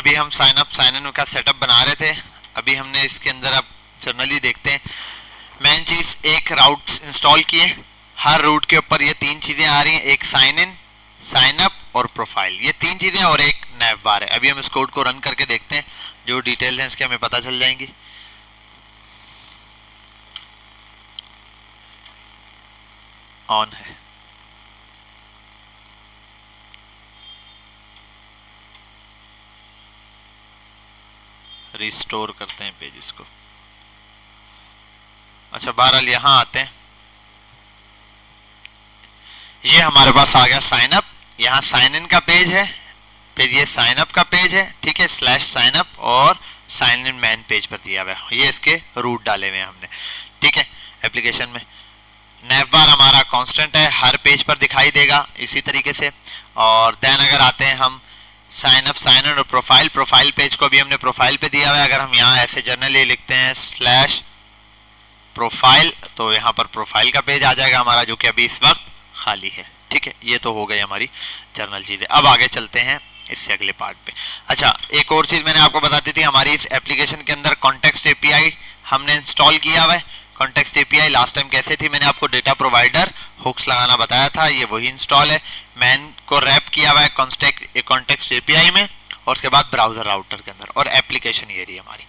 अभी हम sign up sign in का सेटअप बना रहे थे, अभी हमने इसके अंदर अब जनरली देखते हैं मेन चीज एक राउट इंस्टॉल किए, हर रूट के ऊपर ये तीन चीजें आ रही हैं, एक साइन इन, साइन अप और प्रोफाइल, ये तीन चीजें और एक नैव बार है। अभी हम इस कोड को रन करके देखते हैं, जो डिटेल्स हैं इसके हमें पता चल जाएंगी। ऑन है, रिस्टोर करते हैं पेजेस को। अच्छा बहरहाल यहाँ आते हैं, ये हमारे पास आ गया साइन अप, यहाँ साइन इन का पेज है, फिर ये साइन अप का पेज है, ठीक है, स्लैश साइन अप और साइन इन मैन पेज पर दिया हुआ है, ये इसके रूट डाले हुए हैं हमने, ठीक है। एप्लीकेशन में नैव बार हमारा कांस्टेंट है, हर पेज पर दिखाई देगा इसी तरीके से। और देन अगर आते हैं हम साइन अप साइन इन और प्रोफाइल, प्रोफाइल पेज को भी हमने प्रोफाइल पे दिया हुआ है, अगर हम यहाँ ऐसे जनरली लिखते हैं स्लैश प्रोफाइल तो यहाँ पर प्रोफाइल का पेज आ जाएगा हमारा, जो कि अभी इस वक्त खाली है, ठीक है। ये तो हो गई हमारी जर्नल चीजें। अब आगे चलते हैं इससे अगले पार्ट पे। अच्छा एक और चीज मैंने आपको बता दी थी, हमारी इस एप्लीकेशन के अंदर कॉन्टेक्स्ट एपीआई हमने इंस्टॉल किया हुआ है। कॉन्टेक्स्ट एपीआई लास्ट टाइम कैसे थी, मैंने आपको डेटा प्रोवाइडर हुक्स लगाना बताया था, ये वही इंस्टॉल है। मैन को रैप किया हुआ है कॉन्टेक्स्ट एपीआई में, और उसके बाद ब्राउजर राउटर के अंदर, और एप्लीकेशन ये रही हमारी।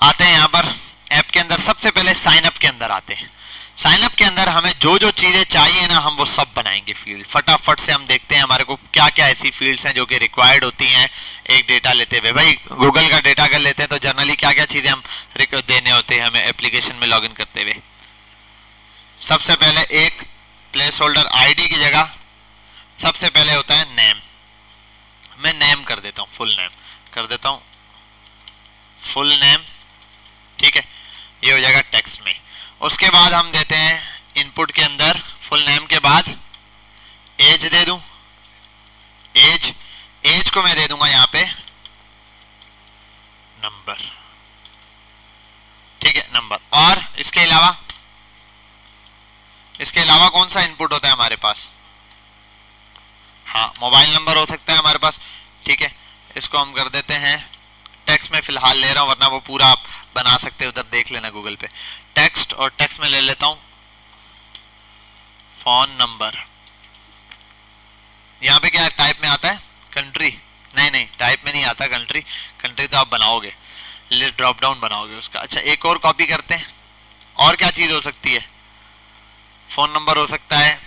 आते हैं यहाँ पर ऐप के अंदर, सबसे पहले साइन अप के अंदर आते हैं। साइन अप के अंदर हमें जो जो चीजें चाहिए ना, हम वो सब बनाएंगे फील्ड। फटाफट से हम देखते हैं हमारे को क्या क्या ऐसी फील्ड्स हैं जो कि रिक्वायर्ड होती हैं एक डेटा लेते हुए। भाई गूगल का डेटा अगर लेते हैं तो जनरली क्या क्या चीजें हम देने होते हैं हमें एप्लीकेशन में लॉगिन करते हुए। सबसे पहले एक प्लेस होल्डर आईडी की जगह सबसे पहले होता है नेम। मैं नेम कर देता हूँ, फुल नेम कर देता हूँ, फुल नेम, ठीक है, ये हो जाएगा टेक्स्ट में। उसके बाद हम देते हैं इनपुट के अंदर फुल नेम के बाद एज दे दूं, एज को मैं दे दूंगा यहाँ पे नंबर, ठीक है, नंबर। और इसके अलावा कौन सा इनपुट होता है हमारे पास, हाँ मोबाइल नंबर हो सकता है हमारे पास, ठीक है। इसको हम कर देते हैं टेक्स्ट में फिलहाल ले रहा हूँ, वरना वो पूरा आप बना सकते हैं, उधर देख लेना गूगल पे। टेक्स्ट, और टेक्स्ट में ले लेता हूँ फोन नंबर। यहाँ पे क्या टाइप में आता है, कंट्री, नहीं टाइप में नहीं आता कंट्री, कंट्री तो आप बनाओगे, लिस्ट ड्रॉप डाउन बनाओगे उसका। अच्छा एक और कॉपी करते हैं, और क्या चीज हो सकती है, फोन नंबर हो सकता है,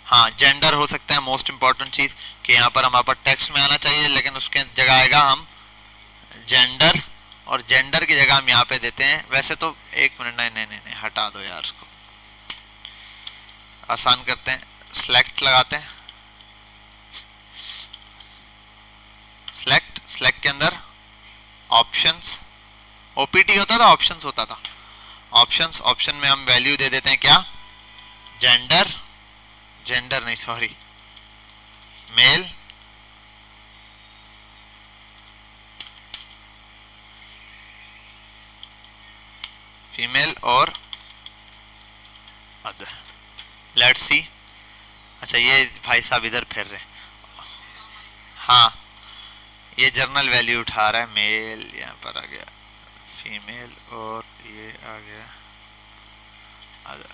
हाँ जेंडर हो सकता है, मोस्ट इंपॉर्टेंट चीज कि यहाँ पर हमारे पास टेक्स्ट में आना चाहिए, लेकिन उसके जगह आएगा हम जेंडर, और जेंडर की जगह हम यहाँ पे देते हैं, वैसे तो एक मिनट, नहीं हटा दो यार, उसको आसान करते हैं, सिलेक्ट लगाते हैं, सिलेक्ट के अंदर ऑप्शंस, ओपीटी होता था, ऑप्शंस होता था, ऑप्शन में हम वैल्यू दे देते हैं क्या, जेंडर नहीं सॉरी, मेल, फीमेल और अदर। Let's see. अच्छा ये भाई साहब इधर फिर रहे, हाँ ये जर्नल वैल्यू उठा रहा है, मेल यहाँ पर आ गया, फीमेल और ये आ गया अदर,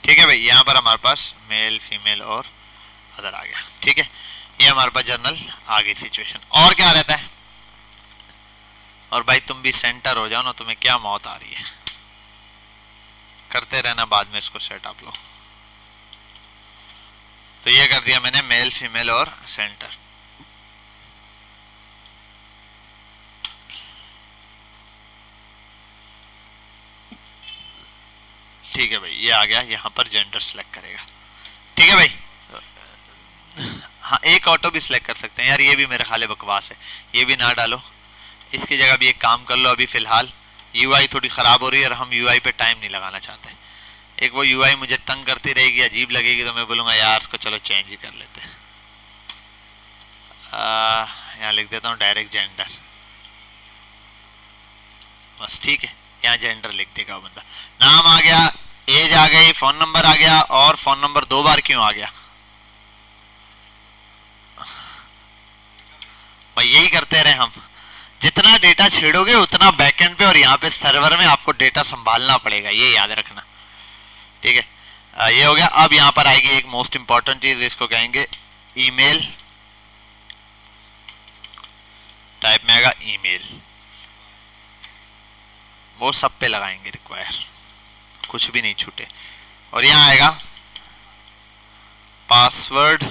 ठीक है भाई। यहाँ पर हमारे पास मेल फीमेल और अदर आ गया, ठीक है। ये हमारे पास जर्नल आ गई सिचुएशन। और क्या रहता है, और भाई तुम भी सेंटर हो जाओ ना, तुम्हें क्या मौत आ रही है, करते रहना बाद में इसको सेट आप लोग। तो ये कर दिया मैंने मेल फीमेल और सेंटर, ठीक है भाई। ये आ गया, यहाँ पर जेंडर सिलेक्ट करेगा, ठीक है भाई। हाँ एक ऑटो भी सिलेक्ट कर सकते हैं यार, ये भी मेरे ख्याल बकवास है, ये भी ना डालो, इसकी जगह भी एक काम कर लो। अभी फिलहाल यूआई थोड़ी ख़राब हो रही है और हम यूआई पे टाइम नहीं लगाना चाहते। एक वो यूआई मुझे तंग करती रहेगी, अजीब लगेगी, तो मैं बोलूँगा यार इसको चलो चेंज ही कर लेते हैं। यहाँ लिख देता हूँ डायरेक्ट जेंडर, बस ठीक है, यहाँ जेंडर लिख देगा बंदा। नाम आ गया, एज आ गई, फ़ोन नंबर आ गया, और फ़ोन नंबर 2 बार क्यों आ गया, जितना डेटा छेड़ोगे उतना बैकएंड पे और यहाँ पे सर्वर में आपको डेटा संभालना पड़ेगा, ये याद रखना, ठीक है। ये हो गया। अब यहाँ पर आएगी एक मोस्ट इंपॉर्टेंट चीज, इसको कहेंगे ईमेल। टाइप में आएगा ईमेल, वो सब पे लगाएंगे रिक्वायर, कुछ भी नहीं छूटे। और यहाँ आएगा पासवर्ड,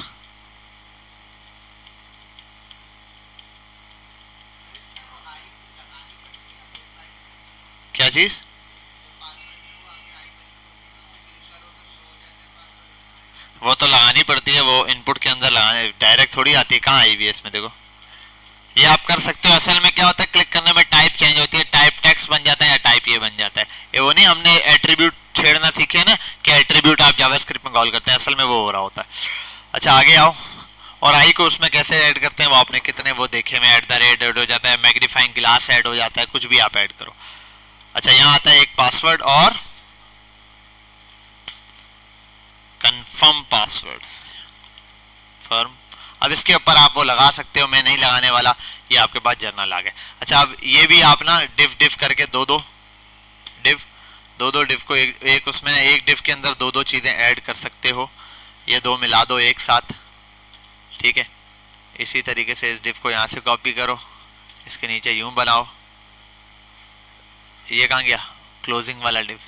क्या चीज? वो तो लगानी पड़ती है, वो इनपुट के अंदर लगाने, डायरेक्ट थोड़ी आती है। कहाँ आई हुई है इसमें, देखो ये आप कर सकते हो। असल में क्या होता है, क्लिक करने में टाइप चेंज होती है, टाइप टेक्स्ट बन जाता है या टाइप ये बन जाता है। ये वो नहीं, हमने एट्रीब्यूट छेड़ना सीखे ना कि एट्रीब्यूट आप जावास्क्रिप्ट में कॉल करते हैं, असल में वो हो रहा होता है। अच्छा आगे आओ। और आई को उसमें कैसे ऐड करते हैं वो आपने कितने वो देखे में, @ ऐड हो जाता है, मैग्नीफाइंग ग्लास ऐड हो जाता है, कुछ भी आप ऐड करो। अच्छा यहाँ आता है एक पासवर्ड और कंफर्म पासवर्ड फर्म। अब इसके ऊपर आप वो लगा सकते हो, मैं नहीं लगाने वाला, ये आपके पास जर्नल आ गया। अच्छा अब ये भी आप ना डिव करके दो डिव को एक उसमें एक डिव के अंदर दो चीजें ऐड कर सकते हो, ये दो मिला दो एक साथ, ठीक है। इसी तरीके से इस डिव को यहाँ से कॉपी करो, इसके नीचे यूं बनाओ, ये कहाँ गया क्लोजिंग वाला डिव,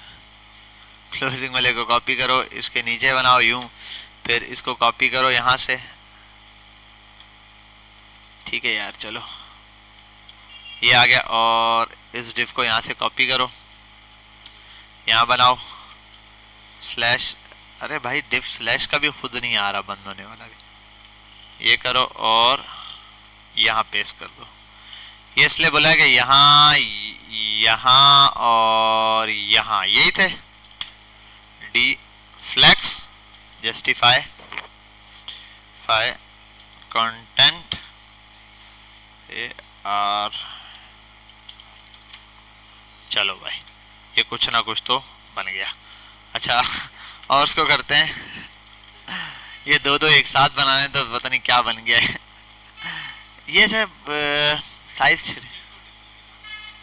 क्लोजिंग वाले को कॉपी करो, इसके नीचे बनाओ यूं, फिर इसको कॉपी करो यहाँ से, ठीक है यार चलो ये आ गया। और इस डिव को यहाँ से कॉपी करो, यहाँ बनाओ स्लैश, अरे भाई डिव स्लैश का भी खुद नहीं आ रहा बंद होने वाला भी, ये करो और यहाँ पेस्ट कर दो। ये इसलिए बोला है कि यहाँ और यहाँ यही थे, डी फ्लेक्स जस्टिफाई कंटेंट और चलो भाई ये कुछ ना कुछ तो बन गया। अच्छा और उसको करते हैं, ये दो एक साथ बनाने तो पता नहीं क्या बन गया है। ये साइज,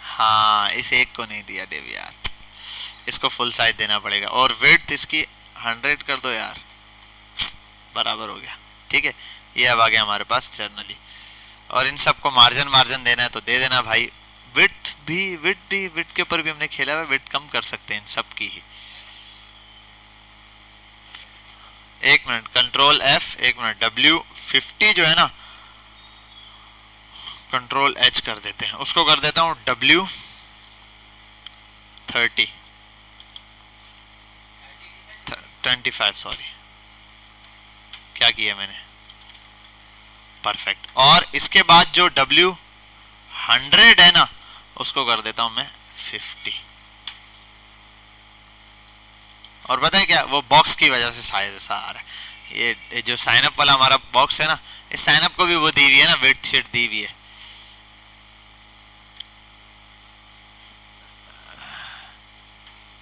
हाँ इस एक को नहीं दिया डिव यार, इसको फुल साइज देना पड़ेगा। और विड्थ इसकी 100 कर दो यार, बराबर हो गया, ठीक है। ये अब आ गया हमारे पास जर्नली। और इन सबको मार्जिन देना है तो दे देना भाई। विड्थ के ऊपर भी हमने खेला हुआ, विड्थ कम कर सकते हैं इन सब की ही। एक मिनट, कंट्रोल F, एक मिनट, W50 जो है ना, कंट्रोल H कर देते हैं, उसको कर देता हूँ W30 25, सॉरी क्या किया मैंने, परफेक्ट। और इसके बाद जो W100 है ना, उसको कर देता हूं मैं 50। और पता है क्या, वो बॉक्स की वजह से साइज ऐसा आ रहा है। ये जो साइन अप वाला हमारा बॉक्स है ना, इस साइन अप को भी वो दी हुई है ना, विड्थ शीट दी हुई है।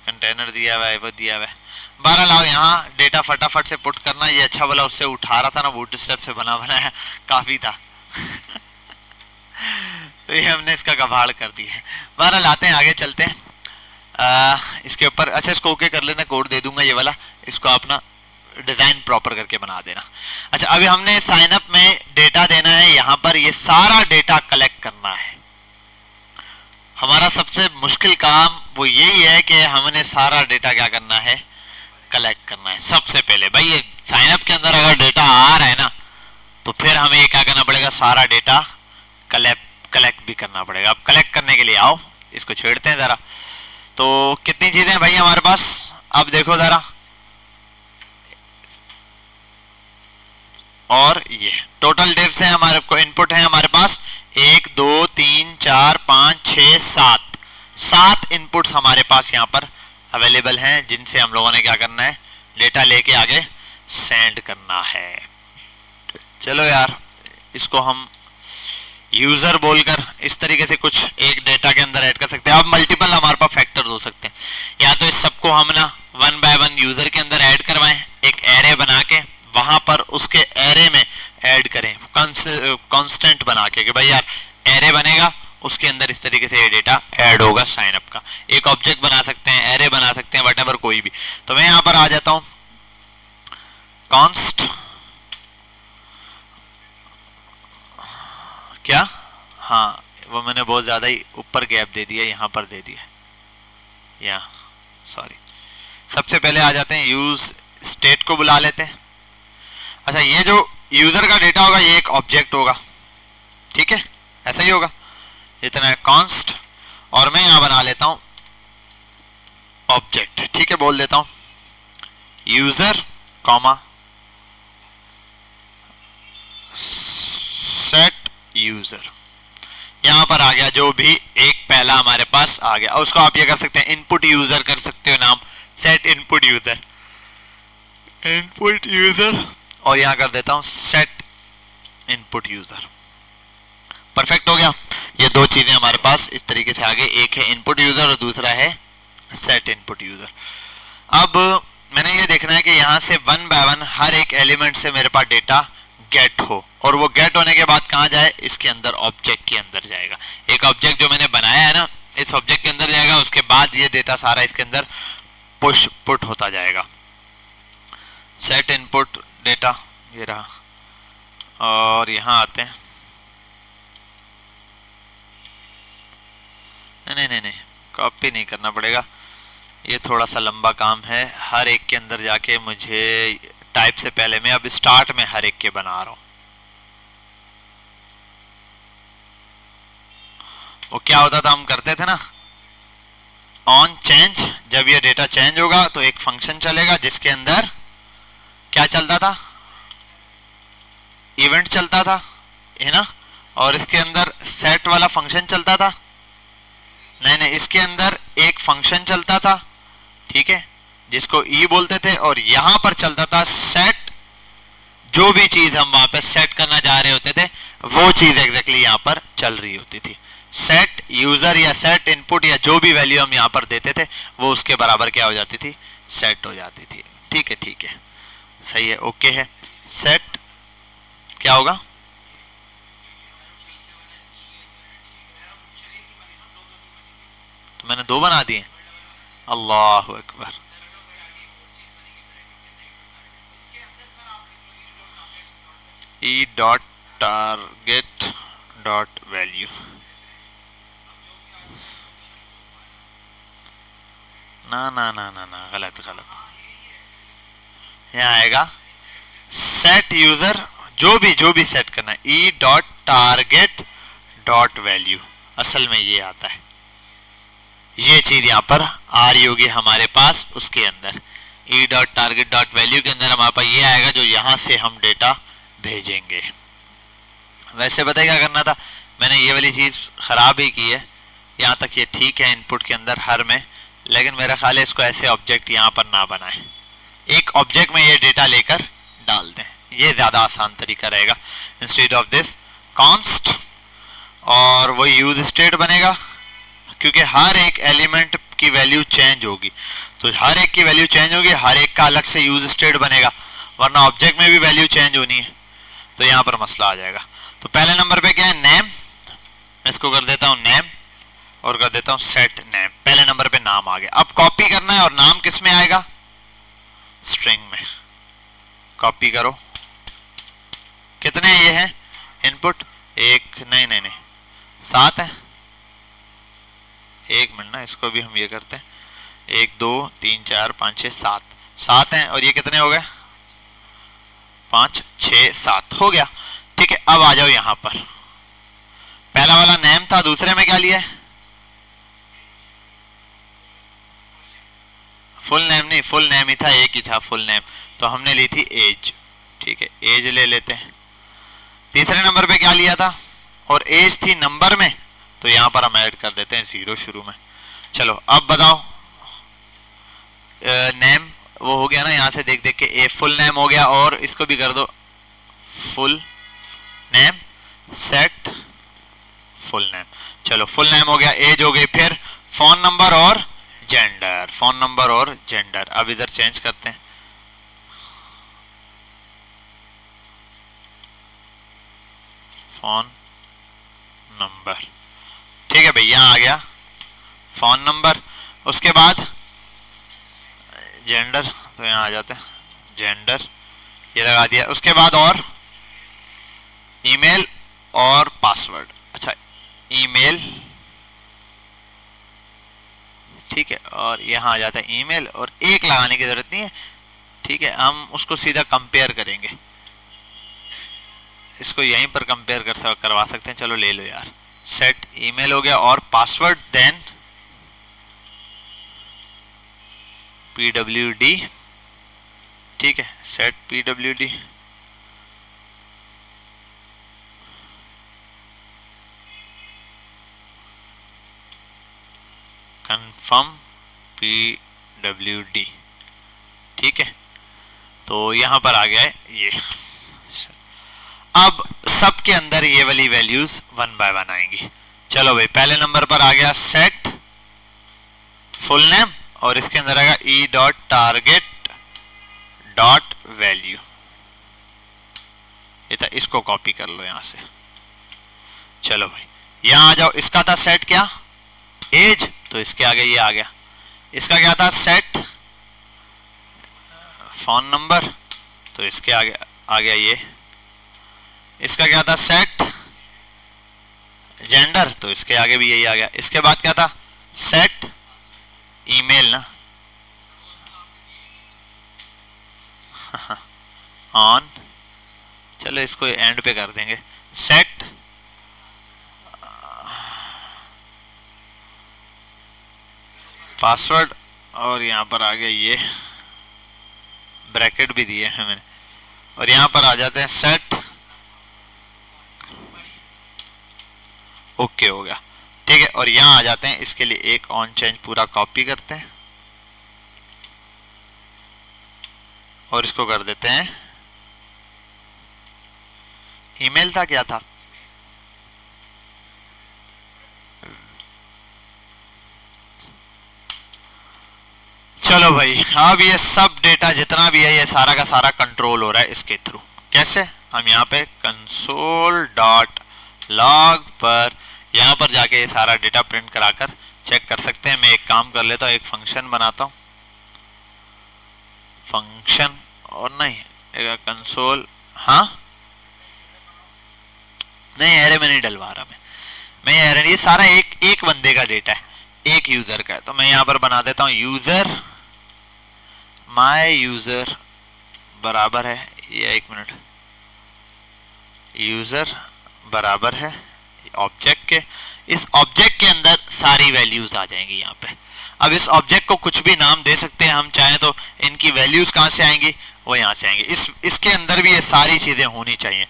कंटेनर दिया हुआ है, वो दिया हुआ है। 12 लाओ यहाँ डेटा फटाफट से पुट करना। ये अच्छा वाला उससे उठा रहा था ना, बूटस्ट्रैप से बनाया काफी था तो ये हमने इसका कबाड़ कर दिया है। 12 लाते हैं, आगे चलते हैं। इसके ऊपर अच्छा इसको ओके कर लेना, कोड दे दूंगा ये वाला, इसको अपना डिजाइन प्रॉपर करके बना देना। अच्छा अभी हमने साइन अप में डेटा देना है, यहाँ पर ये सारा डेटा कलेक्ट करना है। हमारा सबसे मुश्किल काम वो यही है कि हमने सारा डेटा क्या करना है, कलेक्ट करना है। सबसे पहले भाई ये साइन अप के अंदर अगर डेटा आ रहा है ना, तो फिर हमें ये क्या करना पड़ेगा, सारा डेटा कलेक्ट भी करना पड़ेगा। अब कलेक्ट करने के लिए आओ इसको छेड़ते हैं जरा। तो कितनी चीजें भाई हमारे पास, अब देखो जरा, और ये टोटल डिव्स है हमारे को, इनपुट है हमारे पास 1 2 3 4 5 6 7 इनपुट्स हमारे पास यहाँ पर अवेलेबल हैं, जिनसे हम लोगों ने क्या करना है, डेटा लेके आगे सेंड करना है। चलो यार इसको हम यूजर बोलकर इस तरीके से कुछ एक डेटा के अंदर ऐड कर सकते हैं। अब मल्टीपल हमारे पास फैक्टर्स हो सकते हैं, या तो इस सबको हम ना 1 बाय 1 यूजर के अंदर ऐड करवाएं, एक एरे बना के वहां पर उसके एरे में ऐड करें, कांस्टेंट बना के कि भाई यार एरे बनेगा, उसके अंदर तरीके से ये डेटा ऐड होगा साइन अप का। एक ऑब्जेक्ट बना सकते हैं, एरे बना सकते हैं, व्हाटएवर कोई भी। तो मैं यहाँ पर आ जाता हूँ, कॉन्स्ट क्या, हाँ वो मैंने बहुत ज्यादा ही ऊपर गैप दे दिया, यहाँ पर दे दिया, यहाँ सॉरी। सबसे पहले आ जाते हैं यूज स्टेट को बुला लेते हैं। अच्छा, ये जो यूजर का डेटा होगा ये एक ऑब्जेक्ट होगा, ठीक है, ऐसा ही होगा, इतना है कॉन्स्ट, और मैं यहां बना लेता हूं ऑब्जेक्ट, ठीक है, बोल देता हूं यूजर कॉमा सेट यूजर। यहां पर आ गया जो भी एक पहला हमारे पास आ गया, और उसको आप ये कर सकते हैं इनपुट यूजर कर सकते हो नाम, set input user, input user, और यहां कर देता हूं सेट इनपुट यूजर। परफेक्ट हो गया। ये दो चीजें हमारे पास इस तरीके से आगे, एक है इनपुट यूजर और दूसरा है सेट इनपुट यूजर। अब मैंने ये देखना है कि यहाँ से वन बाय वन हर एक एलिमेंट से मेरे पास डेटा गेट हो, और वो गेट होने के बाद कहाँ जाए, इसके अंदर ऑब्जेक्ट के अंदर जाएगा। एक ऑब्जेक्ट जो मैंने बनाया है ना, इस ऑब्जेक्ट के अंदर जाएगा, उसके बाद ये डेटा सारा इसके अंदर पुश पुट होता जाएगा। सेट इनपुट डेटा ये रहा, और यहाँ आते हैं, नहीं कॉपी नहीं करना पड़ेगा, ये थोड़ा सा लंबा काम है। हर एक के अंदर जाके मुझे टाइप से पहले, मैं अब स्टार्ट में हर एक के बना रहा हूं। वो क्या होता था, हम करते थे ना ऑन चेंज, जब ये डेटा चेंज होगा तो एक फंक्शन चलेगा जिसके अंदर क्या चलता था, इवेंट चलता था, है ना, और इसके अंदर सेट वाला फंक्शन चलता था, नहीं इसके अंदर एक फंक्शन चलता था, ठीक है, जिसको ई बोलते थे, और यहां पर चलता था सेट, जो भी चीज हम वहां पे सेट करना चाह रहे होते थे वो चीज एग्जैक्टली यहां पर चल रही होती थी। सेट यूजर या सेट इनपुट या जो भी वैल्यू हम यहां पर देते थे वो उसके बराबर क्या हो जाती थी, सेट हो जाती थी। ठीक है, सही है, ओके है। सेट क्या होगा, तो मैंने दो बना दिए, अल्लाह अकबर। E dot target dot value, ना गलत, यहाँ आएगा सेट यूजर, जो भी सेट करना है, ई डॉट टारगेट डॉट वैल्यू, असल में ये आता है, ये चीज यहाँ पर आ रही होगी हमारे पास, उसके अंदर ई डॉट टारगेट डॉट वैल्यू के अंदर हमारे पास ये आएगा जो यहाँ से हम डेटा भेजेंगे। वैसे पता है क्या करना था, मैंने ये वाली चीज खराब ही की है, यहाँ तक ये ठीक है इनपुट के अंदर हर में, लेकिन मेरा ख्याल है इसको ऐसे ऑब्जेक्ट यहाँ पर ना बनाए, एक ऑब्जेक्ट में ये डेटा लेकर डाल दें, ये ज्यादा आसान तरीका रहेगा इंस्टेड ऑफ दिस कॉन्स्ट, और वो यूज स्टेट बनेगा, क्योंकि हर एक एलिमेंट की वैल्यू चेंज होगी, तो हर एक की वैल्यू चेंज होगी, हर एक का अलग से यूज स्टेट बनेगा, वरना ऑब्जेक्ट में भी वैल्यू चेंज होनी है, तो यहाँ पर मसला आ जाएगा। तो पहले नंबर पे क्या है, नेम, मैं इसको कर देता हूँ नेम, और कर देता हूँ सेट नेम, पहले नंबर पे नाम आ गया। अब कॉपी करना है, और नाम किस में आएगा, स्ट्रिंग में, कॉपी करो, कितने ये हैं इनपुट, एक नहीं 7 है, एक मिनट ना, इसको भी हम ये करते हैं, 1 2 3 4 5 6 7 हैं, और ये कितने हो गए, 5 6 7 हो गया। ठीक है, अब आ जाओ यहाँ पर, पहला वाला नेम था, दूसरे में क्या लिया है, फुल नेम नहीं, फुल नेम ही था, एक ही था फुल नेम, तो हमने ली थी एज, ठीक है, एज ले लेते हैं। तीसरे नंबर पे क्या लिया था, और एज थी नंबर में, तो यहाँ पर हम ऐड कर देते हैं 0 शुरू में। चलो अब बताओ, नेम वो हो गया ना, यहाँ से देख के ए फुल नेम हो गया, और इसको भी कर दो full name, set full name, चलो फुल नेम हो गया, एज हो गई, फिर फोन नंबर और जेंडर, फोन नंबर और जेंडर। अब इधर चेंज करते हैं, फोन नंबर, ठीक है भैया। भाई यहाँ आ गया फोन नंबर, उसके बाद जेंडर, तो यहाँ आ जाते हैं जेंडर, ये लगा दिया। उसके बाद और ईमेल और पासवर्ड। अच्छा ईमेल, ठीक है, और यहाँ आ जाता है ईमेल, और एक लगाने की जरूरत नहीं है, ठीक है, हम उसको सीधा कंपेयर करेंगे, इसको यहीं पर कंपेयर करवा सकते हैं। चलो ले लो यार, सेट ईमेल हो गया और पासवर्ड, देन pwd, ठीक है, सेट pwd, कंफर्म pwd, ठीक है। तो यहां पर आ गया है ये। अब सब के अंदर ये वाली वैल्यूज 1 बाय 1 आएंगी। चलो भाई, पहले नंबर पर आ गया सेट फुल नेम, और इसके अंदर आएगा ई डॉट टारगेट डॉट वैल्यू, ये था, इसको कॉपी कर लो यहां से। चलो भाई यहां आ जाओ, इसका था सेट क्या, एज, तो इसके आगे ये आ गया। इसका क्या था, सेट फोन नंबर, तो इसके आगे आ गया ये। इसका क्या था, सेट जेंडर, तो इसके आगे भी यही आ गया। इसके बाद क्या था, सेट ईमेल ना, ऑन, चलो इसको एंड पे कर देंगे, सेट पासवर्ड, और यहां पर आ गया ये, ब्रैकेट भी दिए हैं मैंने, और यहां पर आ जाते हैं सेट, ओके हो गया, ठीक है। और यहां आ जाते हैं, इसके लिए एक ऑन चेंज पूरा कॉपी करते हैं और इसको कर देते हैं ईमेल था, क्या था, चलो भाई, अब ये सब डेटा जितना भी है ये सारा का सारा कंट्रोल हो रहा है इसके थ्रू। कैसे, हम यहाँ पे कंसोल डॉट लॉग पर यहाँ पर जाके ये सारा डेटा प्रिंट कराकर चेक कर सकते हैं। मैं एक काम कर लेता हूँ, एक फंक्शन बनाता हूँ, फंक्शन, और नहीं कंसोल, हाँ नहीं एरे में नहीं डलवा रहा मैं एरे, ये सारा एक बंदे का डेटा है, एक यूजर का है। तो मैं यहाँ पर बना देता हूँ यूजर, माय यूजर बराबर है, ये 1 मिनट, यूजर बराबर है ऑब्जेक्ट के, इस ऑब्जेक्ट के अंदर सारी वैल्यूज आ जाएंगी यहाँ पे। अब इस ऑब्जेक्ट को कुछ भी नाम दे सकते हैं हम चाहें तो, इनकी वैल्यूज कहाँ से आएंगी, वो यहाँ से आएंगी। इसके अंदर भी ये सारी चीजें होनी चाहिए।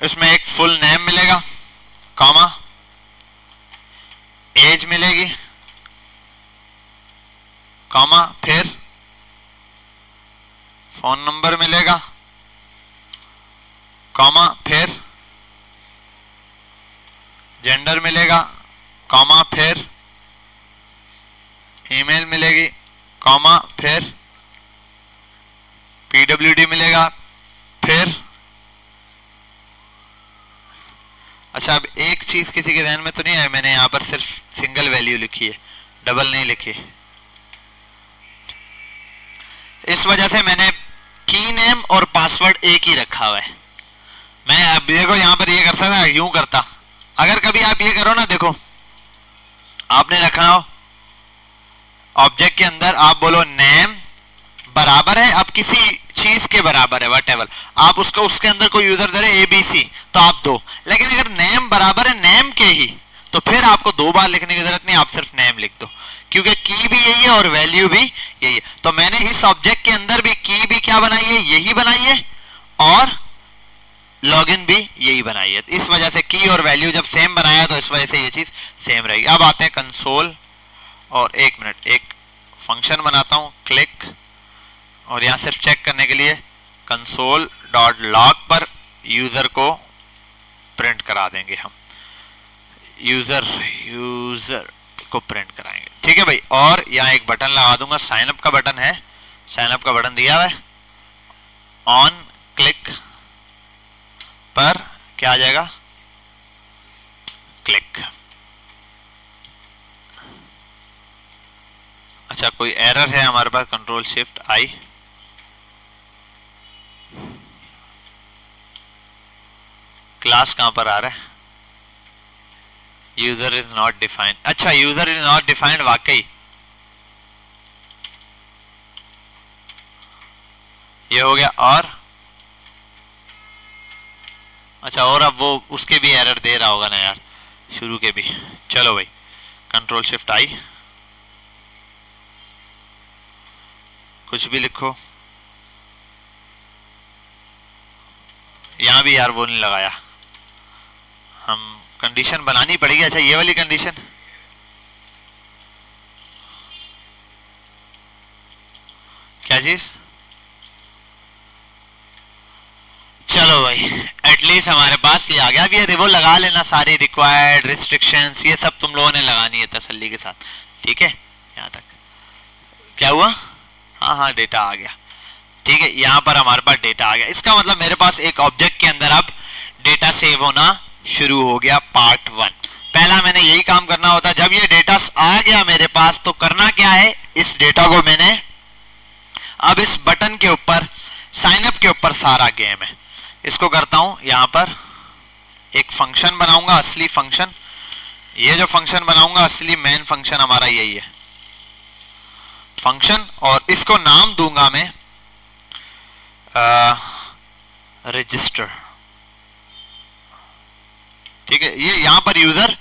इसमें एक फुल नेम मिलेगा, कॉमा, एज मिलेगी, कॉमा, फिर फोन नंबर मिलेगा, कॉमा, फिर जेंडर मिलेगा, कॉमा, फिर ईमेल मिलेगी, कॉमा, फिर pwd मिलेगा, फिर अच्छा, अब एक चीज किसी के ध्यान में तो नहीं है, मैंने यहाँ पर सिर्फ सिंगल वैल्यू लिखी है, डबल नहीं लिखी, इस वजह से मैंने की नेम और पासवर्ड एक ही रखा हुआ है। मैं अब देखो यहाँ पर ये कर सकता, यूं करता, अगर कभी आप ये करो ना, देखो आपने रखा हो ऑब्जेक्ट के अंदर, आप बोलो नेम बराबर है, अब किसी चीज के बराबर है व्हाटएवर, आप उसको उसके अंदर कोई यूजर दे रहे ABC, तो आप 2, लेकिन अगर नेम बराबर है नेम के ही, तो फिर आपको 2 बार लिखने की जरूरत नहीं, आप सिर्फ नेम लिख दो, क्योंकि की भी यही है और वैल्यू भी यही है। तो मैंने इस ऑब्जेक्ट के अंदर भी की भी क्या बनाई है, यही बनाई है, और लॉगिन भी यही बनाई है। इस वजह से की और वैल्यू जब सेम बनाया तो इस वजह से ये चीज सेम रहेगी। अब आते हैं कंसोल, और 1 मिनट, एक फंक्शन बनाता हूं, क्लिक, और यहां सिर्फ चेक करने के लिए कंसोल डॉट लॉग पर यूजर को प्रिंट करा देंगे हम, यूजर को प्रिंट कराएंगे, ठीक है भाई। और यहाँ एक बटन लगा दूंगा, साइन अप का बटन है, साइन अप का बटन दिया हुआ है, ऑन क्लिक पर क्या आ जाएगा, क्लिक, अच्छा कोई एरर है हमारे पास, कंट्रोल शिफ्ट आई, क्लास कहां पर आ रहा है, यूजर इज नॉट डिफाइंड। अच्छा यूजर इज नॉट डिफाइंड, वाकई ये हो गया। और अच्छा, और अब वो उसके भी एरर दे रहा होगा ना यार, शुरू के भी। चलो भाई कंट्रोल शिफ्ट आई, कुछ भी लिखो, यहां भी यार वो नहीं लगाया, हम कंडीशन बनानी पड़ेगी। अच्छा ये वाली कंडीशन, क्या चीज, चलो भाई एटलीस्ट हमारे पास ये आ गया। अब ये वो लगा लेना सारी रिक्वायर्ड रिस्ट्रिक्शंस, ये सब तुम लोगों ने लगानी है तसल्ली के साथ, ठीक है। यहाँ तक क्या हुआ, हाँ हाँ डेटा आ गया, ठीक है। यहाँ पर हमारे पास डेटा आ गया, इसका मतलब मेरे पास एक ऑब्जेक्ट के अंदर अब डेटा सेव होना शुरू हो गया। पार्ट 1, पहला मैंने यही काम करना होता, जब ये डेटा आ गया मेरे पास तो करना क्या है, इस डेटा को मैंने अब इस बटन के ऊपर साइन अप के ऊपर सारा गेम है, इसको करता हूं यहां पर एक फंक्शन बनाऊंगा, असली फंक्शन। ये जो फंक्शन बनाऊंगा असली मेन फंक्शन हमारा यही है फंक्शन, और इसको नाम दूंगा मैं रजिस्टर, ठीक है। ये यहां पर यूजर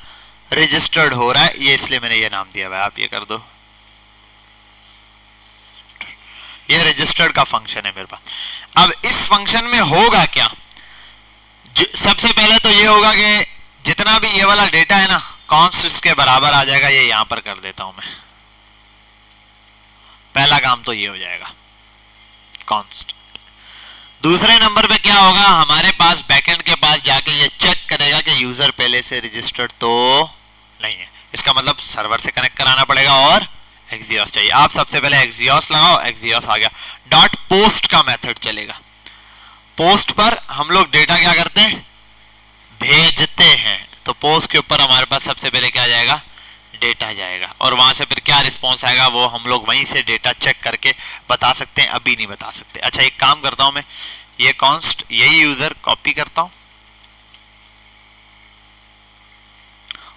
रजिस्टर्ड हो रहा है, ये इसलिए मैंने ये नाम दिया हुआ है, आप ये कर दो, ये रजिस्टर्ड का फंक्शन है मेरे पास। अब इस फंक्शन में होगा क्या, सबसे पहले तो ये होगा कि जितना भी ये वाला डेटा है ना कॉन्स्ट इसके बराबर आ जाएगा, ये यहां पर कर देता हूं मैं, पहला काम तो ये हो जाएगा कॉन्स्ट। दूसरे नंबर पे क्या होगा, हमारे पास बैकएंड के पास जाके ये चेक करेगा कि यूजर पहले से रजिस्टर्ड तो नहीं है, इसका मतलब सर्वर से कनेक्ट कराना पड़ेगा और एक्सियोस चाहिए। आप सबसे पहले एक्सियोस लगाओ, एक्सियोस आ गया। डॉट पोस्ट का मेथड चलेगा, पोस्ट पर हम लोग डेटा क्या करते हैं, भेजते हैं, तो पोस्ट के ऊपर हमारे पास सबसे पहले क्या जाएगा, डेटा जाएगा, और वहां से फिर क्या रिस्पॉन्स आएगा वो हम लोग वहीं से डेटा चेक करके बता सकते हैं, अभी नहीं बता सकते। अच्छा एक काम करता हूं मैं, ये कॉन्स्ट यही यूजर कॉपी करता हूं,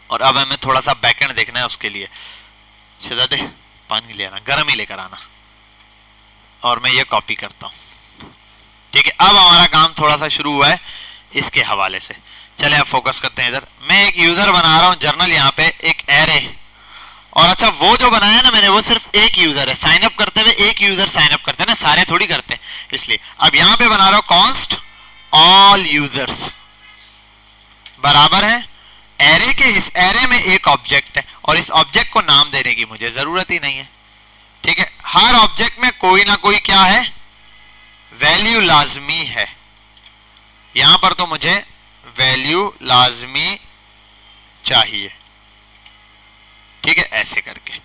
और अब हमें थोड़ा सा बैकएंड देखना है, उसके लिए शहजादे पानी ले आना, गर्म ही लेकर आना, और मैं ये कॉपी करता हूं, ठीक है। अब हमारा काम थोड़ा सा शुरू हुआ है इसके हवाले से। चले अब फोकस करते हैं इधर, मैं एक यूजर बना रहा हूं जर्नल, यहाँ पे एक एरे, और अच्छा वो जो बनाया ना मैंने वो सिर्फ एक यूजर है, साइन अप करते हुए एक यूजर साइन अप करते हैं ना, सारे थोड़ी करते हैं, इसलिए अब यहाँ पे बना रहा हूं कॉन्स्ट ऑल यूजर्स बराबर है एरे के, इस एरे में एक ऑब्जेक्ट है और इस ऑब्जेक्ट को नाम देने की मुझे जरूरत ही नहीं है, ठीक है। हर ऑब्जेक्ट में कोई ना कोई क्या है, वैल्यू लाजमी है, यहां पर तो मुझे वैल्यू लाजमी चाहिए, ठीक है। ऐसे करके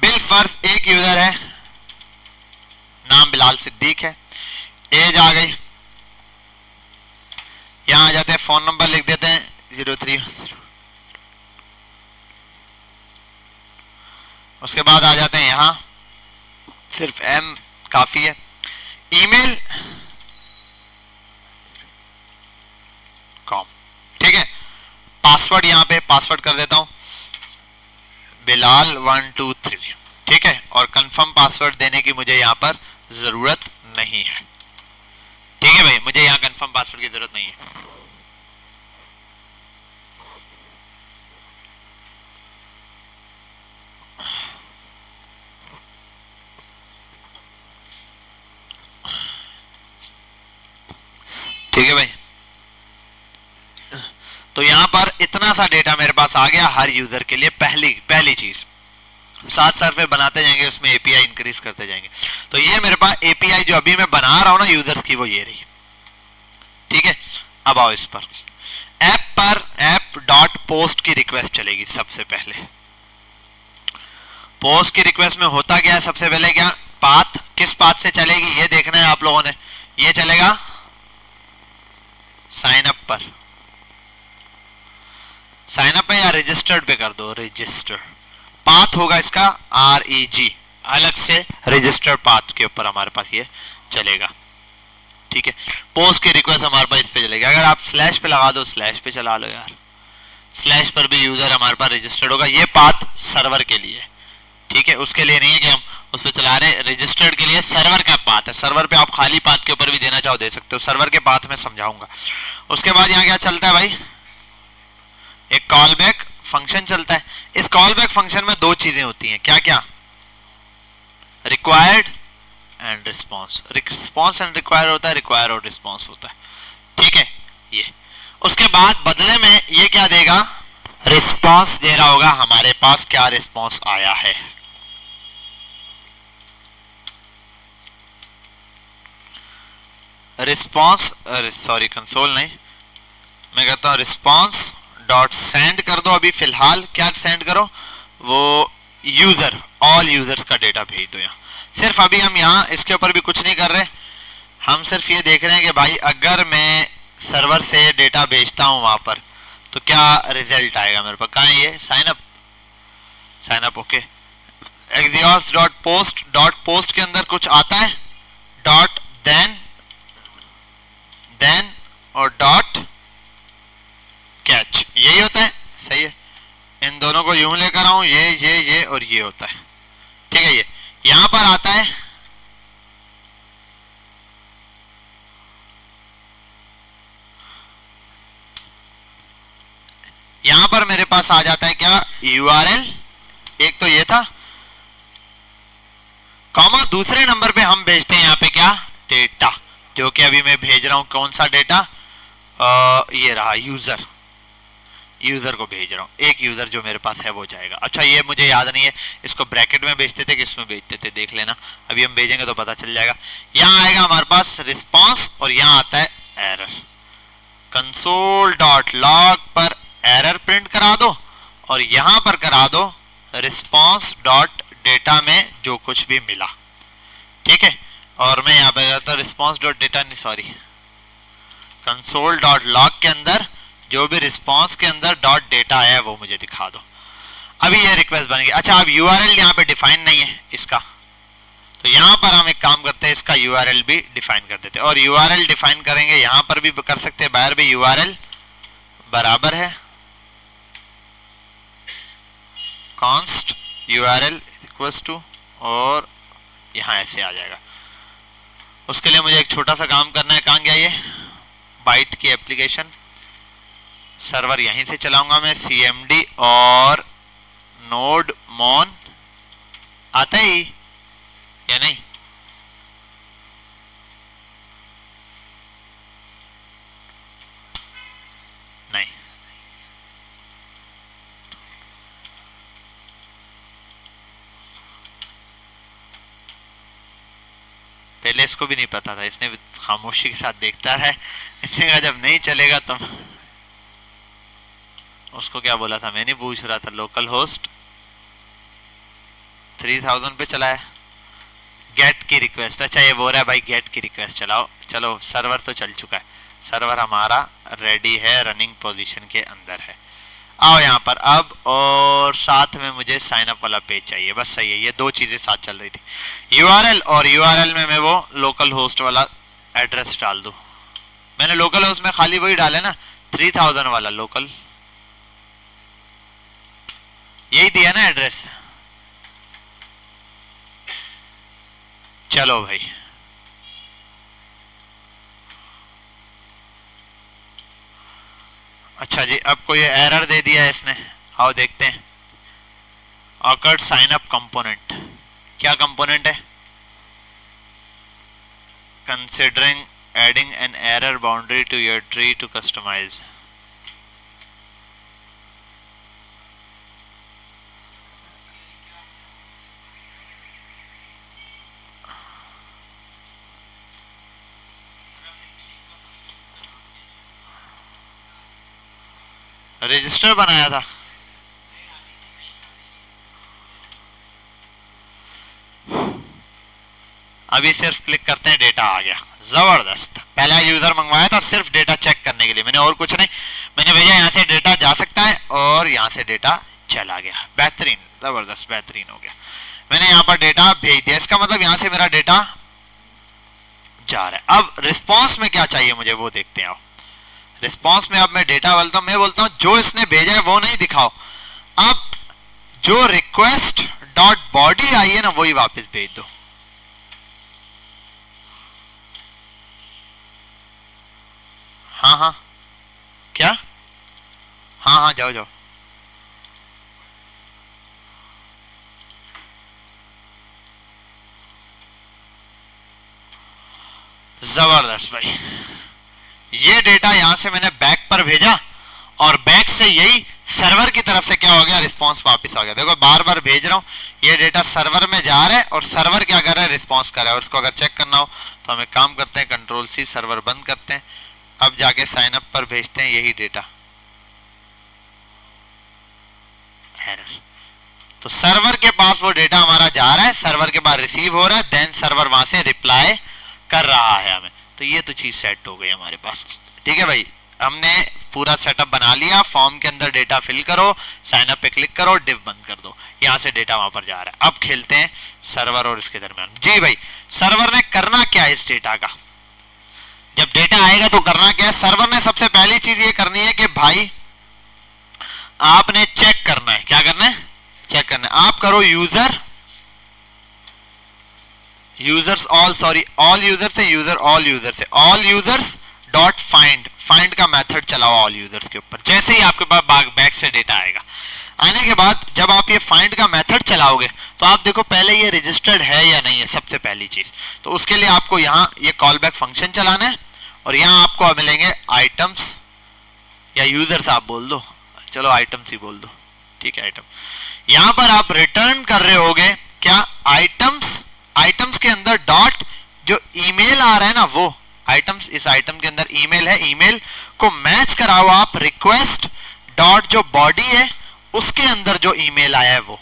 बिल फर्ज एक यूजर है, नाम बिलाल सिद्दीक है, एज आ गई, यहां आ जाते हैं, फोन नंबर लिख देते हैं 03, उसके बाद आ जाते हैं यहां सिर्फ एम काफी है, ईमेल कॉम, ठीक है। पासवर्ड यहां पे पासवर्ड कर देता हूं बिलाल 123, ठीक है, और कंफर्म पासवर्ड देने की मुझे यहां पर जरूरत नहीं है, ठीक है भाई, मुझे यहां कंफर्म पासवर्ड की जरूरत नहीं है। ठीक है भाई, तो यहां पर इतना सा डेटा मेरे पास आ गया हर यूजर के लिए। पहली चीज, साथ सर्वे बनाते जाएंगे, उसमें एपीआई इंक्रीज करते जाएंगे, तो ये मेरे पास एपीआई जो अभी मैं बना रहा हूं ना यूजर्स की, वो ये रही, ठीक है। अब आओ इस पर ऐप डॉट पोस्ट की रिक्वेस्ट चलेगी सबसे पहले। पोस्ट की रिक्वेस्ट में होता क्या है, सबसे पहले क्या पाथ, किस पाथ से चलेगी ये देखना है आप लोगों ने, ये चलेगा साइन अप पर, साइन अप पे या रजिस्टर्ड पे कर दो, रजिस्टर, पाथ होगा इसका REG, अलग से रजिस्टर्ड पाथ के ऊपर हमारे पास ये चलेगा, ठीक है। पोस्ट की रिक्वेस्ट हमारे पास इस पे चलेगी। अगर आप स्लैश पे लगा दो, स्लैश पे चला लो यार, स्लैश पर भी यूजर हमारे पास रजिस्टर्ड होगा। ये पाथ सर्वर के लिए, ठीक है, उसके लिए नहीं है कि हम उस पर चला रहे। रजिस्टर्ड के लिए सर्वर का पाथ है। सर्वर पे आप खाली पाथ के ऊपर भी देना चाहो दे सकते हो। सर्वर के पाथ में समझाऊंगा। उसके बाद यहाँ क्या चलता है भाई, एक कॉल बैक फंक्शन चलता है। इस कॉल बैक फंक्शन में दो चीजें होती हैं, क्या क्या, required and response. Response and require होता है, रिक्वायर और रिस्पॉन्स होता है, ठीक है ये। उसके बाद बदले में ये क्या देगा, रिस्पॉन्स दे रहा होगा हमारे पास क्या रिस्पॉन्स आया है। रिस्पॉन्स, सॉरी कंसोल नहीं, मैं कहता हूं रिस्पॉन्स डॉट सेंड कर दो। अभी फिलहाल क्या सेंड करो, वो यूजर, ऑल यूजर्स का डेटा भेज दो। यहाँ सिर्फ अभी हम यहाँ इसके ऊपर भी कुछ नहीं कर रहे, हम सिर्फ ये देख रहे हैं कि भाई अगर मैं सर्वर से डेटा भेजता हूँ वहां पर तो क्या रिजल्ट आएगा मेरे पास। कहाँ है ये, sign up, sign up, okay. Axios dot post के अंदर कुछ आता है, डॉट देन और डॉट कैच, यही होता है, सही है। इन दोनों को यूं लेकर आऊं, ये और ये होता है, ठीक है। ये यहां पर आता है यहां पर मेरे पास आ जाता है क्या, यूआरएल, एक तो ये था, कॉमा दूसरे नंबर पे हम भेजते हैं यहाँ पे क्या, डेटा, जो कि अभी मैं भेज रहा हूं। कौन सा डेटा, ये रहा यूजर, यूजर को भेज रहा हूँ। एक यूजर जो मेरे पास है वो जाएगा। अच्छा ये मुझे याद नहीं है इसको ब्रैकेट में भेजते थे कि इसमें भेजते थे, देख लेना, अभी हम भेजेंगे तो पता चल जाएगा। यहाँ आएगा हमारे पास रिस्पॉन्स और यहाँ आता है एरर। कंसोल डॉट लॉग पर एरर प्रिंट करा दो और यहाँ पर करा दो रिस्पॉन्स डॉट डेटा में जो कुछ भी मिला, ठीक है। और मैं यहाँ पे करता हूँ रिस्पॉन्स डॉट डेटा, नहीं सॉरी, कंसोल डॉट लॉग के अंदर जो भी रिस्पॉन्स के अंदर डॉट डेटा है वो मुझे दिखा दो। अभी ये रिक्वेस्ट बन गई। अच्छा अब यूआरएल यहाँ पे डिफाइन नहीं है इसका, तो यहाँ पर हम एक काम करते हैं, इसका यूआरएल भी डिफाइन कर देते हैं। और यूआरएल डिफाइन करेंगे, यहाँ पर भी कर सकते हैं, बाहर भी यूआरएल बराबर है कॉन्स्ट यूआरएल इक्वल्स टू, और यहाँ ऐसे आ जाएगा। उसके लिए मुझे एक छोटा सा काम करना है। कहाँ गया ये बाइट की एप्लीकेशन, सर्वर यहीं से चलाऊंगा मैं, cmd और नोड मोन आता ही या नहीं, नहीं, पहले इसको भी नहीं पता था, इसने खामोशी के साथ देखता है, इसने कहा जब नहीं चलेगा तो उसको क्या बोला था, मैं नहीं पूछ रहा था। लोकल होस्ट 3000 पे चला है, गेट की रिक्वेस्ट, अच्छा ये बोल रहा है भाई गेट की रिक्वेस्ट चलाओ। चलो सर्वर तो चल चुका है, सर्वर हमारा रेडी है, रनिंग पोजीशन के अंदर है। आओ यहाँ पर अब, और साथ में मुझे साइन अप वाला पेज चाहिए, बस सही है, ये दो चीजें साथ चल रही थी। यूआरएल और यूआरएल में मैं वो लोकल होस्ट वाला एड्रेस डाल दूं। मैंने लोकल होस्ट में खाली वही डाले ना, 3000 वाला लोकल, यही दिया ना एड्रेस। चलो भाई अच्छा जी, अब कोई एरर दे दिया है इसने, आओ देखते हैं। ऑकर्ड साइन अप कंपोनेंट, क्या कंपोनेंट है, considering adding an error boundary to your tree to customise. Register बनाया था, अभी सिर्फ क्लिक करते हैं, डेटा आ गया, जबरदस्त। पहला यूजर मंगवाया था सिर्फ डेटा चेक करने के लिए, मैंने और कुछ नहीं, मैंने भेजा यहाँ से डेटा जा सकता है और यहाँ से डेटा चला गया, बेहतरीन, जबरदस्त, बेहतरीन हो गया। मैंने यहाँ पर डेटा भेज दिया, इसका मतलब यहाँ से मेरा डेटा जा रहा है। अब रिस्पॉन्स में क्या चाहिए मुझे वो देखते हैं। रिस्पॉन्स में अब मैं डेटा बोलता हूँ, मैं बोलता हूँ जो इसने भेजा है वो नहीं दिखाओ, अब जो रिक्वेस्ट डॉट बॉडी आई है ना वही वापस भेज दो। हाँ हाँ क्या, हाँ हाँ जाओ जाओ। जबरदस्त भाई, ये डेटा यहां से मैंने बैक पर भेजा और बैक से यही सर्वर की तरफ से क्या हो गया, रिस्पांस वापस आ गया। देखो बार बार भेज रहा हूँ, ये डेटा सर्वर में जा रहा है और सर्वर क्या कर रहा है, रिस्पांस कर रहा है। और इसको अगर चेक करना हो तो हम एक काम करते हैं, कंट्रोल सी सर्वर बंद करते हैं, अब जाके साइन अप पर भेजते हैं यही डेटा। एरर, तो सर्वर के पास वो डेटा हमारा जा रहा है, सर्वर के बाद रिसीव हो रहा है, देन सर्वर वहां से रिप्लाई कर रहा है हमें। तो ये तो चीज सेट हो गई हमारे पास। ठीक है भाई, हमने पूरा सेटअप बना लिया। फॉर्म के अंदर डेटा फिल करो, साइन अप पे क्लिक करो, डिव बंद कर दो, यहाँ से डेटा वहां पर जा रहा है। अब खेलते हैं सर्वर और इसके दरमियान। जी भाई, सर्वर ने करना क्या है इस डेटा का, जब डेटा आएगा तो करना क्या है। सर्वर ने सबसे पहली चीज ये करनी है कि भाई आपने चेक करना है। क्या करना है, चेक करना है। आप करो user users all, sorry all user से यूजर ऑल यूजर से all users dot find, find का मेथड चलाओ ऑल यूजर्स के ऊपर। जैसे ही आपके पास बैक से डेटा आएगा, आने के बाद जब आप ये फाइंड का मेथड चलाओगे तो आप देखो पहले ये रजिस्टर्ड है या नहीं है, सबसे पहली चीज। तो उसके लिए आपको यहाँ ये कॉल बैक फंक्शन चलाना है और यहाँ आपको मिलेंगे आइटम्स या यूजर्स आप बोल दो, चलो आइटम्स ही बोल दो, ठीक है आइटम। यहाँ पर आप रिटर्न कर रहे होगे क्या, आइटम्स। आइटम्स के अंदर डॉट जो ईमेल आ रहा है ना वो आइटम्स, इस आइटम के अंदर ईमेल है, ईमेल को मैच कराओ आप रिक्वेस्ट डॉट जो बॉडी है उसके अंदर जो ईमेल आया है वो।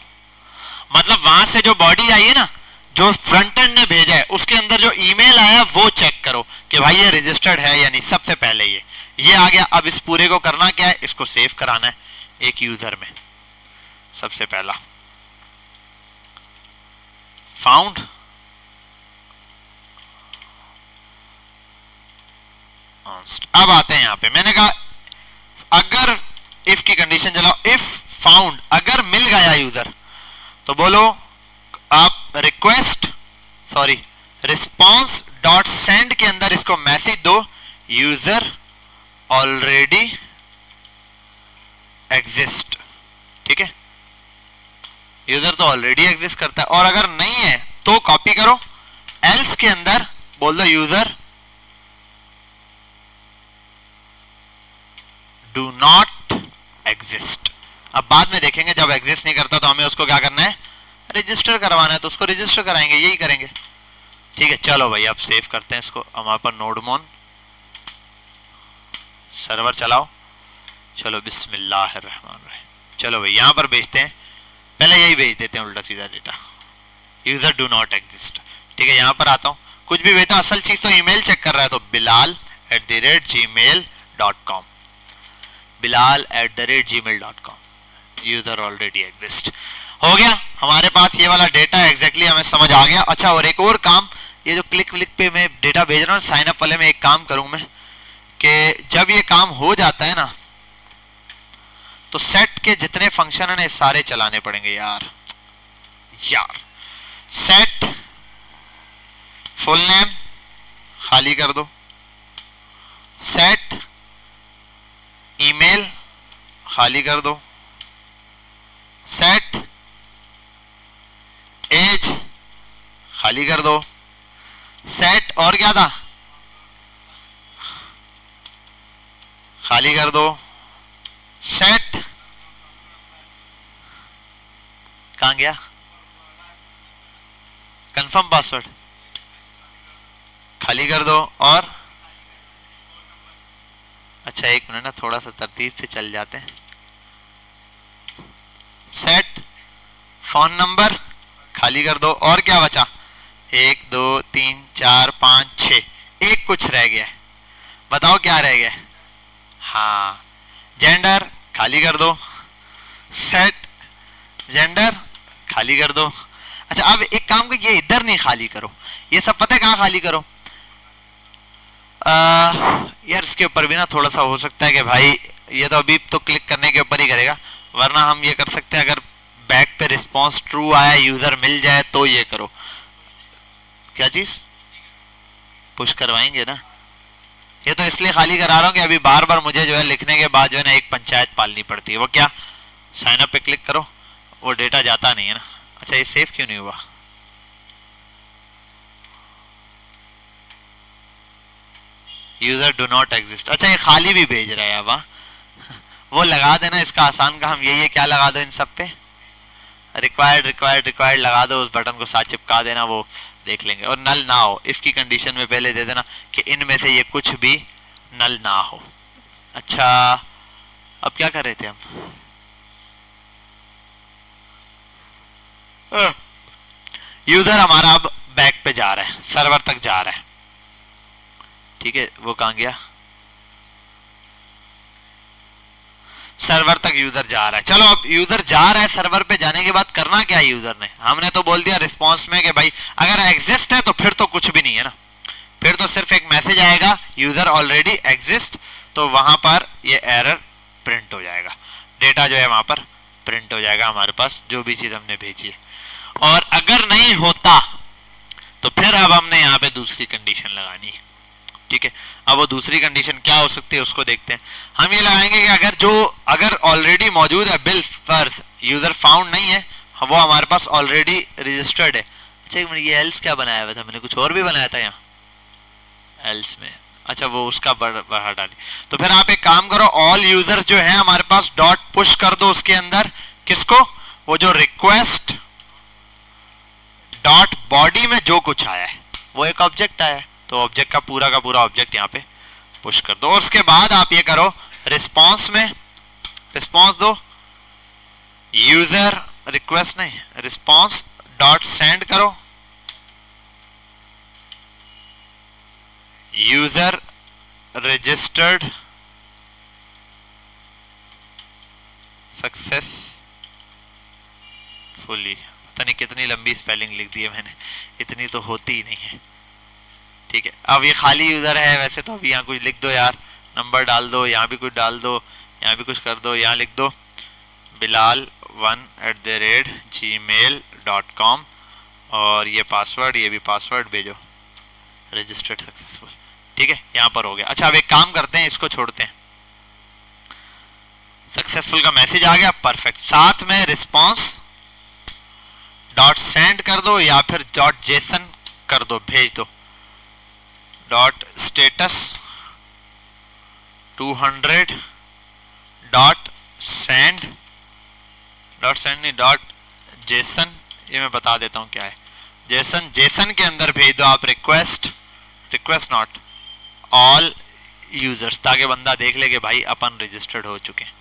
मतलब वहां से जो बॉडी आई है ना, जो फ्रंट एंड ने भेजा है उसके अंदर जो ईमेल आया है वो चेक करो कि भाई ये रजिस्टर्ड है या नहीं। सबसे पहले ये आ गया। अब इस पूरे को करना क्या है, इसको सेव कराना है एक यूजर में। सबसे पहला फाउंड, अब आते हैं यहाँ पे, मैंने कहा अगर इफ की कंडीशन चलाओ, इफ फाउंड, अगर मिल गया यूजर तो बोलो आप request sorry response dot send के अंदर इसको मैसेज दो, यूजर ऑलरेडी एग्जिस्ट। ठीक है, यूजर तो ऑलरेडी एग्जिस्ट करता है। और अगर नहीं है तो कॉपी करो, एल्स के अंदर बोल दो यूजर डू नॉट एग्जिस्ट। अब बाद में देखेंगे जब एग्जिस्ट नहीं करता तो हमें उसको क्या करना है, रजिस्टर करवाना है, तो उसको रजिस्टर कराएंगे, यही करेंगे। ठीक है, चलो भाई अब सेव करते हैं इसको। हमारे पर नोडमोन सर्वर चलाओ, चलो बिस्मिल्लाहिर्रहमानिर्रहीम। चलो भाई यहाँ पर भेजते हैं, पहले यही भेज देते हैं उल्टा सीधा data, user do not exist. ठीक है, यहाँ पर आता हूँ, कुछ भी भेजता हूँ, असल चीज तो ईमेल चेक कर रहा है, तो bilal@gmail.com, bilal@gmail.com, user already exist. हो गया हमारे पास ये वाला डेटा, एग्जैक्टली हमें समझ आ गया। अच्छा, और एक और काम, ये जो क्लिक विक पे मैं डेटा भेज रहा हूँ साइन अप वाले में, एक काम करूँ मैं कि जब ये काम हो जाता है ना तो सेट के जितने फंक्शन है ना सारे चलाने पड़ेंगे यार। सेट फुल नेम खाली कर दो, सेट ईमेल खाली कर दो, सेट एज खाली कर दो, सेट और क्या था खाली कर दो, सेट कहां गया, कंफर्म पासवर्ड खाली कर दो। और अच्छा एक मिनट ना, थोड़ा सा तरतीब से चल जाते हैं। सेट फोन नंबर खाली कर दो, और क्या बचा, 1 2 3 4 5 6, एक कुछ रह गया, बताओ क्या रह गया। हाँ, जेंडर खाली कर दो, सेट जेंडर खाली कर दो। अच्छा अब एक काम करिए, इधर नहीं खाली करो, ये सब पता है कहाँ खाली करो। यार इसके ऊपर भी ना थोड़ा सा हो सकता है कि भाई ये तो अभी तो क्लिक करने के ऊपर ही करेगा, वरना हम ये कर सकते हैं अगर बैक पे रिस्पॉन्स ट्रू आया, यूजर मिल जाए तो ये करो। क्या चीज पुश करवाएंगे ना, ये तो इसलिए खाली करा रहा हूँ कि अभी बार बार मुझे जो है लिखने के बाद जो है ना एक पंचायत पालनी पड़ती है। वो क्या, साइन अप पे क्लिक करो, वो डेटा जाता नहीं है ना। अच्छा ये सेव क्यों नहीं हुआ, यूजर डू नॉट एग्जिस्ट। अच्छा ये खाली भी भेज रहा है अब। वो लगा देना इसका आसान काम यही है, क्या लगा दो इन सब पे, रिक्वायर्ड रिक्वायर्ड रिक्वायर्ड लगा दो, उस बटन को साथ चिपका देना, वो देख लेंगे। और नल ना हो, इफ की कंडीशन में पहले दे देना कि इनमें से ये कुछ भी नल ना हो। अच्छा अब क्या कर रहे थे हम, यूजर हमारा अब बैक पे जा रहा है, सर्वर तक जा रहा है, ठीक है। वो कहाँ गया, सर्वर तक यूजर जा रहा है। चलो अब यूजर जा रहा है, सर्वर पे जाने के बाद करना क्या है यूजर ने, हमने तो बोल दिया रिस्पॉन्स में कि भाई अगर एग्जिस्ट है तो फिर तो कुछ भी नहीं है ना, फिर तो सिर्फ एक मैसेज आएगा यूजर ऑलरेडी एग्जिस्ट, तो वहां पर ये एरर प्रिंट हो जाएगा, डेटा जो है वहां पर प्रिंट हो जाएगा हमारे पास जो भी चीज हमने भेजी है। और अगर नहीं होता तो फिर अब हमने यहाँ पे दूसरी कंडीशन लगानी है, ठीक है। अब वो दूसरी कंडीशन क्या हो सकती है उसको देखते हैं। हम ये लगाएंगे कि अगर ऑलरेडी मौजूद है बिल फर्ज, यूजर फाउंड नहीं है, वो हमारे पास ऑलरेडी रजिस्टर्ड है। अच्छा एक मिनट, ये एल्स क्या बनाया हुआ था, मैंने कुछ और भी बनाया था यहाँ एल्स में, अच्छा वो उसका बढ़ा डाली। तो फिर आप एक काम करो, ऑल यूजर्स जो है हमारे पास डॉट पुश कर दो उसके अंदर, किसको, वो जो रिक्वेस्ट डॉट बॉडी में जो कुछ आया है वो एक ऑब्जेक्ट आया है, तो ऑब्जेक्ट का पूरा ऑब्जेक्ट यहाँ पे पुश कर दो। और उसके बाद आप ये करो, रिस्पॉन्स में रिस्पॉन्स दो, यूजर रिक्वेस्ट नहीं, रिस्पॉन्स डॉट सेंड करो, यूजर रजिस्टर्ड सक्सेसफुली। पता नहीं कितनी लंबी स्पेलिंग लिख दी है मैंने, इतनी तो होती ही नहीं है, ठीक है। अब ये खाली यूजर है, वैसे तो अभी यहाँ कुछ लिख दो यार, नंबर डाल दो, यहाँ भी कुछ डाल दो, यहाँ भी कुछ कर दो, यहाँ लिख दो bilal1@gmail.com और ये पासवर्ड, ये भी पासवर्ड भेजो, रजिस्टर्ड सक्सेसफुल, ठीक है। यहाँ पर हो गया। अच्छा अब एक काम करते हैं, इसको छोड़ते हैं, सक्सेसफुल का मैसेज आ गया, परफेक्ट। साथ में रिस्पॉन्स डॉट सेंड कर दो या फिर डॉट जेसन कर दो, भेज दो, डॉट स्टेटस 200 डॉट सेंड नहीं डॉट जेसन, ये मैं बता देता हूँ क्या है जेसन के अंदर भेज दो आप रिक्वेस्ट नॉट ऑल यूजर्स, ताकि बंदा देख ले कि भाई अपन रजिस्टर्ड हो चुके हैं।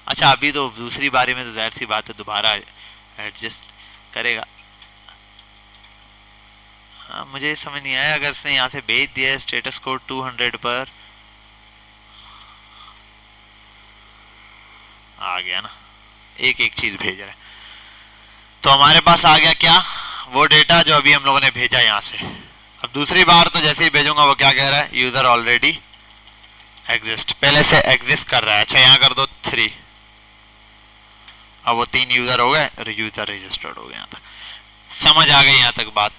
अच्छा अभी तो दूसरी बारी में तो जाहिर सी बात है दोबारा एडजस्ट करेगा। मुझे समझ नहीं आया, अगर इसने यहाँ से भेज दिया है स्टेटस कोड 200 पर, आ गया ना, एक चीज भेज रहा है, तो हमारे पास आ गया क्या, वो डेटा जो अभी हम लोगों ने भेजा यहाँ से। अब दूसरी बार तो जैसे ही भेजूंगा वो क्या कह रहा है, यूजर ऑलरेडी एग्जिस्ट, पहले से एग्जिस्ट कर रहा है। अच्छा यहाँ कर दो 3, अब वो 3 यूजर हो गए और यूजर रजिस्टर्ड हो गए। यहाँ तक समझ आ गई, यहाँ तक बात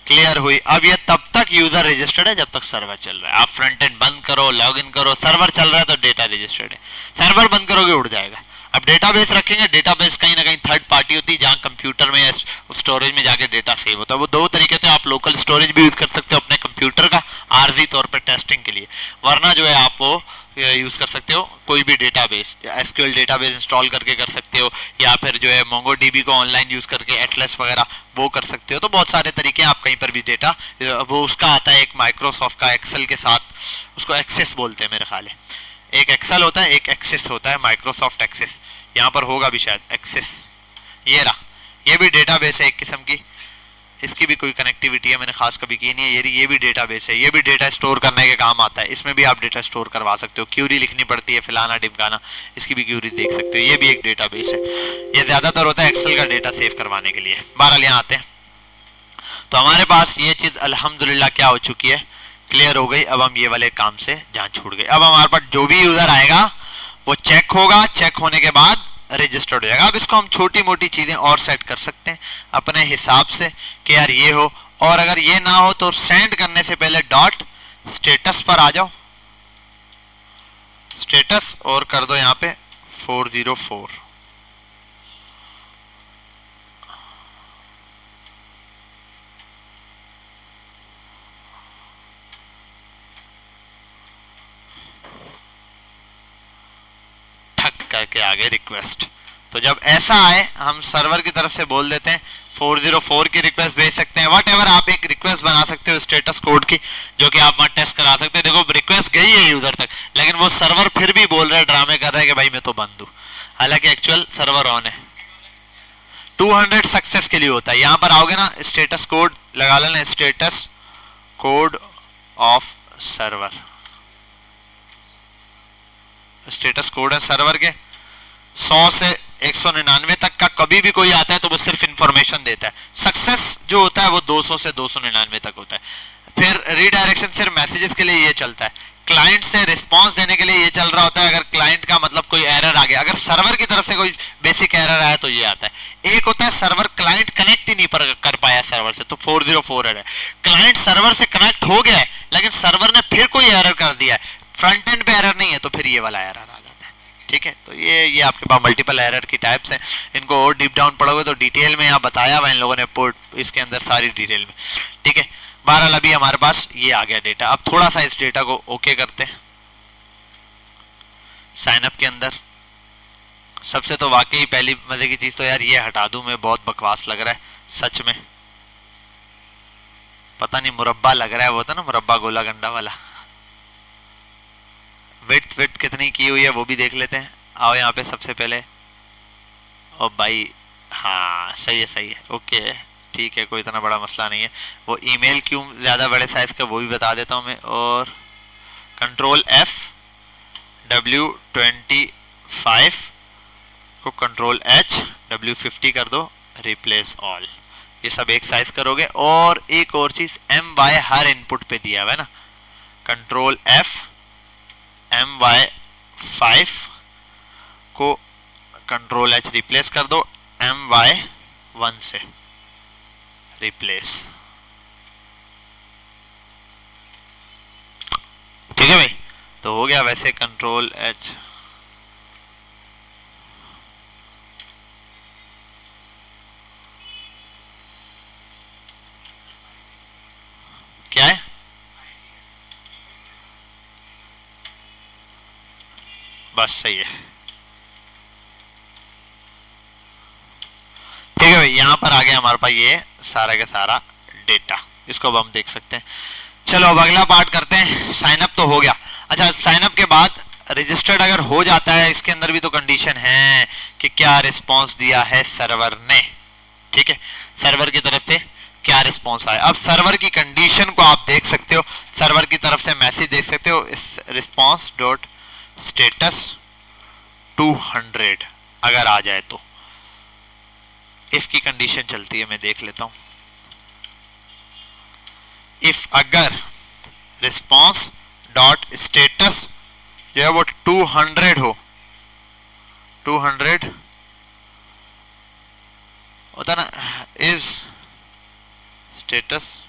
क्लियर हुई। अब ये तब तक यूजर रजिस्टर्ड है जब तक सर्वर चल रहा है। आप फ्रंट एंड बंद करो, लॉग इन करो, सर्वर चल रहा है तो डेटा रजिस्टर्ड है, सर्वर बंद करोगे उड़ जाएगा। अब डेटाबेस रखेंगे, डेटाबेस कहीं ना कहीं थर्ड पार्टी होती है, जहाँ कंप्यूटर में या स्टोरेज में जाके डेटा सेव होता है। वो दो तरीके से, आप लोकल स्टोरेज भी यूज कर सकते हो अपने कंप्यूटर का आर्जी तौर पर टेस्टिंग के लिए, वरना जो है आप वो यूज कर सकते हो कोई भी डेटाबेस, एसक्यूएल डेटाबेस इंस्टॉल करके कर सकते हो, या फिर जो है मोंगोडीबी को ऑनलाइन यूज करके एटलस वगैरह वो कर सकते हो। तो बहुत सारे तरीके हैं, आप कहीं पर भी डेटा, वो उसका आता है एक माइक्रोसॉफ्ट का एक्सेल के साथ, उसको एक्सेस बोलते हैं मेरे ख्याल है, एक एक्सेल होता है एक एक्सेस होता है, माइक्रोसॉफ्ट एक्सेस, यहाँ पर होगा भी शायद एक्सेस, ये रहा, ये भी डेटाबेस है एक किस्म की, इसकी भी कोई कनेक्टिविटी है मैंने खास कभी की नहीं है। ये भी डेटाबेस है, ये भी डेटा स्टोर करने के काम आता है, इसमें भी आप डेटा स्टोर करवा सकते हो। क्यूरी लिखनी पड़ती है फिलाना ढिमकाना, इसकी भी क्यूरी देख सकते हो। ये भी एक डेटाबेस है, ये ज्यादातर होता है एक्सेल का डेटा सेव करवाने के लिए। बहरहाल यहाँ आते हैं तो हमारे पास ये चीज अल्हम्दुलिल्लाह क्या हो चुकी है, क्लियर हो गई। अब हम ये वाले काम से जहाँ छूट गए, अब हमारे पास जो भी यूजर आएगा वो चेक होगा, चेक होने के बाद रजिस्टर्ड हो जाएगा। अब इसको हम छोटी मोटी चीजें और सेट कर सकते हैं अपने हिसाब से कि यार ये हो, और अगर ये ना हो तो सेंड करने से पहले डॉट स्टेटस पर आ जाओ, स्टेटस, और कर दो यहाँ पे 404। करके आगे रिक्वेस्ट। तो जब ऐसा आए हम सर्वर की तरफ से बोल देते हैं 404 की रिक्वेस्ट भेज सकते हैं। वट एवर आप एक रिक्वेस्ट बना सकते हो स्टेटस कोड की, जो कि आप वहां टेस्ट करा सकते हैं। देखो रिक्वेस्ट गई है यूजर तक, लेकिन वो सर्वर फिर भी बोल रहा है, ड्रामे कर रहा है कि भाई मैं तो बंद हूं, हालांकि एक्चुअल सर्वर ऑन है। 200 सक्सेस के लिए होता है। यहां पर आओगे ना, स्टेटस कोड लगा लेना, status code of server, status code है सर्वर के 100 से 199 तक का। कभी भी कोई आता है तो वो सिर्फ इंफॉर्मेशन देता है। सक्सेस जो होता है वो 200 से 299 तक होता है। फिर रीडायरेक्शन सिर्फ मैसेजेस के लिए ये चलता है। क्लाइंट से रिस्पांस देने के लिए ये चल रहा होता है, अगर क्लाइंट का मतलब कोई एरर आ गया, अगर सर्वर की तरफ से कोई बेसिक एरर आया तो ये आता है। एक होता है सर्वर क्लाइंट कनेक्ट ही नहीं कर पाया सर्वर से, तो 404 है। क्लाइंट सर्वर से कनेक्ट हो गया है लेकिन सर्वर ने फिर कोई एरर कर दिया है, फ्रंट एंड पे एरर नहीं है, तो फिर ये वाला एरर आ जाता है। ठीक है, तो ये आपके पास मल्टीपल एरर की टाइप्स हैं। इनको और डीप डाउन पढ़ोगे तो डिटेल में यहाँ बताया हुआ इन लोगों ने पोर्ट इसके अंदर सारी डिटेल में। ठीक है, बहरहाल अभी हमारे पास ये आ गया डेटा। अब थोड़ा सा इस डेटा को ओके करते हैं। साइन अप के अंदर सबसे तो वाकई पहली मजे की चीज तो यार ये हटा दूं मैं, बहुत बकवास लग रहा है सच में, पता नहीं मुरब्बा लग रहा है, वो था ना मुरब्बा गोला गंडा वाला। विड्थ कितनी की हुई है वो भी देख लेते हैं। आओ यहाँ पे सबसे पहले, और भाई हाँ सही है ओके ठीक है, कोई इतना बड़ा मसला नहीं है। वो ईमेल क्यों ज़्यादा बड़े साइज का वो भी बता देता हूँ मैं, और कंट्रोल F W25 को कंट्रोल H W50 कर दो, रिप्लेस ऑल, ये सब एक साइज करोगे। और एक और चीज MY हर इनपुट पे दिया हुआ है ना, कंट्रोल F MY5 को कंट्रोल H रिप्लेस कर दो MY1 से, रिप्लेस। ठीक है भाई, तो हो गया। वैसे कंट्रोल H क्या है, बस सही है। ठीक है भाई, यहां पर आ गया हमारे पास ये सारा का सारा डेटा, इसको अब हम देख सकते हैं। चलो अब अगला पार्ट करते हैं। साइन अप तो हो गया। अच्छा, साइन अप के बाद रजिस्टर्ड अगर हो जाता है, इसके अंदर भी तो कंडीशन है कि क्या रिस्पांस दिया है सर्वर ने। ठीक है, सर्वर की तरफ से क्या रिस्पांस आया। अब सर्वर की कंडीशन को आप देख सकते हो, सर्वर की तरफ से मैसेज देख सकते हो, इस रिस्पांस डॉट स्टेटस 200 अगर आ जाए तो। इफ की कंडीशन चलती है, मैं देख लेता हूं। इफ अगर रिस्पांस डॉट स्टेटस जो है वो 200 हो, 200 होता ना, इज स्टेटस,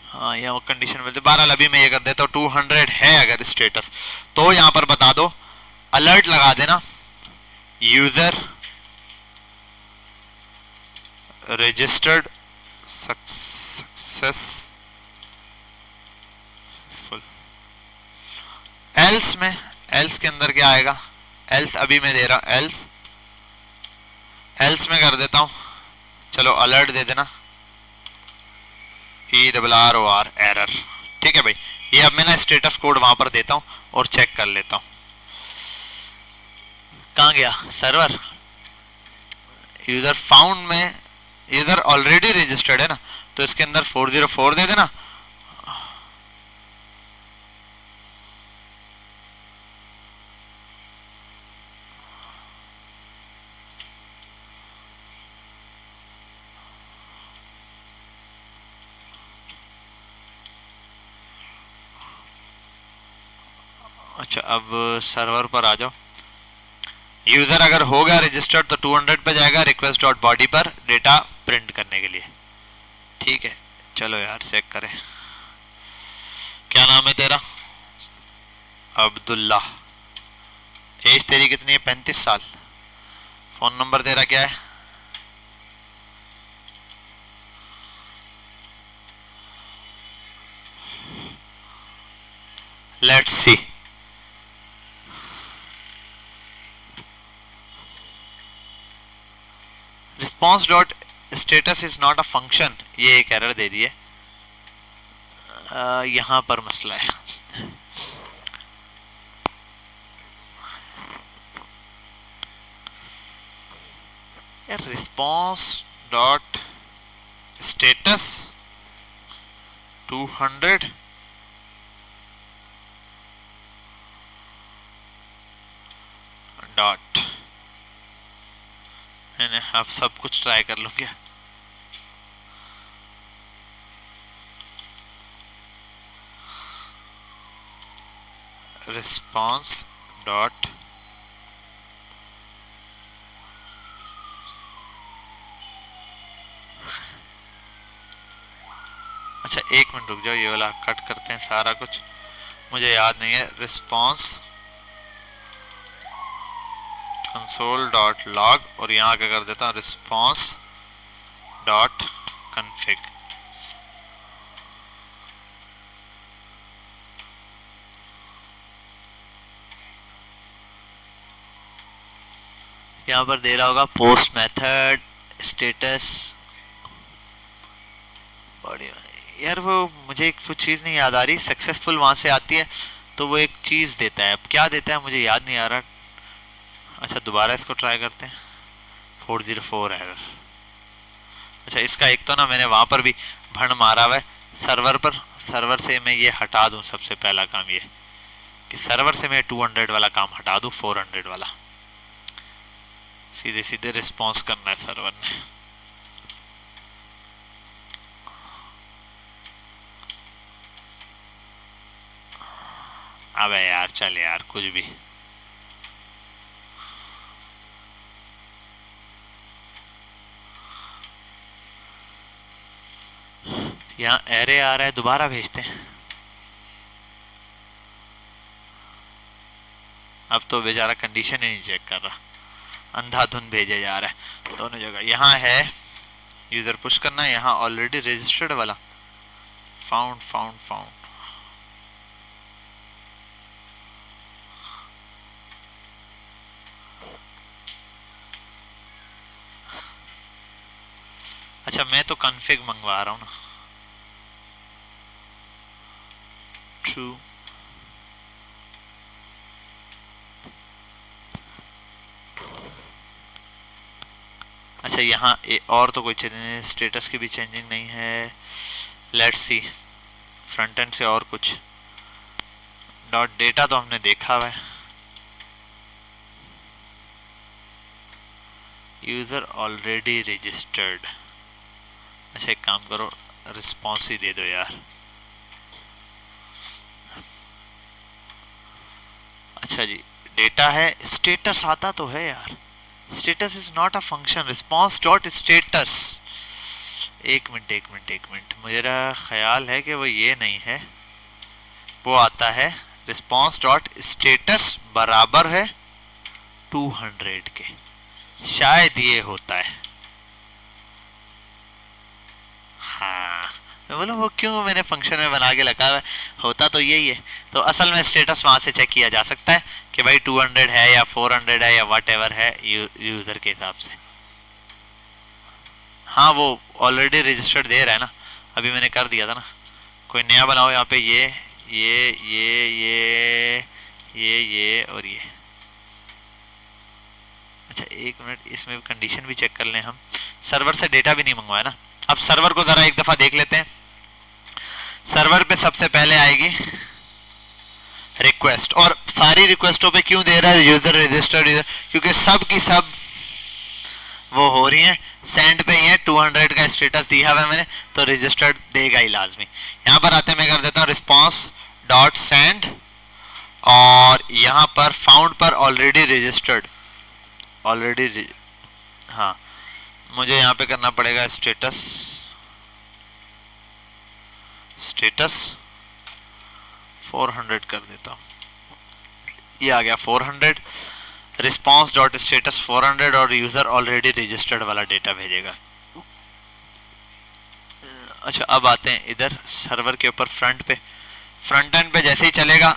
हाँ यहाँ कंडीशन मिलती है। 12 अभी मैं ये कर देता हूँ, 200 है अगर स्टेटस, तो यहाँ पर बता दो, अलर्ट लगा देना, यूजर रजिस्टर्ड सक्सेसफुल। एल्स में, एल्स के अंदर क्या आएगा, एल्स अभी मैं दे रहा हूँ, एल्स में कर देता हूँ। चलो अलर्ट दे देना, ERROR एरर। ठीक है भाई, ये अब मैं ना स्टेटस कोड वहां पर देता हूं और चेक कर लेता हूं। कहां गया सर्वर, यूजर फाउंड में यूजर ऑलरेडी रजिस्टर्ड है ना, तो इसके अंदर 404 दे देना। अच्छा अब सर्वर पर आ जाओ। यूजर अगर होगा रजिस्टर्ड तो 200 पे जाएगा रिक्वेस्ट डॉट बॉडी पर डेटा प्रिंट करने के लिए। ठीक है, चलो यार चेक करें। क्या नाम है तेरा? अब्दुल्ला। एज तेरी कितनी है? 35 साल। फोन नंबर तेरा क्या है? Let's see. Response dot status is not a function, ये एक एरर दे दिए। यहां पर मसला है। रिस्पॉन्स डॉट स्टेटस 200 डॉट, मैंने अब सब कुछ ट्राई कर लूं क्या? रिस्पॉन्स डॉट अच्छा एक मिनट रुक जाओ, ये वाला कट करते हैं सारा कुछ, मुझे याद नहीं है। रिस्पॉन्स कंसोल डॉट लॉग और यहाँ क्या कर देता हूँ रिस्पॉन्स डॉट कन्फिग। यहाँ पर दे रहा होगा पोस्ट मेथड स्टेटस बॉडी। यार वो मुझे एक चीज़ नहीं याद आ रही, सक्सेसफुल वहाँ से आती है तो वो एक चीज़ देता है, अब क्या देता है मुझे याद नहीं आ रहा। अच्छा दोबारा इसको ट्राई करते हैं। 404 एरर। अच्छा इसका एक तो ना मैंने वहाँ पर भी भंड मारा हुआ है सर्वर पर, सर्वर से मैं ये हटा दूँ। सबसे पहला काम ये कि सर्वर से मैं 200 वाला काम हटा दूँ, 400 वाला सीधे सीधे रिस्पॉन्स करना है सर्वर ने। अबे यार चल यार कुछ भी। यहाँ एरे आ रहा है, दोबारा भेजते हैं। अब तो बेचारा कंडीशन ही नहीं चेक कर रहा, अंधाधुन भेजे जा रहा है दोनों जगह। यहाँ है यूजर पुश करना है, यहाँ ऑलरेडी रजिस्टर्ड वाला फाउंड फाउंड फाउंड। अच्छा मैं तो कॉन्फ़िग मंगवा रहा हूँ ना। ट्रू। अच्छा यहाँ और तो कोई चीज़ नहीं, स्टेटस की भी चेंजिंग नहीं है। लेट्स सी फ्रंट एंड से और कुछ। डॉट डेटा तो हमने देखा हुआ है। User already registered. अच्छा एक काम करो रिस्पॉन्स ही दे दो यार। अच्छा जी डेटा है, स्टेटस आता तो है यार। Status is not a function, response dot status. एक मिनट मेरा ख्याल है कि वो ये नहीं है, वो आता है रिस्पॉन्स डॉट स्टेटस बराबर है 200 के, शायद ये होता है। हाँ मैं बोला वो क्यों मैंने फंक्शन में बना के लगा हुआ है, होता तो यही है। तो असल में स्टेटस वहाँ से चेक किया जा सकता है कि भाई 200 है या 400 है या वट एवर है यूज़र के हिसाब से। हाँ वो ऑलरेडी रजिस्टर्ड दे रहा है ना, अभी मैंने कर दिया था ना। कोई नया बनाओ यहाँ पे ये और ये। अच्छा एक मिनट इसमें कंडीशन भी चेक कर लें हम। सर्वर से डेटा भी नहीं मंगवाया ना। अब सर्वर को जरा एक दफा देख लेते हैं। सर्वर पे सबसे पहले आएगी रिक्वेस्ट, और सारी रिक्वेस्टों पे क्यों दे रहा है यूजर रजिस्टर्ड यूजर, क्योंकि सब की सब वो हो रही है सेंड पे ही है, 200 का स्टेटस दिया हुआ है मैंने, तो रजिस्टर्ड देगा ही लाजमी। यहाँ पर आते मैं कर देता हूँ रिस्पॉन्स डॉट सेंड, और यहाँ पर फाउंड पर ऑलरेडी रजिस्टर्ड, ऑलरेडी, हाँ मुझे यहाँ पे करना पड़ेगा स्टेटस, स्टेटस 400 कर देता हूँ, ये आ गया 400, रिस्पॉन्स डॉट स्टेटस 400, और यूजर ऑलरेडी रजिस्टर्ड वाला डेटा भेजेगा। अच्छा अब आते हैं इधर सर्वर के ऊपर फ्रंट पे, फ्रंट एंड पे जैसे ही चलेगा,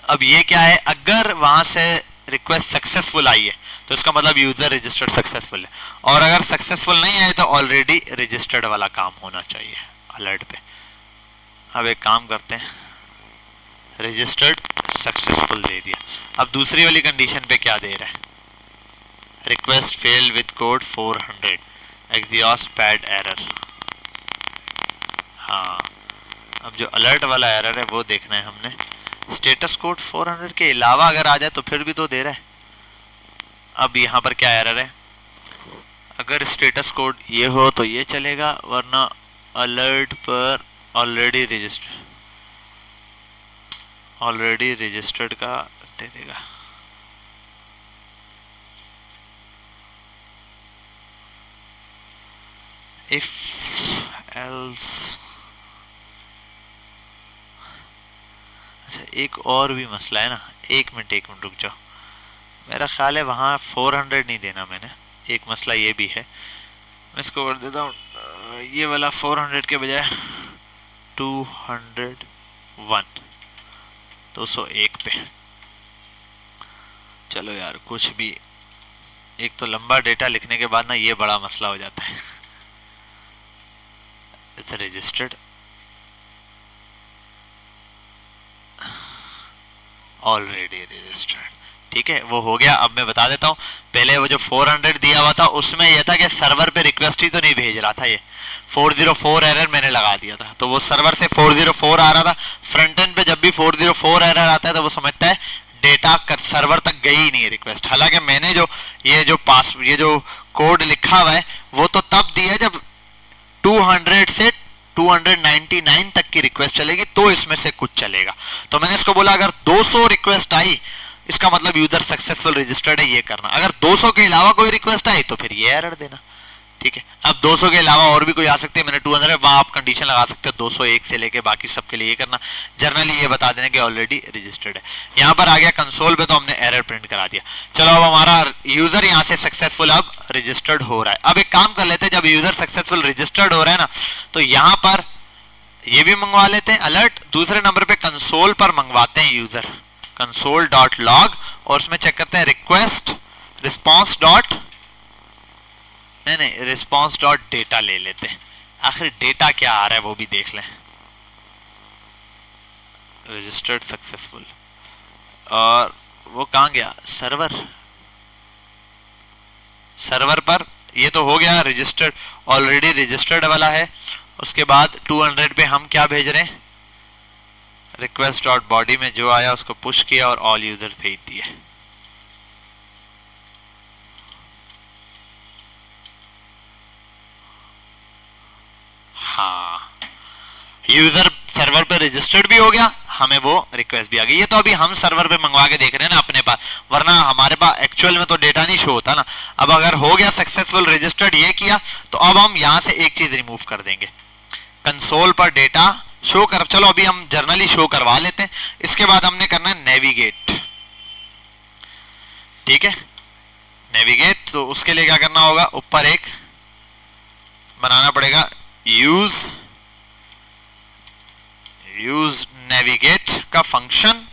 अब ये क्या है, अगर वहां से रिक्वेस्ट सक्सेसफुल आई है तो इसका मतलब यूजर रजिस्टर्ड सक्सेसफुल है, और अगर सक्सेसफुल नहीं आए तो ऑलरेडी रजिस्टर्ड वाला काम होना चाहिए अलर्ट पे। अब एक काम करते हैं, रजिस्टर्ड सक्सेसफुल दे दिया। अब दूसरी वाली कंडीशन पे क्या दे रहा है, request fail with code 400 axios pad error. हाँ अब जो अलर्ट वाला एरर है वो देखना है हमने, स्टेटस कोड 400 के अलावा अगर आ जाए तो फिर भी तो दे रहा है। अब यहाँ पर क्या एरर है, अगर स्टेटस कोड ये हो तो ये चलेगा, वरना अलर्ट पर ऑलरेडी रजिस्टर्ड का दे देगा। इफ एल्स, अच्छा एक और भी मसला है ना, एक मिनट रुक जाओ, मेरा ख्याल है वहाँ 400 नहीं देना मैंने, एक मसला ये भी है, मैं इसको कर देता हूँ ये वाला 400 के बजाय 201 पे। चलो यार कुछ भी, एक तो लंबा डेटा लिखने के बाद ना ये बड़ा मसला हो जाता है। इट्स रजिस्टर्ड ऑलरेडी रजिस्टर्ड, ठीक है वो हो गया। अब मैं बता देता हूँ, पहले वो जो 400 दिया हुआ था उसमें यह था कि सर्वर पे रिक्वेस्ट ही तो नहीं भेज रहा था, ये 404 एरर मैंने लगा दिया था, तो वो सर्वर से 404 आ रहा था, फ्रंट एंड पे जब भी 404 एरर आता है तो वो समझता है डेटा कर सर्वर तक गई ही नहीं है रिक्वेस्ट। हालांकि मैंने जो ये जो कोड लिखा हुआ है वो तो तब दिया जब 200 से 299 तक की रिक्वेस्ट चलेगी तो इसमें से कुछ चलेगा। तो मैंने इसको बोला अगर 200 रिक्वेस्ट आई इसका मतलब यूजर सक्सेसफुल रजिस्टर्ड है, ये करना। अगर 200 के अलावा कोई रिक्वेस्ट आई तो फिर ये एरर देना, ठीक है। अब 200 के अलावा और भी कोई आ सकते हैं, मैंने 200 वहां आप कंडीशन लगा सकते हो 201 से लेके बाकी सबके लिए ये करना, जनरली ये बता देना कि ऑलरेडी रजिस्टर्ड है। यहाँ पर आ गया कंसोल पे तो हमने एरर प्रिंट करा दिया। चलो अब हमारा यूजर यहाँ से सक्सेसफुल अब रजिस्टर्ड हो रहा है। अब एक काम कर लेते हैं, जब यूजर सक्सेसफुल रजिस्टर्ड हो रहा है ना तो यहाँ पर ये भी मंगवा लेते हैं अलर्ट, दूसरे नंबर पे कंसोल पर मंगवाते हैं यूजर console.log और उसमें चेक करते हैं request response dot response dot data ले लेते हैं, आखिर डेटा क्या आ रहा है वो भी देख लें। रजिस्टर्ड सक्सेसफुल, और वो कहाँ गया, सर्वर पर ये तो हो गया रजिस्टर्ड, ऑलरेडी रजिस्टर्ड वाला है। उसके बाद 200 पे हम क्या भेज रहे हैं, रिक्वेस्ट डॉट बॉडी में जो आया उसको पुश किया और ऑल यूजर्स भेज दिए। हाँ यूजर सर्वर पे रजिस्टर्ड भी हो गया, हमें वो रिक्वेस्ट भी आ गई। ये तो अभी हम सर्वर पे मंगवा के देख रहे हैं ना अपने पास, वरना हमारे पास एक्चुअल में तो डेटा नहीं शो होता ना। अब अगर हो गया सक्सेसफुल रजिस्टर्ड ये किया तो अब हम यहां से एक चीज रिमूव कर देंगे, कंसोल पर डेटा शो कर। चलो अभी हम जर्नली शो करवा लेते हैं, इसके बाद हमने करना है नेविगेट, ठीक है नेविगेट। तो उसके लिए क्या करना होगा, ऊपर एक बनाना पड़ेगा यूज नेविगेट का फंक्शन,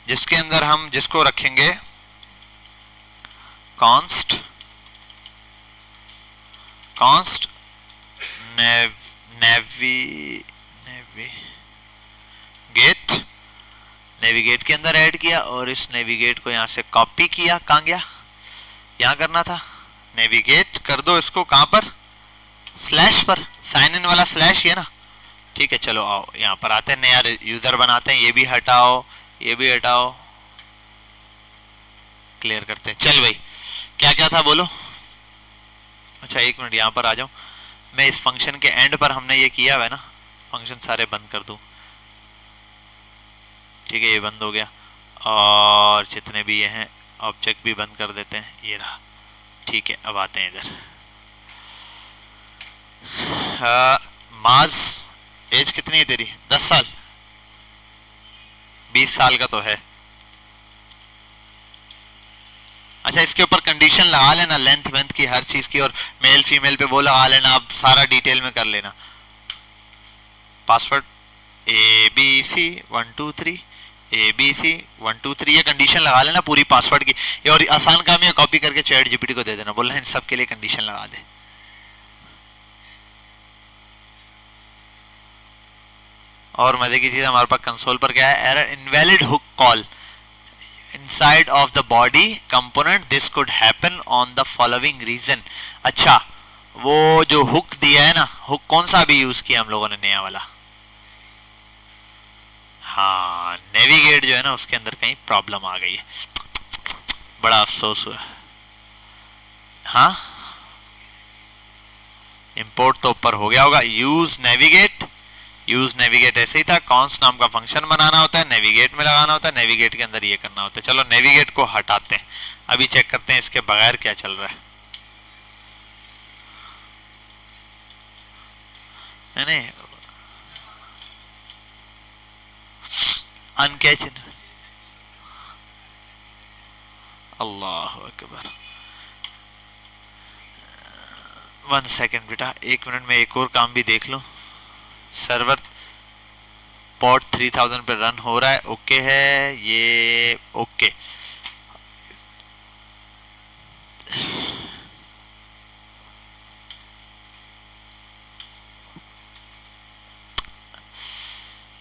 जिसके अंदर हम जिसको रखेंगे const नेविगेट के अंदर ऐड किया और इस नेविगेट को यहां से कॉपी किया, कहां गया, यहां करना था नेविगेट कर दो इसको कहां पर, स्लैश पर, साइन इन वाला स्लैश ये ना, ठीक है। चलो आओ यहाँ पर आते हैं, नया यूजर बनाते हैं, ये भी हटाओ, ये भी हटाओ, क्लियर करते हैं। चल भाई क्या क्या था बोलो। अच्छा एक मिनट यहाँ पर आ जाओ, मैं इस फंक्शन के एंड पर हमने ये किया हुआ है ना, फंक्शन सारे बंद कर दूं, ठीक है ये बंद हो गया, और जितने भी ये हैं ऑब्जेक्ट भी बंद कर देते हैं, ये रहा, ठीक है। अब आते हैं इधर, माज एज कितनी है तेरी, 10 साल, 20 साल का तो है। अच्छा इसके ऊपर कंडीशन लगा लेना लेंथ वेंथ की, हर चीज की, और मेल फीमेल पे वो लगा लेना, आप सारा डिटेल में कर लेना। पासवर्ड ABC 123 ABC 123 ये कंडीशन लगा लेना पूरी पासवर्ड की, और आसान काम है, कॉपी करके चैट जीपीटी को दे देना, बोलना इन सब के लिए कंडीशन लगा दे। और मजे की चीज हमारे पास कंसोल पर क्या है, error invalid hook call inside of the body component, this could happen on the following reason। अच्छा वो जो हुक दिया है ना, हुक कौन सा अभी यूज किया हम लोगों ने, नया वाला, हाँ नेविगेट जो है ना उसके अंदर कहीं प्रॉब्लम आ गई है, बड़ा अफसोस हुआ। हाँ इंपोर्ट तो ऊपर हो गया होगा, यूज नेविगेट, यूज नेविगेट ऐसे ही था, कॉन्स्ट नाम का फंक्शन बनाना होता है, नेविगेट में लगाना होता है, नेविगेट के अंदर ये करना होता है। चलो नेविगेट को हटाते हैं, अभी चेक करते हैं इसके बगैर क्या चल रहा है। नहीं अनकैच, अल्लाह अकबर, 1 सेकेंड बेटा, 1 मिनट में एक और काम भी देख लो। सर्वर पोर्ट 3000 पे रन हो रहा है, ओके है ये, ओके।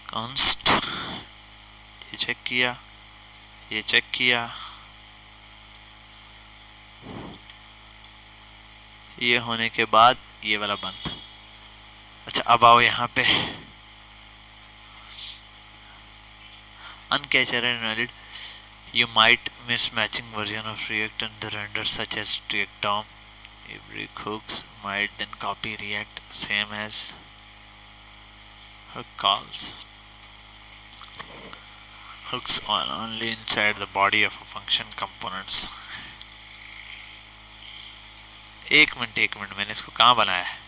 कॉन्स्ट ये चेक किया, ये चेक किया, ये होने के बाद ये वाला बंद। अच्छा अब आओ यहाँ पे, uncatch error invalid, you might mismatching version of React and the render such as React DOM. Every hooks might then copy React same as hook calls. Hooks on only inside the body of a function components. एक minute मैंने इसको कहाँ बनाया है,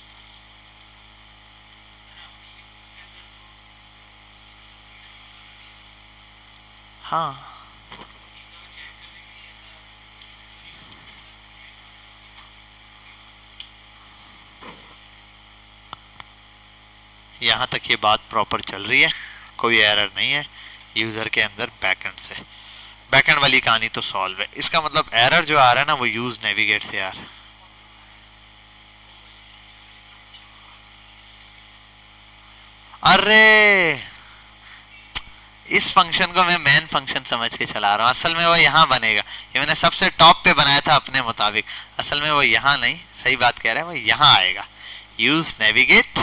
हाँ यहाँ तक ये बात प्रॉपर चल रही है, कोई एरर नहीं है यूजर के अंदर बैकएंड से, बैकएंड वाली कहानी तो सॉल्व है। इसका मतलब एरर जो आ रहा है ना वो यूज नेविगेट से आ रहा है। अरे इस फंक्शन को मैं मेन फंक्शन समझ के चला रहा हूँ, असल में वो यहाँ बनेगा, ये मैंने सबसे टॉप पे बनाया था अपने मुताबिक, असल में वो यहाँ नहीं, सही बात कह रहा है, वो यहाँ आएगा, यूज नेविगेट,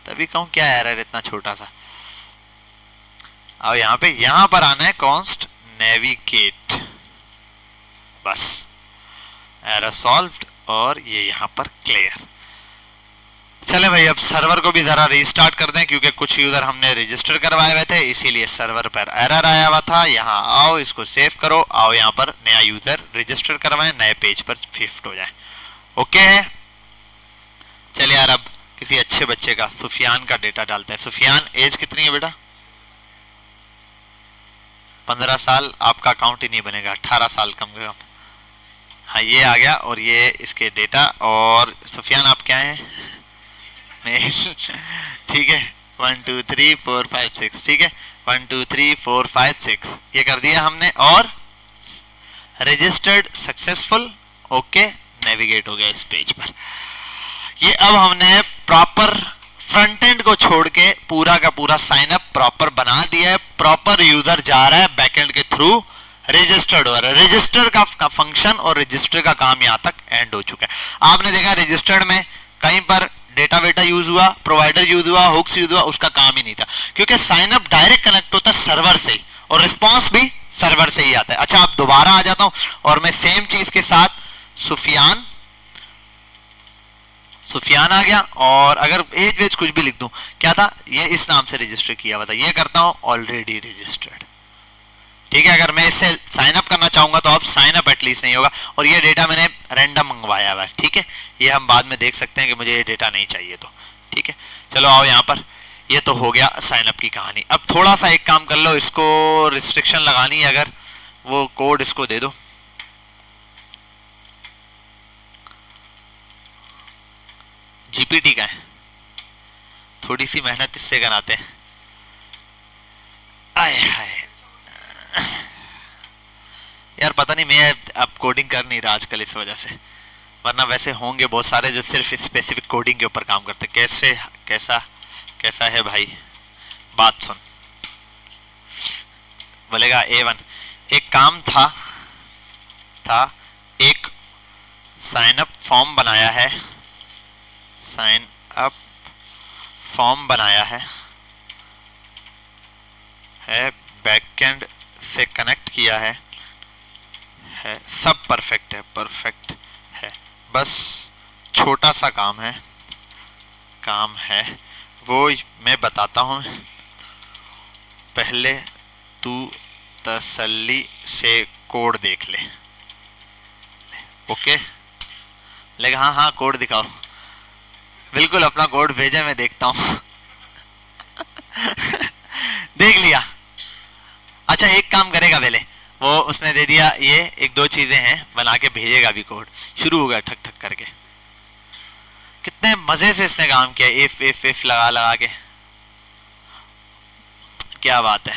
तभी कहूँ क्या एरर इतना छोटा सा। अब यहाँ पे यहाँ पर आना है कॉन्स्ट नेविगेट, बस एरर सॉल्व्ड, और ये यहाँ पर क्लियर। चले भाई अब सर्वर को भी जरा रीस्टार्ट कर दें, क्योंकि कुछ यूजर हमने रजिस्टर करवाए हुए थे इसीलिए सर्वर पर एरर आया हुआ था। यहाँ आओ, इसको सेव करो, आओ यहाँ पर नया यूजर रजिस्टर करवाएं, नए पेज पर शिफ्ट हो जाए। ओके है, चलिए यार अब किसी अच्छे बच्चे का, सुफियान का डेटा डालते हैं। सुफियान एज कितनी है बेटा? 15 साल, आपका अकाउंट ही नहीं बनेगा, 18 साल कम से कम। हाँ ये आ गया, और ये इसके डेटा, और सुफियान आप क्या हैं? ठीक है, 1 2 3 4 5 6, ठीक है 1 2 3 4 5 6 ये कर दिया हमने, और रजिस्टर्ड सक्सेसफुल। ओके, नेविगेट हो गया इस पेज पर। ये अब हमने प्रॉपर फ्रंट एंड को छोड़ के पूरा का पूरा साइन अप प्रॉपर बना दिया है, प्रॉपर यूजर जा रहा है बैकएंड के थ्रू रजिस्टर्ड हो रहा है। रजिस्टर का फंक्शन और रजिस्टर का काम यहाँ तक एंड हो चुका है। आपने देखा रजिस्टर्ड में कहीं पर डेटा वेटा यूज हुआ, प्रोवाइडर यूज हुआ, हुक्स यूज हुआ, उसका काम ही नहीं था, क्योंकि साइन अप डायरेक्ट कनेक्ट होता है सर्वर से ही और रिस्पॉन्स भी सर्वर से ही आता है। अच्छा, अब दोबारा आ जाता हूं और मैं सेम चीज के साथ सुफियान आ गया, और अगर एज वेज कुछ भी लिख दूं, क्या था ये इस नाम से रजिस्टर किया हुआ था, ये करता हूं ऑलरेडी रजिस्टर्ड। ठीक है, अगर मैं इससे साइन अप करना चाहूंगा तो अब साइन अप एटलीस्ट नहीं होगा, और ये डेटा मैंने रैंडम मंगवाया हुआ है। ठीक है, ये हम बाद में देख सकते हैं कि मुझे ये डेटा नहीं चाहिए तो। ठीक है, चलो आओ यहाँ पर, ये तो हो गया साइन अप की कहानी। अब थोड़ा सा एक काम कर लो, इसको रिस्ट्रिक्शन लगानी है, अगर वो कोड इसको दे दो, जीपीटी का है, थोड़ी सी मेहनत इससे कराते हैं। आए हाय यार, पता नहीं मैं अब कोडिंग कर नहीं रहा आजकल इस वजह से, वरना वैसे होंगे बहुत सारे जो सिर्फ स्पेसिफिक कोडिंग के ऊपर काम करते। कैसा है भाई, बात सुन, बोलेगा A1। एक काम था एक साइन अप फॉर्म बनाया है, साइन अप फॉर्म बनाया है बैकएंड से कनेक्ट किया है, सब परफेक्ट है, बस छोटा सा काम है वो मैं बताता हूँ, पहले तू तसल्ली से कोड देख ले। ओके, लेकिन हाँ कोड दिखाओ, बिल्कुल अपना कोड भेजे, मैं देखता हूँ देख लिया। अच्छा, एक काम करेगा पहले, वो उसने दे दिया, ये एक दो चीजें हैं, बना के भेजेगा भी कोड, शुरू होगा ठक ठक करके। कितने मजे से इसने काम किया, इफ लगा के, क्या बात है।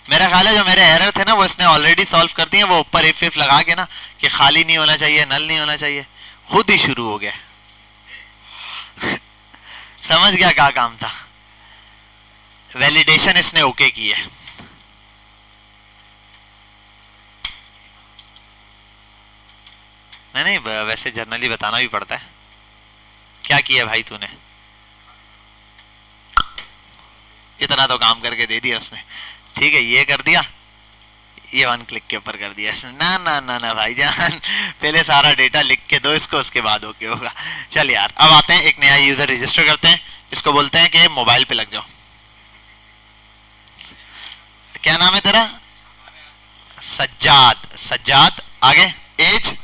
मेरा ख्याल है जो मेरे एरर थे ना वो इसने ऑलरेडी सॉल्व कर दिए, वो ऊपर इफ लगा के ना कि खाली नहीं होना चाहिए, नल नहीं होना चाहिए, खुद ही शुरू हो गया समझ गया क्या काम था। वैलिडेशन इसने ओके की है। नहीं, वैसे जर्नली बताना भी पड़ता है। क्या किया भाई तूने, इतना तो काम करके दे दिया उसने। ठीक है, ये कर दिया, ये वन क्लिक के ऊपर कर दिया इसने। ना भाईजान, पहले सारा डेटा लिख के दो इसको, उसके बाद ओके होगा। चल यार, अब आते हैं एक नया यूजर रजिस्टर करते हैं, जिसको बोलते हैं कि मोबाइल पे लग जाओ। क्या नाम है तेरा? सज्जाद। आगे एज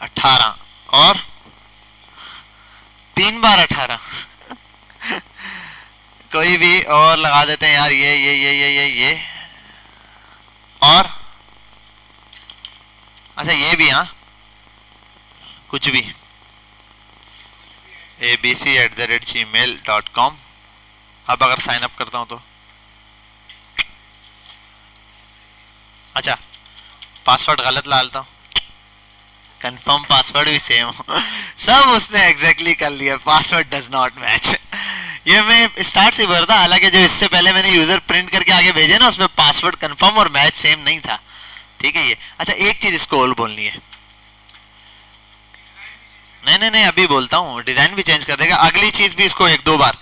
18 और 3 बार 18 कोई भी और लगा देते हैं यार, ये और अच्छा ये भी, हाँ कुछ भी, abc@gmail.com। अब अगर साइन अप करता हूं तो, अच्छा पासवर्ड गलत डालता हूं, कंफर्म पासवर्ड भी सेम हो सब उसने एग्जैक्टली कर लिया, पासवर्ड डज नॉट मैच। ये मैं स्टार्ट से भर था, हालांकि जो इससे पहले मैंने यूजर प्रिंट करके आगे भेजे ना, उसमें पासवर्ड कंफर्म और मैच सेम नहीं था। ठीक है ये। अच्छा, एक चीज इसको और बोलनी है, नहीं अभी बोलता हूँ, डिजाइन भी चेंज कर देगा। अगली चीज भी इसको एक दो बार,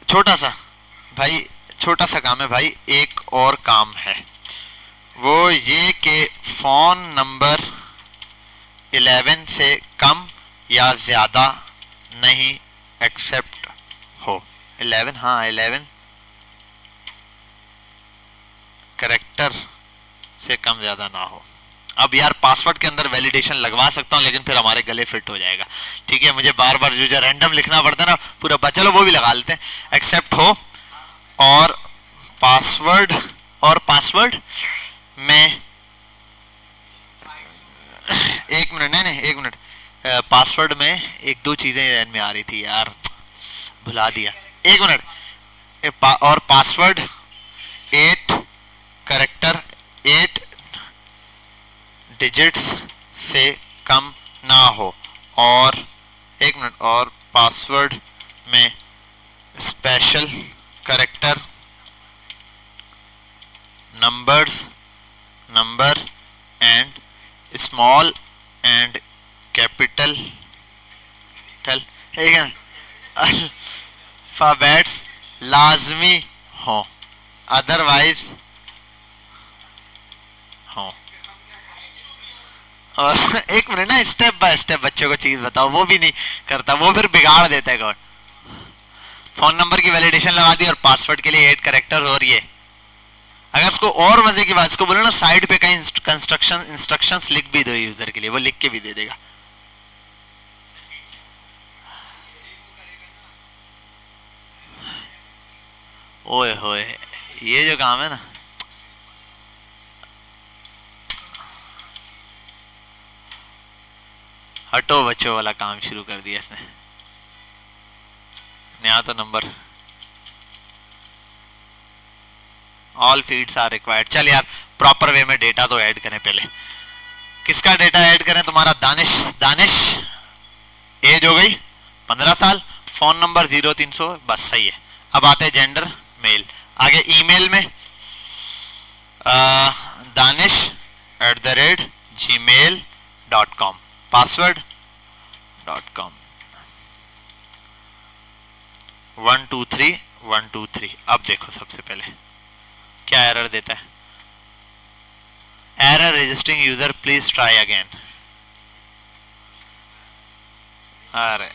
छोटा सा काम है भाई, एक और काम है, वो ये कि फोन नंबर 11 से कम या ज्यादा नहीं एक्सेप्ट हो। 11, हाँ 11 कैरेक्टर से कम ज्यादा ना हो। अब यार पासवर्ड के अंदर वैलिडेशन लगवा सकता हूँ, लेकिन फिर हमारे गले फिट हो जाएगा। ठीक है, मुझे बार बार जो रैंडम लिखना पड़ता है ना पूरा, चलो वो भी लगा लेते हैं, एक्सेप्ट हो। और पासवर्ड में एक मिनट, पासवर्ड में एक दो चीजें ध्यान में आ रही थी यार, भुला दिया, एक मिनट। और पासवर्ड 8 कैरेक्टर 8 डिजिट्स से कम ना हो। और एक मिनट, और पासवर्ड में special character number number and small and capital ठीक है, अल्फाबेट्स लाजमी हो, अदरवाइज हो। और एक मिनट ना, स्टेप बाय स्टेप बच्चों को चीज बताओ, वो भी नहीं करता, वो फिर बिगाड़ देता है कोड। फोन नंबर की वैलिडेशन लगा दी और पासवर्ड के लिए 8 कैरेक्टर्स। और ये अगर इसको और मजे की बात, इसको बोलो ना साइड पे कहीं इंस्ट्रक्शंस लिख भी दो यूजर के लिए, वो लिख के भी दे देगा। ओए होए, ये जो काम है ना, हटो बच्चों वाला काम शुरू कर दिया इसने। यहाँ तो number all fields are required. चल यार, प्रॉपर वे में डेटा तो ऐड करें पहले। किसका डेटा ऐड करें? तुम्हारा दानिश एज हो गई 15 साल, फोन नंबर 0300, बस सही है। अब आते हैं जेंडर मेल। आगे ईमेल में danish@gmail.com, पासवर्ड .com 123 अब देखो सबसे पहले क्या एरर देता है। Error registering user, please try again. अरे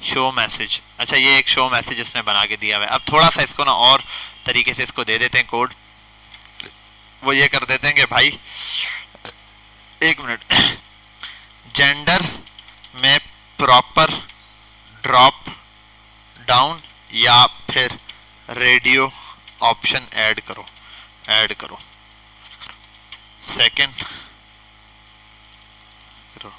शो मैसेज, अच्छा ये एक शो मैसेज इसने बना के दिया हुआ है। अब थोड़ा सा इसको ना और तरीके से इसको दे देते हैं कोड। वो ये कर देते हैं कि भाई एक मिनट, जेंडर में प्रॉपर ड्रॉप डाउन या फिर रेडियो ऑप्शन ऐड करो सेकंड करो।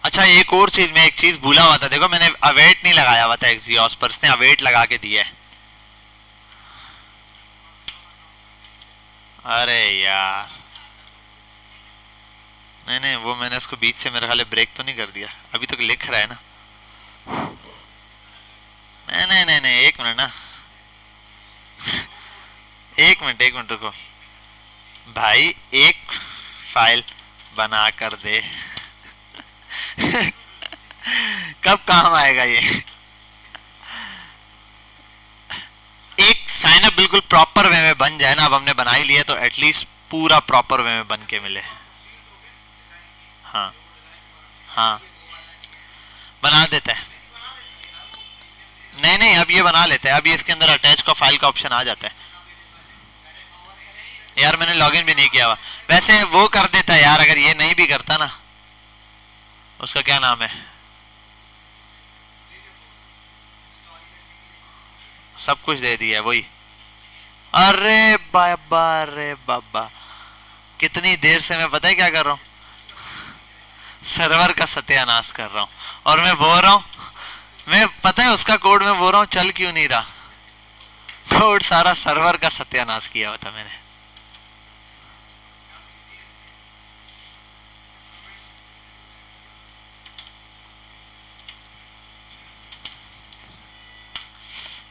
अच्छा एक और चीज, मैं एक चीज भूला हुआ था, देखो मैंने अवेट नहीं लगाया हुआ था एक्सियोस पर, इसने अवेट लगा के दिया है। अरे यार, नहीं वो मैंने उसको बीच से मेरे ख्याल ब्रेक तो नहीं कर दिया, अभी तक लिख रहा है ना। नहीं एक मिनट ना, एक मिनट रुको भाई, एक फाइल बना कर दे। कब काम आएगा ये? एक साइन अप बिल्कुल प्रॉपर वे में बन जाए ना, अब हमने बना ही लिया तो एटलीस्ट पूरा प्रॉपर वे में बन के मिले। हाँ बना देते हैं। नहीं अब ये बना लेते हैं, अब ये इसके अंदर अटैच का फाइल का ऑप्शन आ जाता है। यार मैंने लॉगिन भी नहीं किया हुआ, वैसे वो कर देता है यार, अगर ये नहीं भी करता ना, उसका क्या नाम है, सब कुछ दे दिया है वही। अरे बाबा कितनी देर से मैं पता है क्या कर रहा हूँ, सर्वर का सत्यानाश कर रहा हूँ। और मैं बोल रहा हूँ, मैं पता है उसका कोड मैं बोल रहा हूँ चल क्यों नहीं रहा, कोड सारा सर्वर का सत्यानाश किया हुआ था मैंने।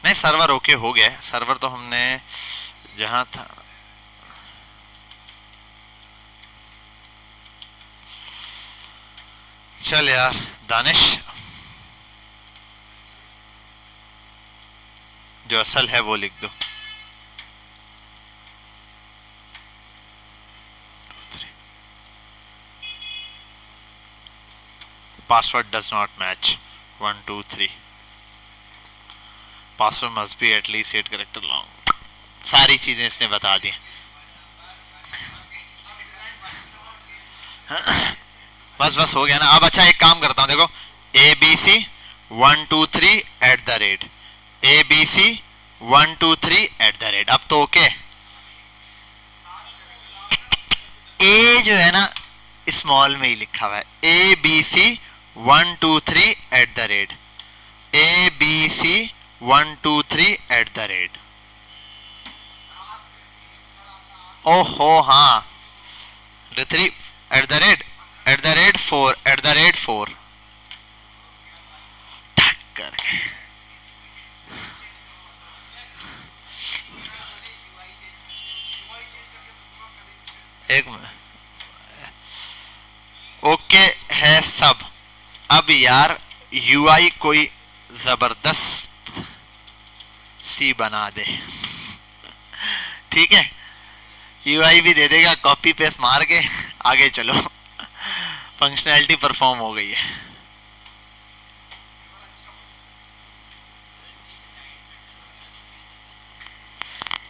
नहीं सर्वर ओके हो गया है, सर्वर तो हमने जहां था चल यार। दानिश जो असल है वो लिख दो। Password does not match 1 2 3, password must be at least 8 character long. सारी चीजें इसने बता दी। बस हो गया ना। अब अच्छा एक काम करता हूं, देखो abc123 abc123 अब तो ओके। ए जो है ना स्मॉल में ही लिखा हुआ है ABC123@, ABC123@। ओहो हाँ, 3@4 टक करके। एक मिनट, ओके है सब। अब यार यूआई कोई जबरदस्त सी बना दे, ठीक है, यूआई भी दे देगा, कॉपी पेस्ट मार के आगे चलो। फंक्शनैलिटी परफॉर्म हो गई है।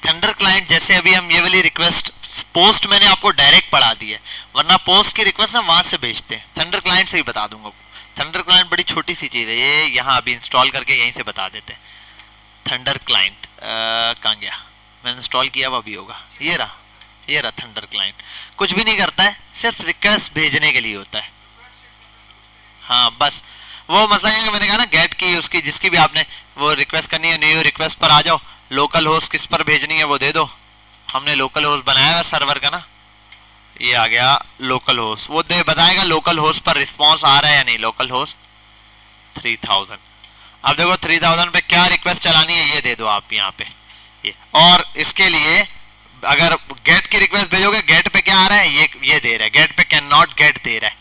थंडर क्लाइंट जैसे अभी हम ये वाली रिक्वेस्ट पोस्ट मैंने आपको डायरेक्ट पढ़ा दी है, वरना पोस्ट की रिक्वेस्ट हम वहां से भेजते हैं। थंडर क्लाइंट से ही बता दूंगा। थंडर क्लाइंट बड़ी छोटी सी चीज है, ये यहाँ अभी इंस्टॉल करके यहीं से बता देते हैं। थंडर क्लाइंट कहाँ गया, मैंने इंस्टॉल किया हुआ भी होगा, ये रहा थंडर क्लाइंट। कुछ भी नहीं करता है, सिर्फ रिक्वेस्ट भेजने के लिए होता है। हाँ बस वो मसला है, मैंने कहा ना गेट की उसकी जिसकी भी आपने वो रिक्वेस्ट करनी है, न्यू रिक्वेस्ट पर आ जाओ, लोकल होस्ट किस पर भेजनी है वो दे दो। हमने लोकल होस्ट बनाया है सर्वर का ना, ये आ गया लोकल होस्ट, वो दे बताएगा लोकल होस्ट पर रिस्पांस आ रहा है या नहीं। Local host 3000। अब देखो 3000 पे क्या रिक्वेस्ट चलानी है ये दे दो आप यहाँ पे ये। और इसके लिए अगर गेट की रिक्वेस्ट भेजोगे, गेट पे क्या आ रहा है, ये दे रहा है, गेट पे कैन नॉट गेट दे रहा है,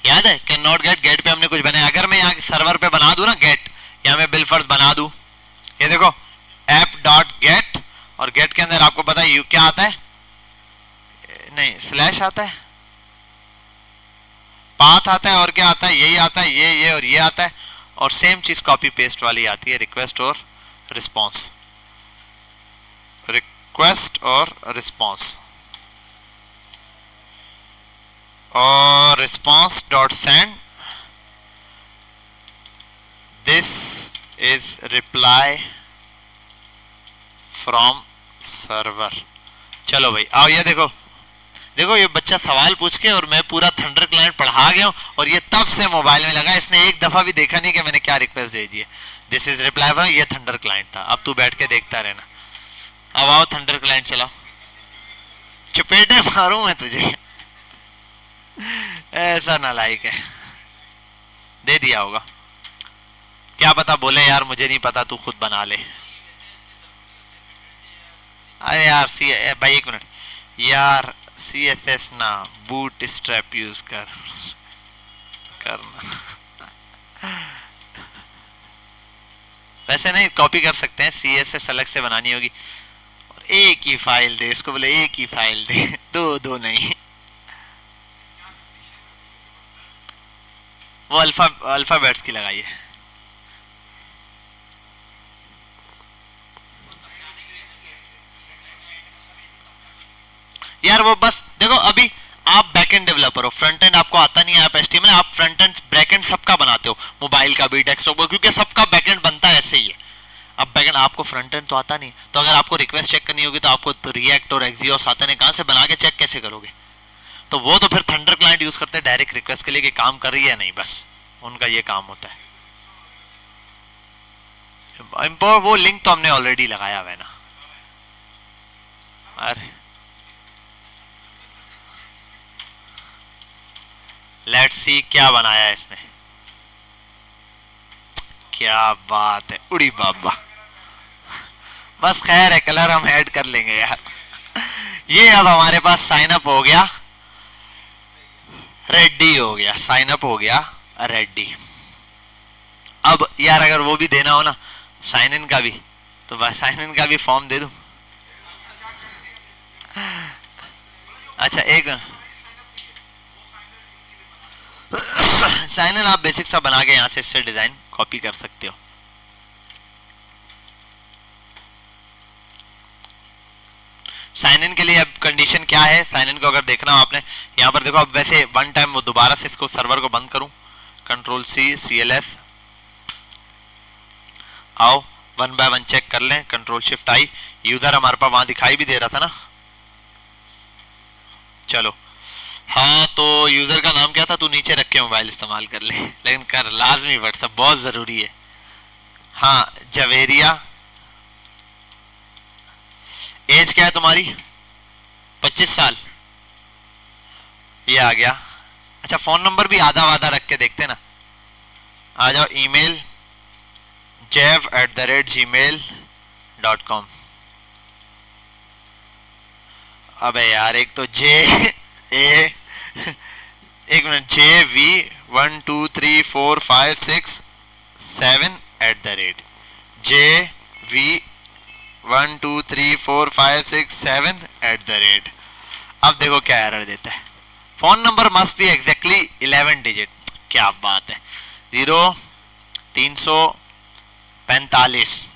याद है कैन नॉट गेट। गेट पे हमने कुछ बनाया, अगर मैं यहाँ सर्वर पे बना दूं ना गेट, यहाँ मैं बिलफर्ज बना दूं, ये देखो app.get, और गेट के अंदर आपको पता है यू क्या आता है, नहीं स्लैश आता है, पाथ आता है, और क्या आता है, यही आता है, ये और ये आता है, और सेम चीज कॉपी पेस्ट वाली आती है, रिक्वेस्ट और रिस्पॉन्स, रिक्वेस्ट और रिस्पॉन्स, और response dot send this is reply from server. चलो भाई आओ, ये देखो ये बच्चा सवाल पूछ के और मैं पूरा थंडर क्लाइंट पढ़ा गया हूँ, और ये तब से मोबाइल में लगा, इसने एक दफा भी देखा नहीं कि मैंने क्या रिक्वेस्ट भेजी है। दिस इज रिप्लाई फ्रॉम, ये थंडर क्लाइंट था। अब तू बैठ के देखता रहना। अब आओ थंडर क्लाइंट चलाओ, चपेटे मारूं मैं तुझे। ऐसा नालायक है, दे दिया होगा, क्या पता बोले यार मुझे नहीं पता, तू खुद बना ले। अरे यार भाई एक मिनट यार, CSS ना बूट स्ट्रैप यूज करना। वैसे नहीं कॉपी कर सकते हैं, CSS अलग से बनानी होगी, और एक ही फाइल दे इसको, बोले एक ही फाइल दे, दो नहीं। वो अल्फाबेट्स की लगाई है। यार वो बस देखो, अभी आप बैकएंड डेवलपर हो, फ्रंट एंड आपको आता नहीं है, आप HTML, आप फ्रंट एंड बैकएंड सबका बनाते हो, मोबाइल का भी डेस्कटॉप का, क्योंकि सबका बैकएंड बनता है ऐसे ही है। अब बैकएंड आपको फ्रंट एंड तो आता नहीं, तो अगर आपको रिक्वेस्ट चेक करनी होगी तो आपको तो रिएक्ट और एक्सियोस आते हैं, कहां से बना के चेक कैसे करोगे? तो वो तो फिर थंडर क्लाइंट यूज करते हैं डायरेक्ट रिक्वेस्ट के लिए कि काम कर रही है नहीं, बस उनका ये काम होता है। इंपोर्ट वो लिंक तो हमने ऑलरेडी लगाया हुआ है ना। अरे लेट्स सी क्या बनाया है इसने, क्या बात है, उड़ी बाबा। बस खैर है, कलर हम ऐड कर लेंगे यार। ये अब हमारे पास साइन अप हो गया, रेडी हो गया, साइन अप हो गया रेडी। अब यार अगर वो भी देना हो ना साइन इन का भी, तो बस साइन इन का भी फॉर्म दे दूं। अच्छा एक साइन इन आप बेसिक सा बना के यहाँ से इससे डिजाइन कॉपी कर सकते हो। साइन इन के लिए अब कंडीशन क्या है, साइन इन को अगर देखना हो आपने यहाँ पर देखो, अब वैसे वन टाइम वो दोबारा से इसको सर्वर को बंद करूं, Ctrl+C CLS, आओ वन बाय वन चेक कर लें, Ctrl+Shift+I, यूजर हमारे पास वहां दिखाई भी दे रहा था ना। चलो हाँ तो यूजर का नाम क्या था, तू नीचे रख के मोबाइल इस्तेमाल कर ले, लेकिन कर लाजमी, व्हाट्सएप बहुत जरूरी है। हाँ जवेरिया, एज क्या है तुम्हारी? 25 साल, ये आ गया। अच्छा फोन नंबर भी आधा वादा रख के देखते ना, आ जाओ। Email jev@gmail.com। अबे यार एक तो जे ए, एक मिनट, JV1234567 JV1234567। अब देखो क्या एरर देता है। Phone number must be exactly 11 digit. क्या बात है, 0345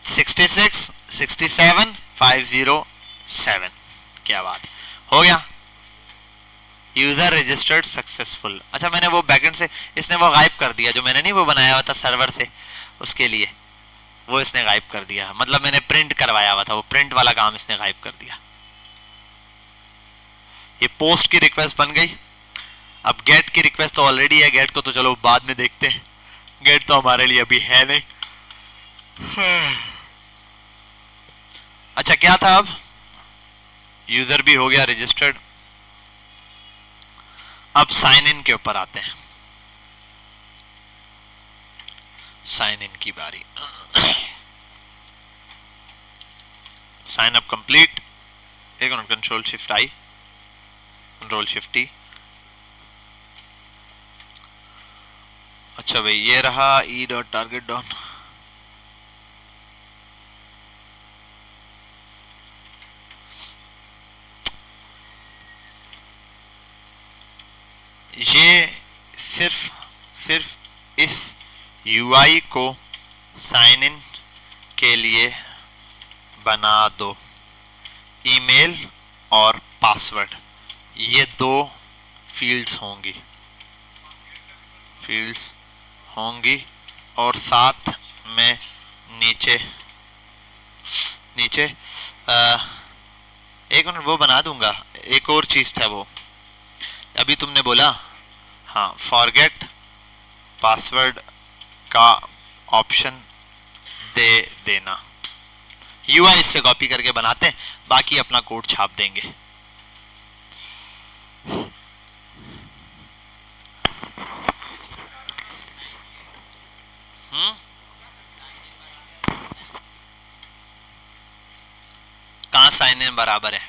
66 67 507। क्या बात है, हो गया। User registered successful. अच्छा मैंने वो बैकएंड से, इसने वो गायब कर दिया जो मैंने नहीं वो बनाया हुआ था सर्वर से, उसके लिए वो इसने गायब कर दिया। मतलब मैंने प्रिंट करवाया हुआ था, वो प्रिंट वाला काम इसने गायब कर दिया। ये पोस्ट की रिक्वेस्ट बन गई। अब गेट की रिक्वेस्ट तो ऑलरेडी है, गेट को तो चलो बाद में देखते हैं, गेट तो हमारे लिए अभी है नहीं। अच्छा क्या था, अब यूजर भी हो गया रजिस्टर्ड। अब साइन इन के ऊपर आते हैं, साइन इन की बारी। साइन अप कंप्लीट, एक मिनट, कंट्रोल शिफ्ट आई, कंट्रोल शिफ्ट ई। अच्छा भाई ये रहा e.target.down। ये सिर्फ इस यूआई को साइन इन के लिए बना दो। ईमेल और पासवर्ड ये दो फील्ड्स होंगी और साथ में नीचे एक मिनट वो बना दूंगा। एक और चीज था वो अभी तुमने बोला, हाँ फॉरगेट पासवर्ड का ऑप्शन दे देना। यूआई से कॉपी करके बनाते हैं, बाकी अपना कोड छाप देंगे। कहाँ साइन इन बराबर है?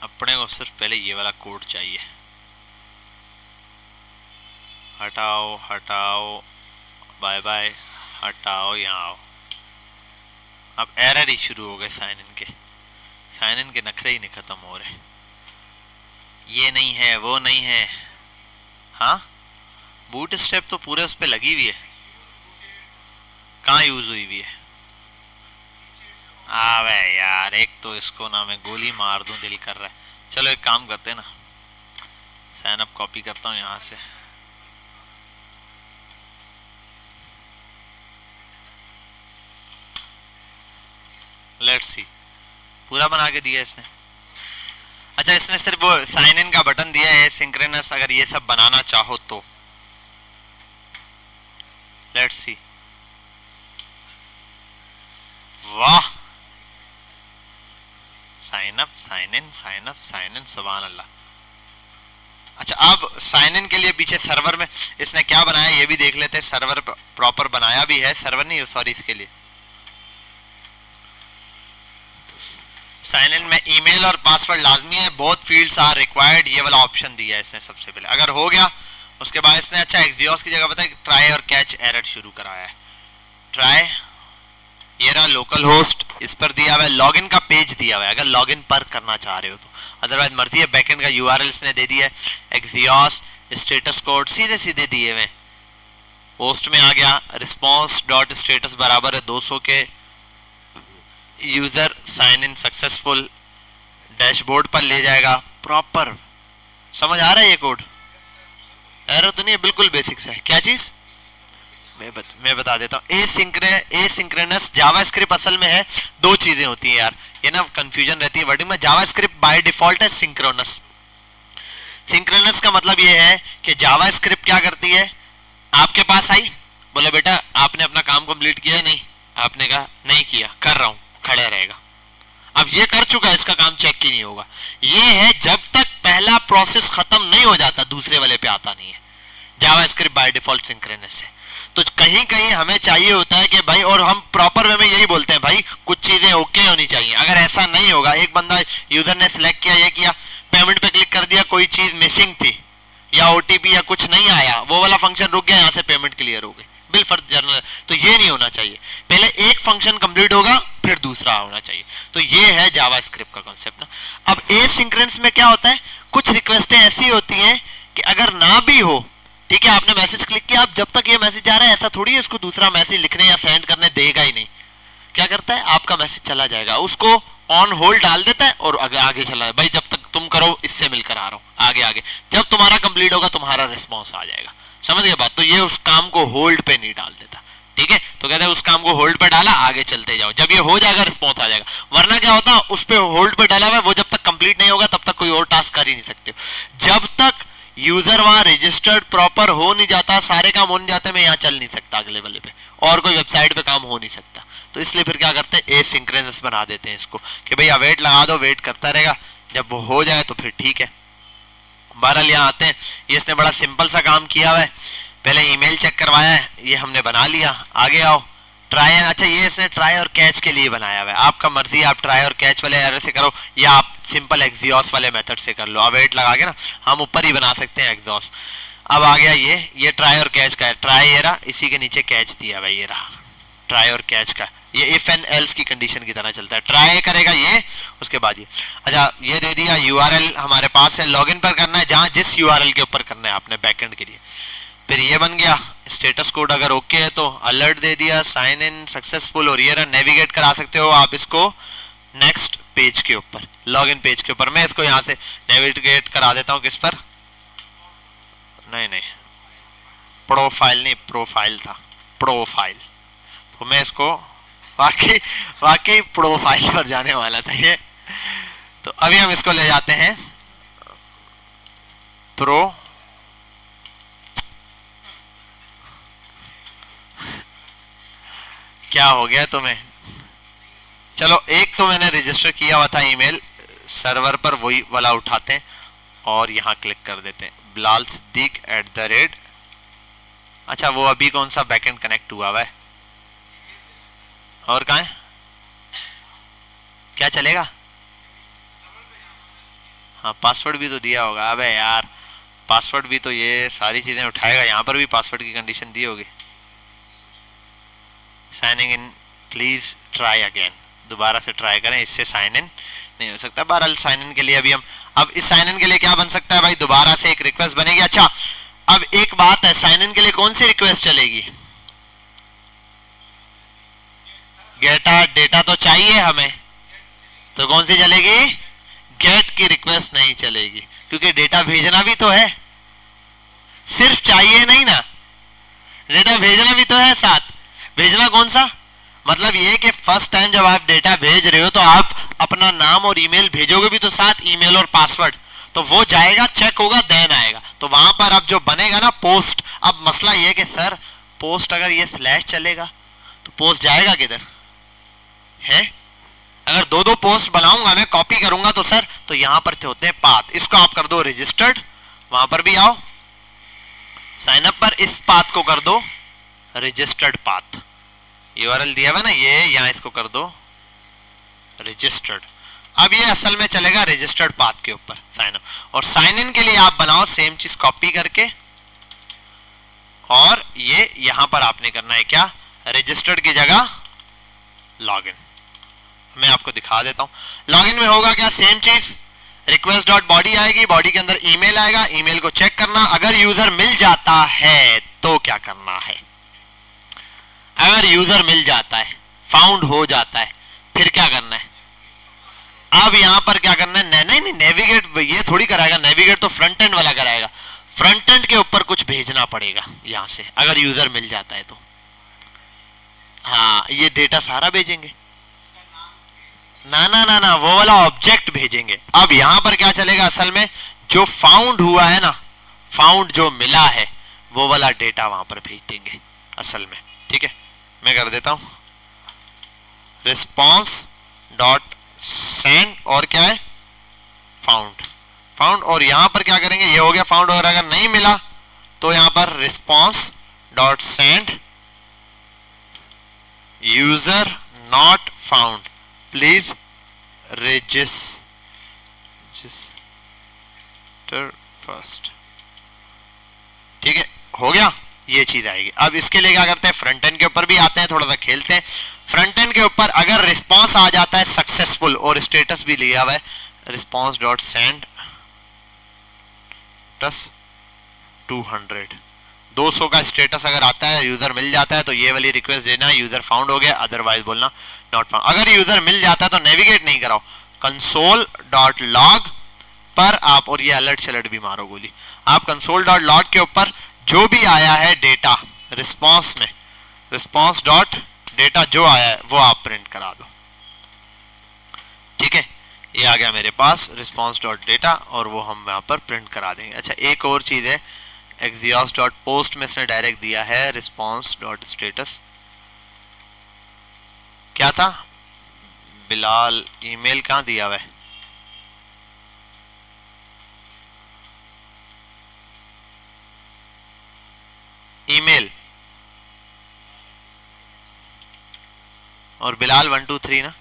अपने को सिर्फ पहले ये वाला कोड चाहिए। हटाओ हटाओ, बाय बाय, हटाओ, यहाँ आओ। अब एरर ही शुरू हो गए साइन इन के नखरे ही नहीं खत्म हो रहे। ये नहीं है, वो नहीं है। हाँ बूट स्टेप तो पूरे उस पे लगी हुई है, कहाँ यूज हुई हुई है? अबे यार एक तो इसको ना मैं गोली मार दूं दिल कर रहा है। चलो एक काम करते हैं ना, साइन अप कॉपी करता हूँ यहाँ से। लेट्स सी, पूरा बना के दिया इसने। अच्छा इसने सिर्फ वो साइन इन का बटन दिया है, सिंक्रोनस अगर ये सब बनाना चाहो तो। लेट्स सी, वाह, साइन अप साइन इन, सुभान अल्लाह। अच्छा अब साइन इन के लिए पीछे सर्वर में इसने क्या बनाया ये भी देख लेते हैं। सर्वर प्रॉपर बनाया भी है, सर्वर नहीं सॉरी, इसके लिए साइन इन में ईमेल और पासवर्ड लाजमी है, बोथ फील्ड्स आर रिक्वायर्ड, ये वाला ऑप्शन दिया है इसने सबसे पहले। अगर हो गया उसके बाद इसने अच्छा एक्सियोस की जगह पता है ट्राई और कैच एरर शुरू कराया है। ट्राई, ये रहा लोकल होस्ट, इस पर दिया हुआ है, लॉगिन का पेज दिया हुआ है अगर लॉगिन पर करना चाह रहे हो तो, अदरवाइज मर्जी है। बैकएंड का यूआरएल इसने दे दिया है, एक्सियोस, स्टेटस कोड सीधे सीधे दिए हुए। पोस्ट में आ गया रिस्पॉन्स डॉट स्टेटस बराबर है 200 के, user sign in successful, dashboard पर ले जाएगा प्रॉपर। समझ आ रहा है ये कोड? एरर तो नहीं है, बिल्कुल बेसिक्स है। क्या चीज? मैं बता देता हूँ। एसिंक्रोनस जावास्क्रिप्ट असल में है, दो चीजें होती हैं यार, ये ना कंफ्यूजन रहती है वर्डिंग में। जावास्क्रिप्ट बाय डिफॉल्ट है सिंक्रोनस। सिंक्रोनस का मतलब ये है कि जावास्क्रिप्ट क्या करती है, आपके पास आई, बोला बेटा आपने अपना काम कंप्लीट किया है? नहीं। आपने कहा नहीं किया, कर रहा हूं, खड़ा रहेगा। अब ये कर चुका है, इसका काम चेक ही नहीं होगा। ये है जब तक पहला प्रोसेस खत्म नहीं हो जाता दूसरे वाले पे आता नहीं है। जावास्क्रिप्ट बाय डिफॉल्ट सिंक्रोनस है। तो कहीं कहीं हमें चाहिए होता है कि भाई, और हम प्रॉपर वे में यही बोलते हैं भाई कुछ चीजें ओके होनी चाहिए। अगर ऐसा नहीं होगा, एक बंदा यूजर ने सिलेक्ट किया, ये किया, पेमेंट पे क्लिक कर दिया, कोई चीज मिसिंग थी या ओटीपी या कुछ नहीं आया, वो वाला फंक्शन रुक गया, यहाँ से पेमेंट क्लियर हो गई, बिल फॉर जर्नल। तो ये नहीं होना चाहिए, पहले एक फंक्शन कंप्लीट होगा फिर दूसरा होना चाहिए। तो ये है जावास्क्रिप्ट का कॉन्सेप्ट ना। अब एसिंक्रोनस में क्या होता है, कुछ रिक्वेस्टें ऐसी होती हैं कि अगर ना भी हो, ठीक है, आपने मैसेज क्लिक किया, अब जब तक ये मैसेज आ रहा है ऐसा थोड़ी है इसको दूसरा मैसेज लिखने या सेंड करने देगा ही नहीं। क्या करता है, आपका मैसेज चला जाएगा, उसको ऑन होल्ड डाल देता है और आगे चला है, भाई जब तक तुम करो इससे मिलकर आ रहा हूं, आगे आगे, जब तुम्हारा कंप्लीट होगा तुम्हारा रिस्पॉन्स आ जाएगा। समझ गए बात? तो ये उस काम को होल्ड पे नहीं डाल देता, ठीक है। तो कहते हैं उस काम को होल्ड पे डाला, आगे चलते जाओ, जब ये हो जाएगा रिस्पॉन्स आ जाएगा। वरना क्या होता है, उस पे होल्ड पे डाला हुआ है, वो जब तक कंप्लीट नहीं होगा तब तक कोई और टास्क कर ही नहीं सकते। जब तक यूजर वहां रजिस्टर्ड प्रॉपर हो नहीं जाता, सारे काम हो नहीं जाते, मैं यहाँ चल नहीं सकता अगले वाले पे, और कोई वेबसाइट पे काम हो नहीं सकता। तो इसलिए फिर क्या करते हैं, एसिंक्रोनस बना देते हैं इसको कि भैया वेट लगा दो, वेट करता रहेगा, जब वो हो जाए तो फिर ठीक है। बहरहाल यहाँ आते हैं, ये इसने बड़ा सिंपल सा काम किया हुआ है, पहले ईमेल चेक करवाया है, ये हमने बना लिया। आगे आओ, ट्राई, अच्छा ये इसने ट्राई और कैच के लिए बनाया हुआ है, आपका मर्जी है, आप ट्राई और कैच वाले एरर से करो या आप सिंपल एग्जॉस्ट वाले मेथड से कर लो। अब वेट लगा के ना हम ऊपर ही बना सकते हैं एग्जॉस्ट। अब आ गया ये ट्राई और कैच का है, ट्राई ये रहा, इसी के नीचे कैच दिया भाई, ये रहा ट्राई और कैच का, ये इफ एंड एल्स की कंडीशन की तरह चलता है। ट्राई करेगा ये, उसके बाद ये, अच्छा ये दे दिया, यूआरएल हमारे पास है, लॉगिन पर करना है जहां जिस यूआरएल के ऊपर करना है आपने बैकएंड के लिए। फिर ये बन गया स्टेटस कोड, अगर ओके है तो अलर्ट दे दिया, साइन इन सक्सेसफुल, और ये नेविगेट करा सकते हो आप इसको नेक्स्ट पेज के ऊपर, लॉगिन पेज के ऊपर। मैं इसको यहाँ से नेविगेट करा देता हूँ, किस पर, नहीं प्रोफाइल नहीं, प्रोफाइल था, प्रोफाइल, तो मैं इसको वाकई प्रोफाइल पर जाने वाला था ये। तो अभी हम इसको ले जाते हैं प्रो, क्या हो गया तुम्हें, चलो एक तो मैंने रजिस्टर किया हुआ था ईमेल सर्वर पर, वही वाला उठाते हैं और यहाँ क्लिक कर देते हैं, बिलाल सिद्दीक@, अच्छा वो अभी कौन सा बैकएंड कनेक्ट हुआ है, और कहाँ है, क्या चलेगा, हाँ पासवर्ड भी तो दिया होगा। अबे यार पासवर्ड भी तो, ये सारी चीजें उठाएगा, यहाँ पर भी पासवर्ड की कंडीशन दी होगी। Signing in please try again, दोबारा से ट्राई करें, इससे साइन इन नहीं हो सकता। बहरहाल साइन इन के लिए अभी हम, अब इस साइन इन के लिए क्या बन सकता है भाई, दोबारा से एक रिक्वेस्ट बनेगी। अच्छा अब एक बात है, साइन इन के लिए कौन सी रिक्वेस्ट चलेगी, गेट डेटा तो चाहिए हमें, तो कौन सी चलेगी, गेट की रिक्वेस्ट नहीं चलेगी, क्योंकि डेटा भेजना भी तो है, सिर्फ चाहिए नहीं ना, डेटा भेजना भी तो है साथ। भेजना कौन सा, मतलब ये कि फर्स्ट टाइम जब आप डेटा भेज रहे हो तो आप अपना नाम और ईमेल भेजोगे भी तो साथ, ईमेल और पासवर्ड, तो वो जाएगा, चेक होगा, देन आएगा, तो वहां पर अब जो बनेगा ना पोस्ट। अब मसला ये कि सर पोस्ट अगर ये स्लैश चलेगा तो पोस्ट जाएगा किधर है, अगर दो पोस्ट बनाऊंगा मैं, कॉपी करूंगा तो सर, तो यहां पर होते हैं पाथ, इसको आप कर दो रजिस्टर्ड, वहां पर भी आओ साइन अप पर, इस पाथ को कर दो रजिस्टर्ड पाथ, यूआरएल दिया हुआ ना ये, यहां इसको कर दो रजिस्टर्ड। अब ये असल में चलेगा रजिस्टर्ड पाथ के ऊपर साइन अप, और साइन इन के लिए आप बनाओ सेम चीज कॉपी करके, और ये यहां पर आपने करना है क्या, रजिस्टर्ड की जगह लॉगिन। मैं आपको दिखा देता हूं लॉगिन में होगा क्या, सेम चीज, रिक्वेस्ट डॉट बॉडी आएगी, बॉडी के अंदर ईमेल आएगा, ईमेल को चेक करना, अगर यूजर मिल जाता है तो क्या करना है, अगर यूजर मिल जाता है, फाउंड हो जाता है, फिर क्या करना है, अब यहाँ पर क्या करना है, नहीं नहीं नेविगेट ये थोड़ी कराएगा, नेविगेट तो फ्रंट एंड वाला कराएगा, फ्रंट एंड के ऊपर कुछ भेजना पड़ेगा यहाँ से अगर यूजर मिल जाता है तो। हाँ ये डेटा सारा भेजेंगे, ना ना ना ना वो वाला ऑब्जेक्ट भेजेंगे। अब यहाँ पर क्या चलेगा, असल में जो फाउंड हुआ है ना, फाउंड जो मिला है वो वाला डेटा वहां पर भेज देंगे असल में। ठीक है मैं कर देता हूं रिस्पॉन्स डॉट सेंड और क्या है फाउंड, फाउंड और यहां पर क्या करेंगे, ये हो गया फाउंड, और अगर नहीं मिला तो यहां पर response dot send user not found please register first. ठीक है हो गया, ये चीज आएगी। अब इसके लिए क्या करते हैं, फ्रंट एंड के ऊपर भी आते हैं, थोड़ा सा खेलते हैं। फ्रंट एंड के ऊपर अगर रिस्पांस आ जाता है सक्सेसफुल और स्टेटस भी लिया हुआ है रिस्पांस डॉट सेंड 200 का स्टेटस अगर आता है, यूजर मिल जाता है तो ये वाली रिक्वेस्ट देना यूजर फाउंड हो गया, अदरवाइज बोलना नॉट फाउंड। अगर यूजर मिल जाता है तो नेविगेट नहीं कराओ, कंसोल डॉट लॉग पर आप, और ये अलर्ट शलर्ट भी मारो गोली, आप कंसोल डॉट लॉग के ऊपर जो भी आया है डेटा रिस्पांस में, रिस्पांस डॉट डेटा जो आया है वो आप प्रिंट करा दो। ठीक है ये आ गया मेरे पास रिस्पांस डॉट डेटा और वो हम यहाँ पर प्रिंट करा देंगे। अच्छा एक और चीज है, एक्सियोस डॉट पोस्ट में इसने डायरेक्ट दिया है रिस्पांस डॉट स्टेटस, क्या था बिलाल, ईमेल कहाँ दिया हुआ है, ईमेल और बिलाल 123 ना,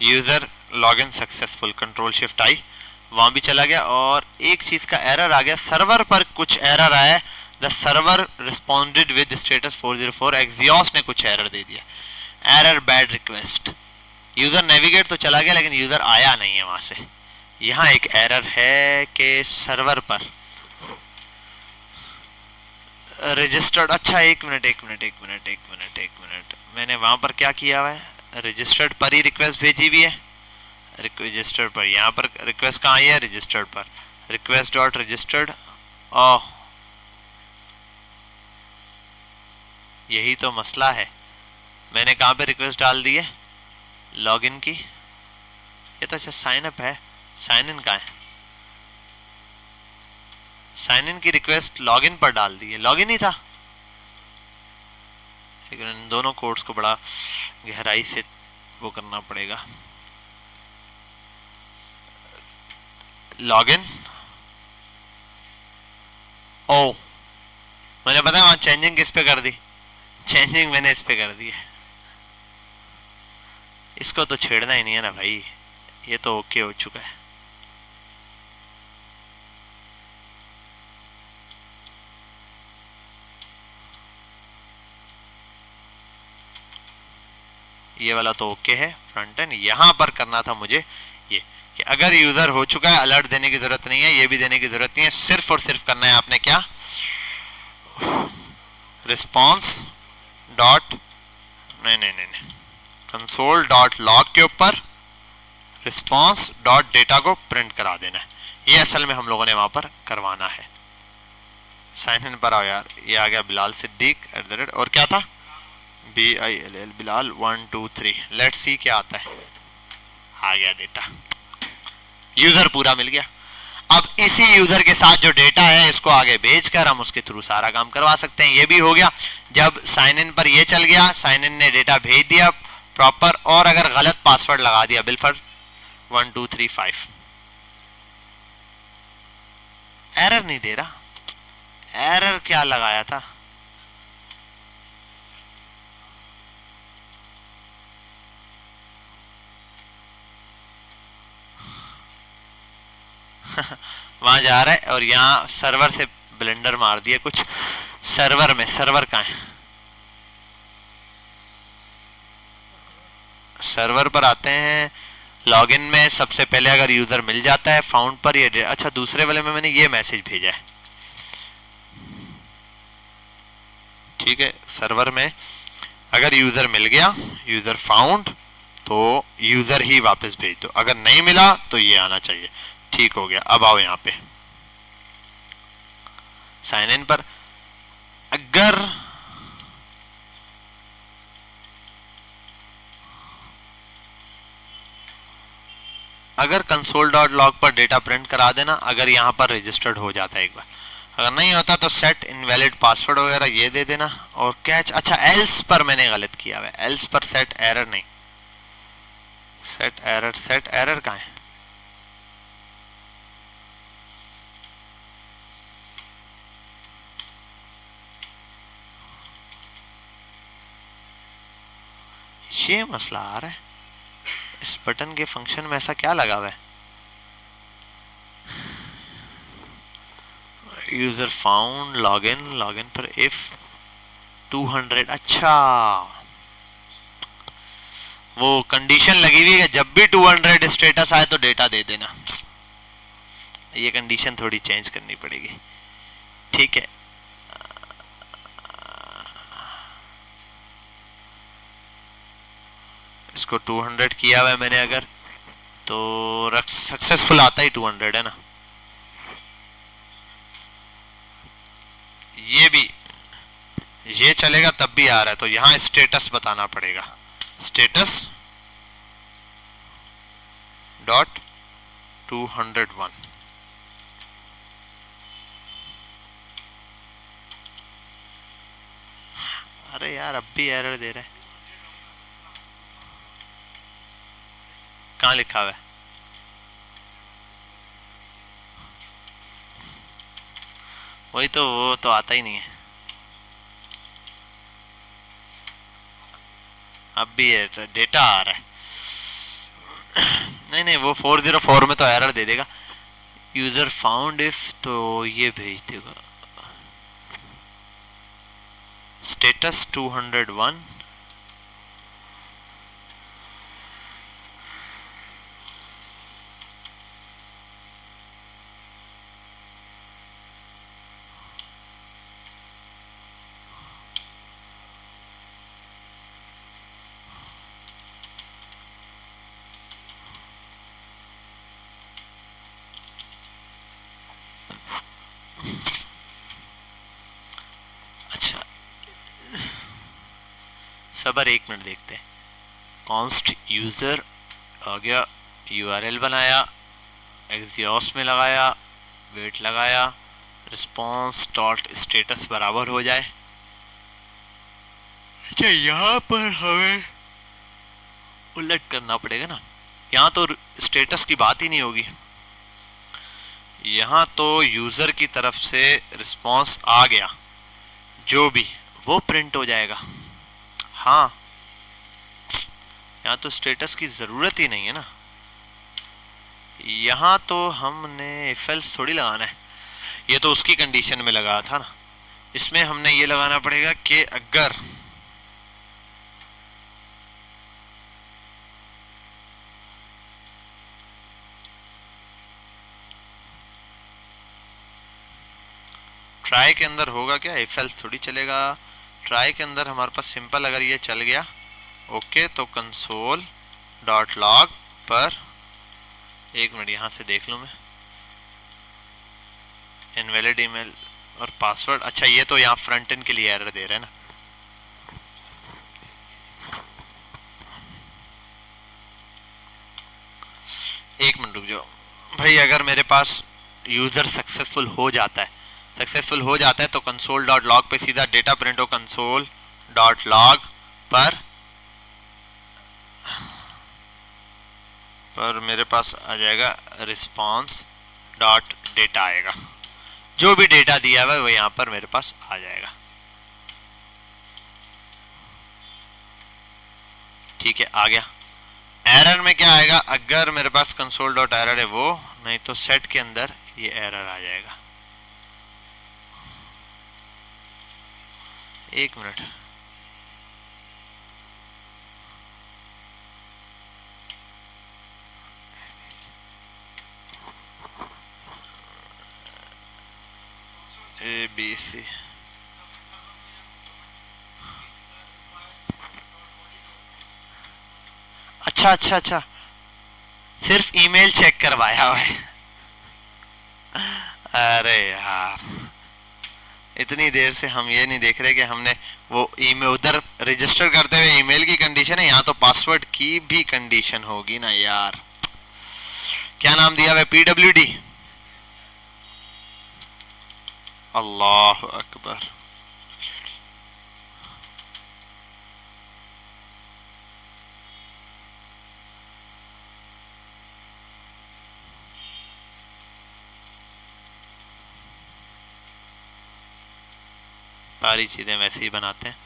user login successful, control shift I वहां भी चला गया। और एक चीज का एरर आ गया, सर्वर पर कुछ एरर आया है, the server responded with status 404, Axios ने कुछ एरर दे दिया, error bad request, user navigate तो चला गया लेकिन यूजर आया नहीं है वहां से। यहाँ एक एरर है कि सर्वर पर रजिस्टर्ड, अच्छा एक मिनट मैंने वहां पर क्या किया हुआ है, रजिस्टर्ड पर ही रिक्वेस्ट भेजी हुई है, रजिस्टर्ड पर, यहाँ पर रिक्वेस्ट कहाँ आई है रजिस्टर्ड पर, रिक्वेस्ट डॉट रजिस्टर्ड, ओह यही तो मसला है, मैंने कहाँ पे रिक्वेस्ट डाल दी है लॉगिन की, ये तो अच्छा साइन अप है, साइन इन का है, साइन इन की रिक्वेस्ट लॉगिन पर डाल दी है, लॉगिन ही था, लेकिन इन दोनों कोड्स को बड़ा गहराई से वो करना पड़ेगा। लॉगिन ओ मैंने पता है वहां चेंजिंग किस पे कर दी, चेंजिंग मैंने इस पे कर दी है, इसको तो छेड़ना ही नहीं है ना भाई, ये तो ओके हो चुका है। ये वाला तो ओके है फ्रंट एंड, यहां पर करना था मुझे ये कि अगर यूजर हो चुका है अलर्ट देने की जरूरत नहीं है, ये भी देने की जरूरत नहीं है, सिर्फ और सिर्फ करना है आपने क्या, रिस्पॉन्स डॉट नहीं कंसोल डॉट लॉग के ऊपर रिस्पॉन्स डॉट डेटा को प्रिंट करा देना है, ये असल में हम लोगों ने वहां पर करवाना है। साइन इन पर आओ यार, ये आ गया बिलाल सिद्दीक @ और क्या था BILL बिलाल 123, लेट्स सी क्या आता है, आ गया डेटा, यूजर पूरा मिल गया। अब इसी यूजर के साथ जो डेटा है इसको आगे भेजकर हम उसके थ्रू सारा काम करवा सकते हैं, ये भी हो गया। जब साइन इन पर ये चल गया, साइन इन ने डेटा भेज दिया प्रॉपर, और अगर गलत पासवर्ड लगा दिया बिलफर 1235, एरर नहीं दे रहा, एरर क्या लगाया था, वहां जा रहा है और यहाँ सर्वर से ब्लेंडर मार दिया कुछ, सर्वर में, सर्वर कहाँ है, सर्वर पर आते हैं, लॉगिन में सबसे पहले अगर यूजर मिल जाता है फाउंड पर ये, अच्छा दूसरे वाले में मैंने ये मैसेज भेजा है, ठीक है, सर्वर में अगर यूजर मिल गया, यूजर फाउंड, तो यूजर ही वापस भेज दो, अगर नहीं मिला तो ये आना चाहिए। ठीक हो गया। अब आओ यहाँ पे साइन इन पर, अगर कंसोल डॉट लॉग पर डेटा प्रिंट करा देना, अगर यहाँ पर रजिस्टर्ड हो जाता है एक बार, अगर नहीं होता तो सेट इनवैलिड पासवर्ड वगैरह ये दे देना और कैच। अच्छा, एल्स पर मैंने गलत किया है, एल्स पर सेट एरर नहीं, सेट एरर कहाँ है? ये मसला आ रहा है, इस बटन के फंक्शन में ऐसा क्या लगा हुआ है? यूजर फाउंड लॉगिन पर इफ 200, अच्छा वो कंडीशन लगी हुई है कि जब भी 200 स्टेटस आए तो डेटा दे देना। ये कंडीशन थोड़ी चेंज करनी पड़ेगी। ठीक है, इसको 200 किया हुआ है मैंने, अगर तो सक्सेसफुल आता ही 200 है ना। ये भी ये चलेगा तब भी आ रहा है, तो यहाँ स्टेटस बताना पड़ेगा, स्टेटस डॉट 201। अरे यार अब भी एरर दे रहा है, कहाँ लिखा हुआ है? वही तो, वो तो आता ही नहीं है। अब भी डेटा आ रहा है। नहीं वो 404 में तो एरर दे देगा, यूजर फाउंड इफ, तो ये भेज देगा स्टेटस 201। अच्छा सबर, एक मिनट देखते हैं। कॉन्स्ट यूजर आ गया, यूआरएल बनाया, एग्जॉस्ट में लगाया, वेट लगाया, रिस्पॉन्स डॉट स्टेटस बराबर हो जाए। अच्छा यहाँ पर हमें उलट करना पड़ेगा ना, यहाँ तो स्टेटस की बात ही नहीं होगी, यहाँ तो यूजर की तरफ से रिस्पॉन्स आ गया जो भी वो प्रिंट हो जाएगा। हाँ, यहाँ तो स्टेटस की जरूरत ही नहीं है ना, यहाँ तो हमने इफ एल्स थोड़ी लगाना है, ये तो उसकी कंडीशन में लगा था ना, इसमें हमने ये लगाना पड़ेगा कि अगर ट्राई के अंदर होगा क्या, इफ एल्स थोड़ी चलेगा। ट्राई के अंदर हमारे पास सिंपल अगर ये चल गया ओके, तो कंसोल डॉट लॉग पर, एक मिनट यहाँ से देख लूँ मैं, इनवैलिड ईमेल और पासवर्ड। अच्छा ये तो यहाँ फ्रंट एंड के लिए एरर दे रहे हैं ना, एक मिनट रुक जाओ भाई। अगर मेरे पास यूजर सक्सेसफुल हो जाता है तो कंसोल डॉट लॉग पे सीधा डेटा प्रिंट हो, कंसोल डॉट लॉग पर मेरे पास आ जाएगा रिस्पॉन्स डॉट डेटा आएगा, जो भी डेटा दिया हुआ है वो यहाँ पर मेरे पास आ जाएगा। ठीक है, आ गया। एरर में क्या आएगा, अगर मेरे पास कंसोल डॉट एरर है वो, नहीं तो सेट के अंदर ये एरर आ जाएगा। एक मिनट, ABC अच्छा अच्छा अच्छा, सिर्फ ईमेल चेक करवाया हुआ है। अरे यार, इतनी देर से हम ये नहीं देख रहे कि हमने वो ईमेल उधर रजिस्टर करते हुए ईमेल की कंडीशन है, यहाँ तो पासवर्ड की भी कंडीशन होगी ना यार। क्या नाम दिया हुआ? PWD। अल्लाह अकबर। सारी चीजें वैसे ही बनाते हैं।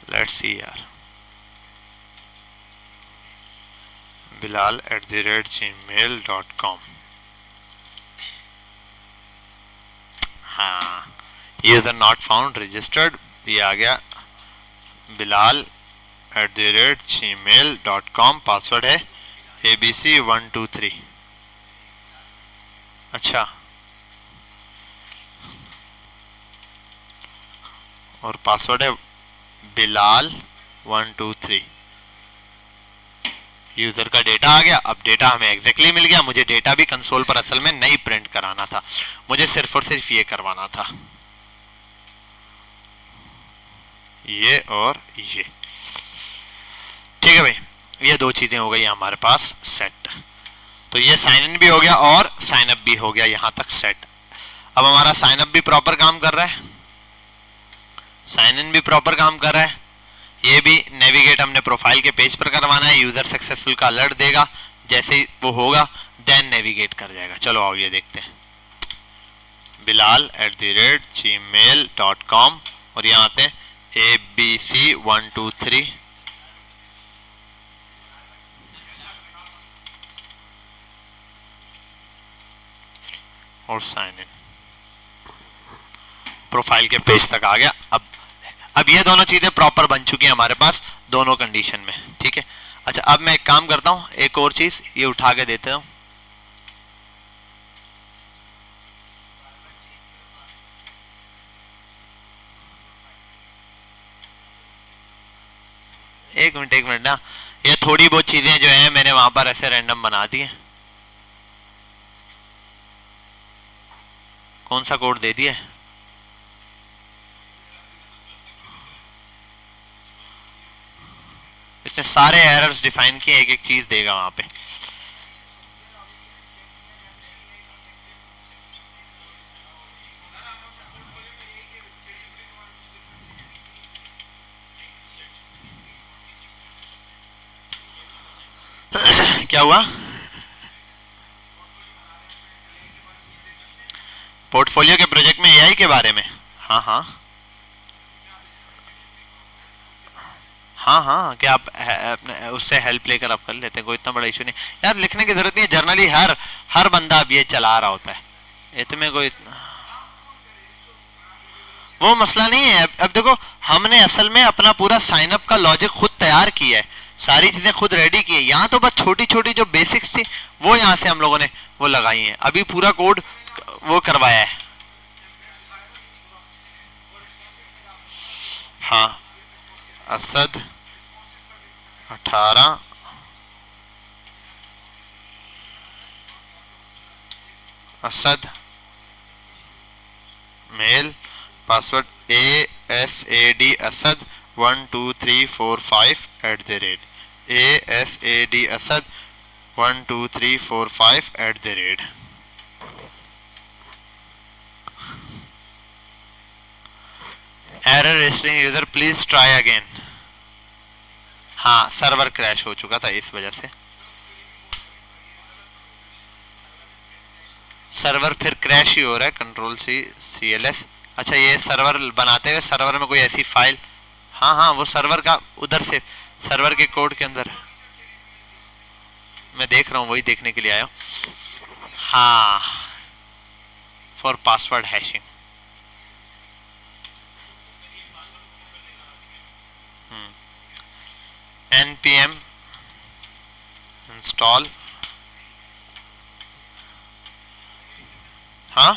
लेट्स सी यार, bilal@gmail.com। हाँ, यूजर नॉट फाउंड रजिस्टर्ड, ये आ गया bilal@gmail.com। पासवर्ड है ABC123। अच्छा, और पासवर्ड है bilal123। यूजर का डेटा आ गया। अब डेटा हमें एग्जैक्टली मिल गया। मुझे डेटा भी कंसोल पर असल में नहीं प्रिंट कराना था, मुझे सिर्फ और सिर्फ ये करवाना था, ये और ये। ठीक है भाई, ये दो चीजें हो गई हमारे पास सेट। तो ये साइन इन भी हो गया और साइन अप भी हो गया, यहां तक सेट। अब हमारा साइन अप भी प्रॉपर काम कर रहा है, साइन इन भी प्रॉपर काम कर रहा है। ये भी नेविगेट हमने प्रोफाइल के पेज पर करवाना है। यूजर सक्सेसफुल का अलर्ट देगा, जैसे ही वो होगा देन नेविगेट कर जाएगा। चलो आओ ये देखते हैं, bilal@gmail.com और यहाँ आते हैं ABC123 और साइन इन। प्रोफाइल के पेज तक आ गया। अब ये दोनों चीजें प्रॉपर बन चुकी हैं हमारे पास दोनों कंडीशन में। ठीक है, अच्छा अब मैं एक काम करता हूं, एक और चीज ये उठा के देता हूं। एक मिनट ना, ये थोड़ी बहुत चीजें जो है मैंने वहां पर ऐसे रैंडम बना दी है। कौन सा कोड दे दिया? इसने सारे एरर्स डिफाइन किए, एक एक चीज देगा वहां पे। क्या हुआ? पोर्टफोलियो के प्रोजेक्ट में एआई के बारे में? हाँ हाँ हाँ हाँ, क्या आप अपने उससे हेल्प लेकर आप कर लेते हैं, कोई इतना बड़ा इशू नहीं यार। लिखने की जरूरत नहीं है, जर्नली हर बंदा अब ये चला रहा होता है, इसमें कोई वो मसला नहीं है। अब देखो, हमने असल में अपना पूरा साइन अप का लॉजिक खुद तैयार किया है, सारी चीजें खुद रेडी की है। यहाँ तो बस छोटी छोटी जो बेसिक्स थी वो यहाँ से हम लोगों ने वो लगाई हैं। अभी पूरा कोड वो करवाया है। हाँ, Asad 18 Asad mail, password ASAD Asad 12345 @ASAD Asad 12345 @। Error registering user, please try again. हाँ, सर्वर क्रैश हो चुका था इस वजह से। सर्वर फिर क्रैश ही हो रहा है, कंट्रोल सी CLS। अच्छा ये सर्वर बनाते हुए सर्वर में कोई ऐसी फाइल, हाँ हाँ वो सर्वर का उधर से सर्वर के कोड के अंदर मैं देख रहा हूँ, वही देखने के लिए आया हूँ। हाँ for password hashing. npm install, हाँ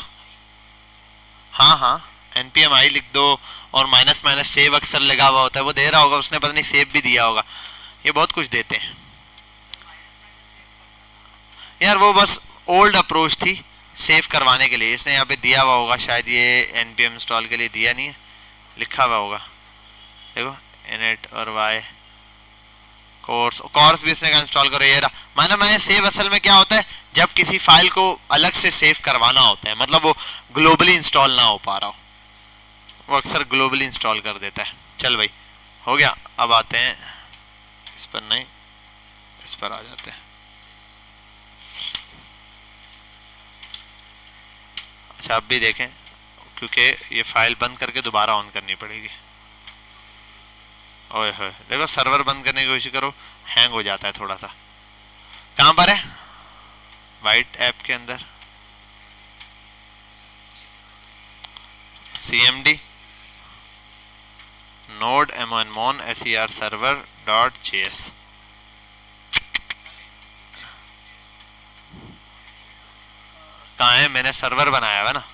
हाँ हाँ npm आई लिख दो और माइनस माइनस सेव अक्सर लगा हुआ होता है, वो दे रहा होगा उसने, पता नहीं सेव भी दिया होगा, ये बहुत कुछ देते हैं यार। वो बस ओल्ड अप्रोच थी सेव करवाने के लिए, इसने यहाँ पे दिया हुआ होगा शायद, ये npm इंस्टॉल के लिए दिया नहीं है, लिखा हुआ होगा देखो init और y कोर्स भी इसने इंस्टॉल करो, ये रहा। मैंने सेव असल में क्या होता है, जब किसी फाइल को अलग से सेव करवाना होता है, मतलब वो ग्लोबली इंस्टॉल ना हो पा रहा हो, वो अक्सर ग्लोबली इंस्टॉल कर देता है। चल भाई हो गया, अब आते हैं इस पर, नहीं इस पर आ जाते हैं। अच्छा अब भी देखें, क्योंकि ये फाइल बंद करके दोबारा ऑन करनी पड़ेगी। ओए होए देखो सर्वर बंद करने की कोशिश करो, हैंग हो जाता है थोड़ा सा। कहाँ पर है, वाइट ऐप के अंदर cmd node mon ser server .js। कहाँ है, मैंने सर्वर बनाया हुआ ना।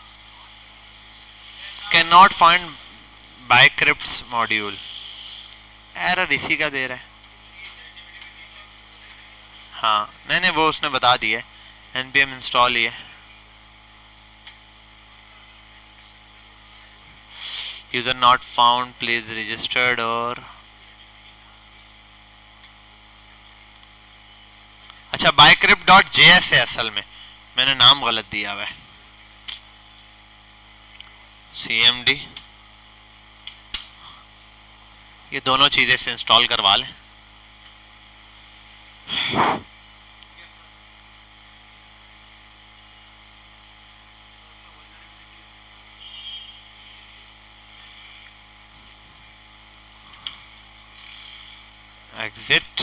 Can not find bcrypts module, error इसी का दे रहा है। हाँ नहीं नहीं वो उसने बता दिया है, npm इंस्टॉल ही है। User not found please registered, और अच्छा बाइक्रिप्ट.js है असल में, मैंने नाम गलत दिया हुआ है। cmd ये दोनों चीजें से इंस्टॉल करवा लें। एग्जिट,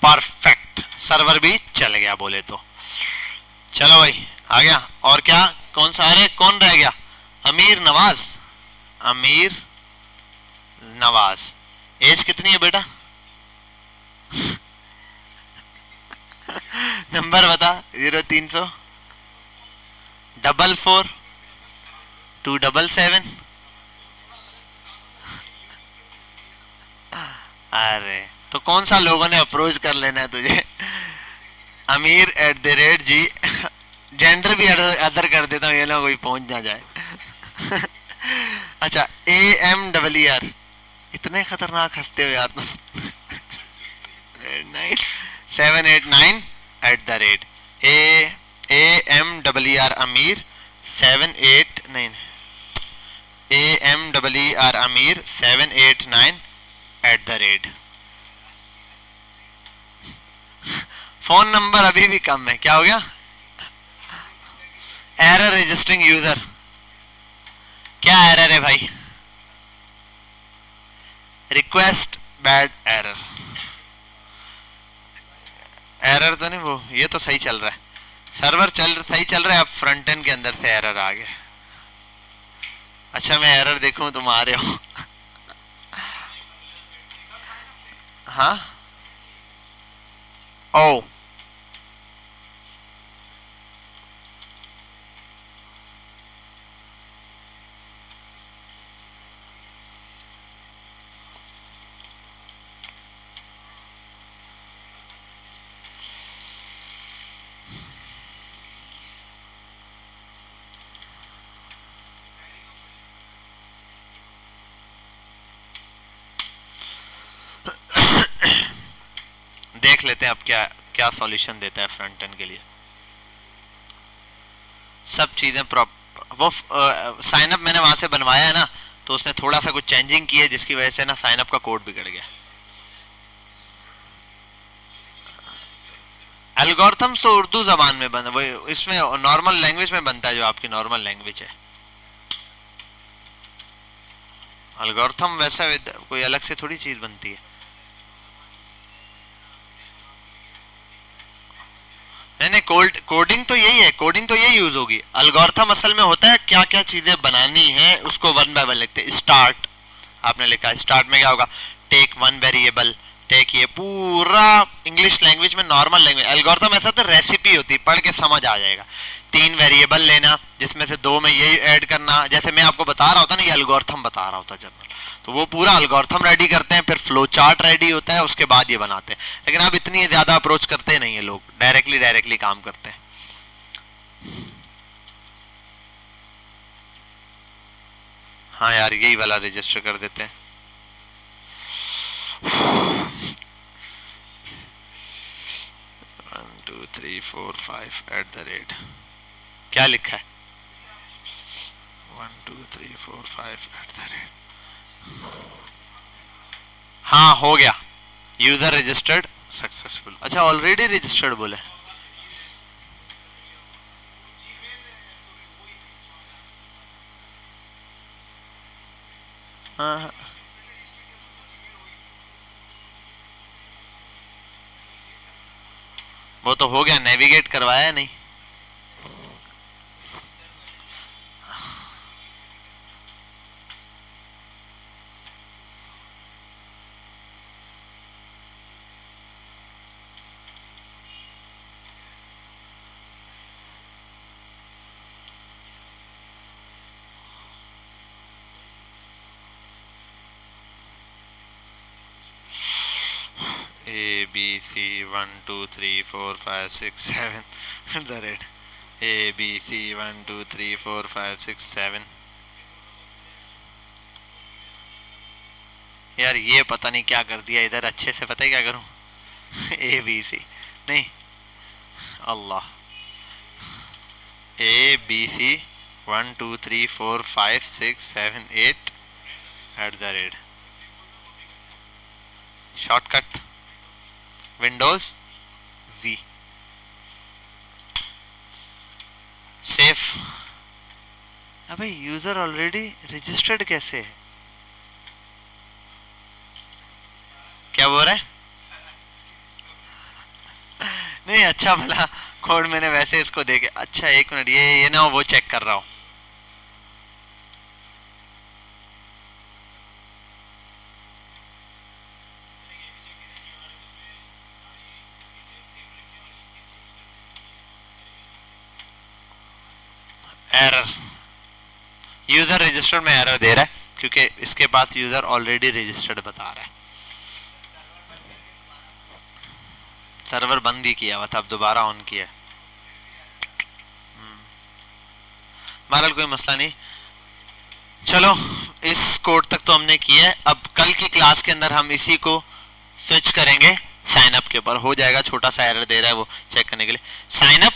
परफेक्ट, सर्वर भी चल गया बोले तो। चलो भाई आ गया, और क्या कौन सा, अरे कौन रह गया, अमीर नवाज। अमीर नवाज, एज कितनी है बेटा नंबर बता, 0300 44 277। अरे तो कौन सा लोगों ने अप्रोच कर लेना है तुझे अमीर@g, जेंडर भी अदर कर देता हूँ, ये ना कोई पहुंच ना जाए अच्छा AMER, इतने खतरनाक हंसते हो यार तुम 789 AMER अमीर 789 AMER अमीर 789 फोन नंबर अभी भी कम है, क्या हो गया, एरर रजिस्टरिंग यूजर। क्या एरर है भाई, रिक्वेस्ट बैड एरर, एरर तो नहीं वो, ये तो सही चल रहा है, सर्वर सही चल रहा है, अब फ्रंट एंड के अंदर से एरर आ गया। अच्छा मैं एरर देखूं तुम आ रहे हो हाँ ओ देख लेते हैं अब क्या क्या सॉल्यूशन देता है फ्रंट एंड के लिए। सब चीजें वो साइन अप मैंने वहां से बनवाया है ना, तो उसने थोड़ा सा कुछ चेंजिंग की है जिसकी वजह से ना साइन अप का कोड बिगड़ गया। एल्गोरिथम्स तो उर्दू जबान में बन, वो इसमें नॉर्मल लैंग्वेज में बनता है, जो आपकी नॉर्मल लैंग्वेज है। एल्गोरिथम वैसा कोई अलग से थोड़ी चीज बनती है। नहीं नहीं, कोडिंग तो यही है, कोडिंग तो यही यूज होगी। एल्गोरिथम असल में होता है क्या क्या चीजें बनानी है उसको वन बाय वन लिखते हैं। स्टार्ट आपने लिखा है, स्टार्ट में क्या होगा, टेक वन वेरिएबल, टेक, ये पूरा इंग्लिश लैंग्वेज में नॉर्मल लैंग्वेज। एल्गोरिथम ऐसा तो रेसिपी होती है, पढ़ के समझ आ जाएगा। 3 वेरिएबल लेना जिसमें से 2 में ये ऐड करना, जैसे मैं आपको बता रहा होता ना, ये एल्गोरिथम बता रहा होता जनरल, तो वो पूरा एल्गोरिथम रेडी करते हैं, फिर फ्लो चार्ट रेडी होता है, उसके बाद ये बनाते हैं। लेकिन अब इतनी ज्यादा अप्रोच करते नहीं है लोग, डायरेक्टली काम करते हैं। हाँ यार यही वाला रजिस्टर कर देते हैं। 1 2 3 4 5 @ क्या लिखा है, 1 2 3 4 5 @ हाँ हो गया, यूजर रजिस्टर्ड सक्सेसफुल। अच्छा ऑलरेडी रजिस्टर्ड बोले, हाँ वो तो हो गया, नेविगेट करवाया नहीं। ABC 1 2 3 4 5 6 7 the red ABC 1 2 3 4 5 6 7। यार ये पता नहीं क्या कर दिया इधर, अच्छे से पता है क्या करूं ABC नहीं, अल्लाह, ABC 1 2 3 4 5 6 7 8 @ shortcut Windows V safe. अबे यूजर ऑलरेडी रजिस्टर्ड कैसे है, क्या बोल रहा है नहीं अच्छा भला कोड मैंने वैसे इसको देखे। अच्छा एक मिनट, ये ना वो चेक कर रहा हूँ। एरर, यूजर रजिस्टर्ड में एरर दे रहा है क्योंकि इसके पास यूजर ऑलरेडी रजिस्टर्ड बता रहा है। सर्वर बंद ही किया हुआ था, अब दोबारा ऑन किया। बहरहाल कोई मसला नहीं, चलो इस कोड तक तो हमने किया है। अब कल की क्लास के अंदर हम इसी को स्विच करेंगे साइन अप के ऊपर। हो जाएगा, छोटा सा एरर दे रहा है वो चेक करने के लिए। Sign up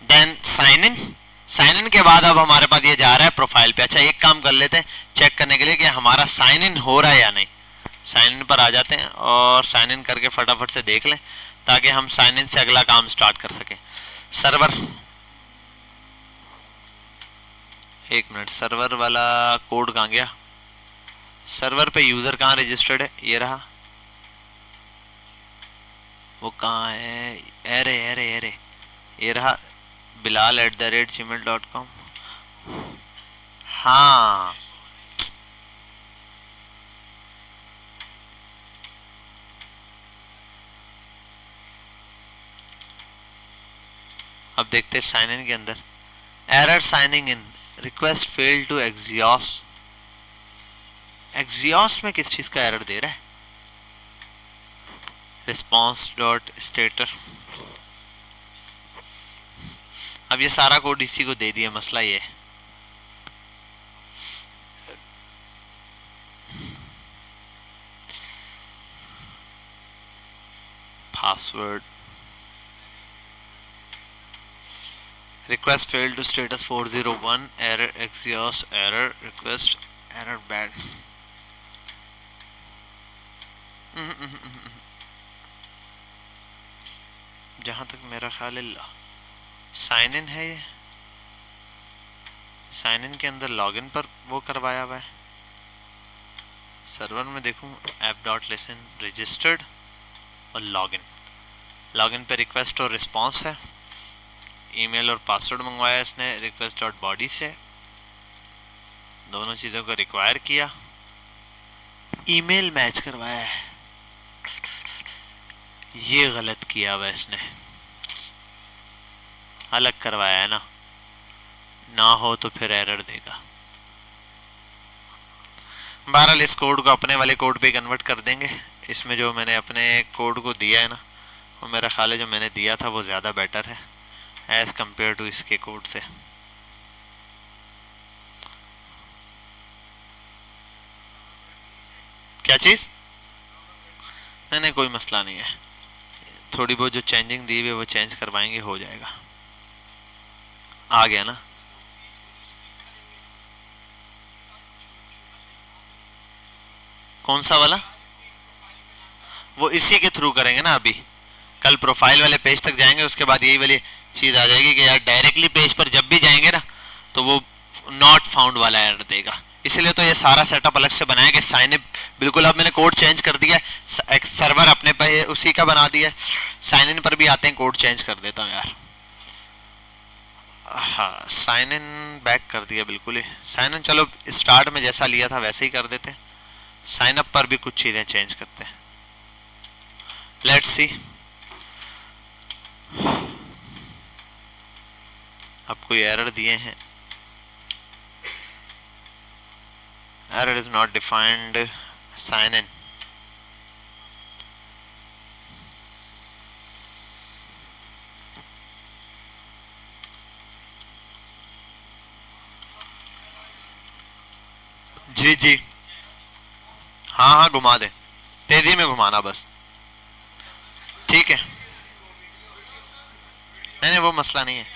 then sign in, sign in के बाद अब हमारे पास ये जा रहा है प्रोफाइल पे। अच्छा एक काम कर लेते हैं चेक करने के लिए कि हमारा साइन इन हो रहा है या नहीं। साइन इन पर आ जाते हैं और साइन इन करके फटाफट से देख लें ताकि हम साइन इन से अगला काम स्टार्ट कर सकें। सर्वर, एक मिनट, सर्वर वाला कोड कहाँ गया, सर्वर पे यूजर कहाँ रजिस्टर्ड है, ये रहा, वो कहाँ है, अरे अरे अरे ये रहा, bilal@gmail.com। हाँ अब देखते साइन इन के अंदर, error signing in, request fail to Axios. Axios में किस चीज का एरर दे रहा है, रिस्पॉन्स डॉट स्टेटर। अब ये सारा कोड इसी को दे दिया, मसला ये है। Password, request failed to status 401 error, Axios error, request error bad. जहां तक मेरा ख्याल है साइन इन है, ये साइन इन के अंदर लॉगिन पर वो करवाया हुआ है। सर्वर में देखूं ऐप डॉट लिसन रजिस्टर्ड और लॉगिन, लॉगिन पे रिक्वेस्ट और रिस्पॉन्स है, ईमेल और पासवर्ड मंगवाया इसने रिक्वेस्ट डॉट बॉडी से, दोनों चीज़ों को रिक्वायर किया, ईमेल मैच करवाया है, ये गलत किया हुआ इसने, अलग करवाया है ना हो तो फिर एरर देगा। बहरहाल इस कोड को अपने वाले कोड पे कन्वर्ट कर देंगे। इसमें जो मैंने अपने कोड को दिया है ना, वो मेरा ख्याल है जो मैंने दिया था वो ज़्यादा बेटर है एज़ कम्पेयर टू इसके कोड से। क्या चीज़? नहीं, कोई मसला नहीं है, थोड़ी बहुत जो चेंजिंग दी हुई है वो चेंज करवाएंगे, हो जाएगा। आ गया ना? कौन सा वाला? वो इसी के थ्रू करेंगे ना। अभी कल प्रोफाइल वाले पेज तक जाएंगे, उसके बाद यही वाली चीज़ आ जाएगी कि यार डायरेक्टली पेज पर जब भी जाएंगे ना तो वो नॉट फाउंड वाला एरर देगा। इसलिए तो ये सारा सेटअप अलग से बनाया कि साइन इन बिल्कुल, अब मैंने कोड चेंज कर दिया, एक सर्वर अपने पे उसी का बना दिया, साइन इन पर भी आते हैं कोड चेंज कर देता हूँ यार। हाँ, साइन इन बैक कर दिया बिल्कुल ही। साइन इन चलो स्टार्ट में जैसा लिया था वैसे ही कर देते हैं, साइन अप पर भी कुछ चीज़ें चेंज करते हैं। लेट्स सी, अब कोई एरर दिए हैं, error is not defined sign in. जी जी, हाँ घुमा दे, तेजी में घुमाना बस, ठीक है। नहीं वो मसला नहीं है।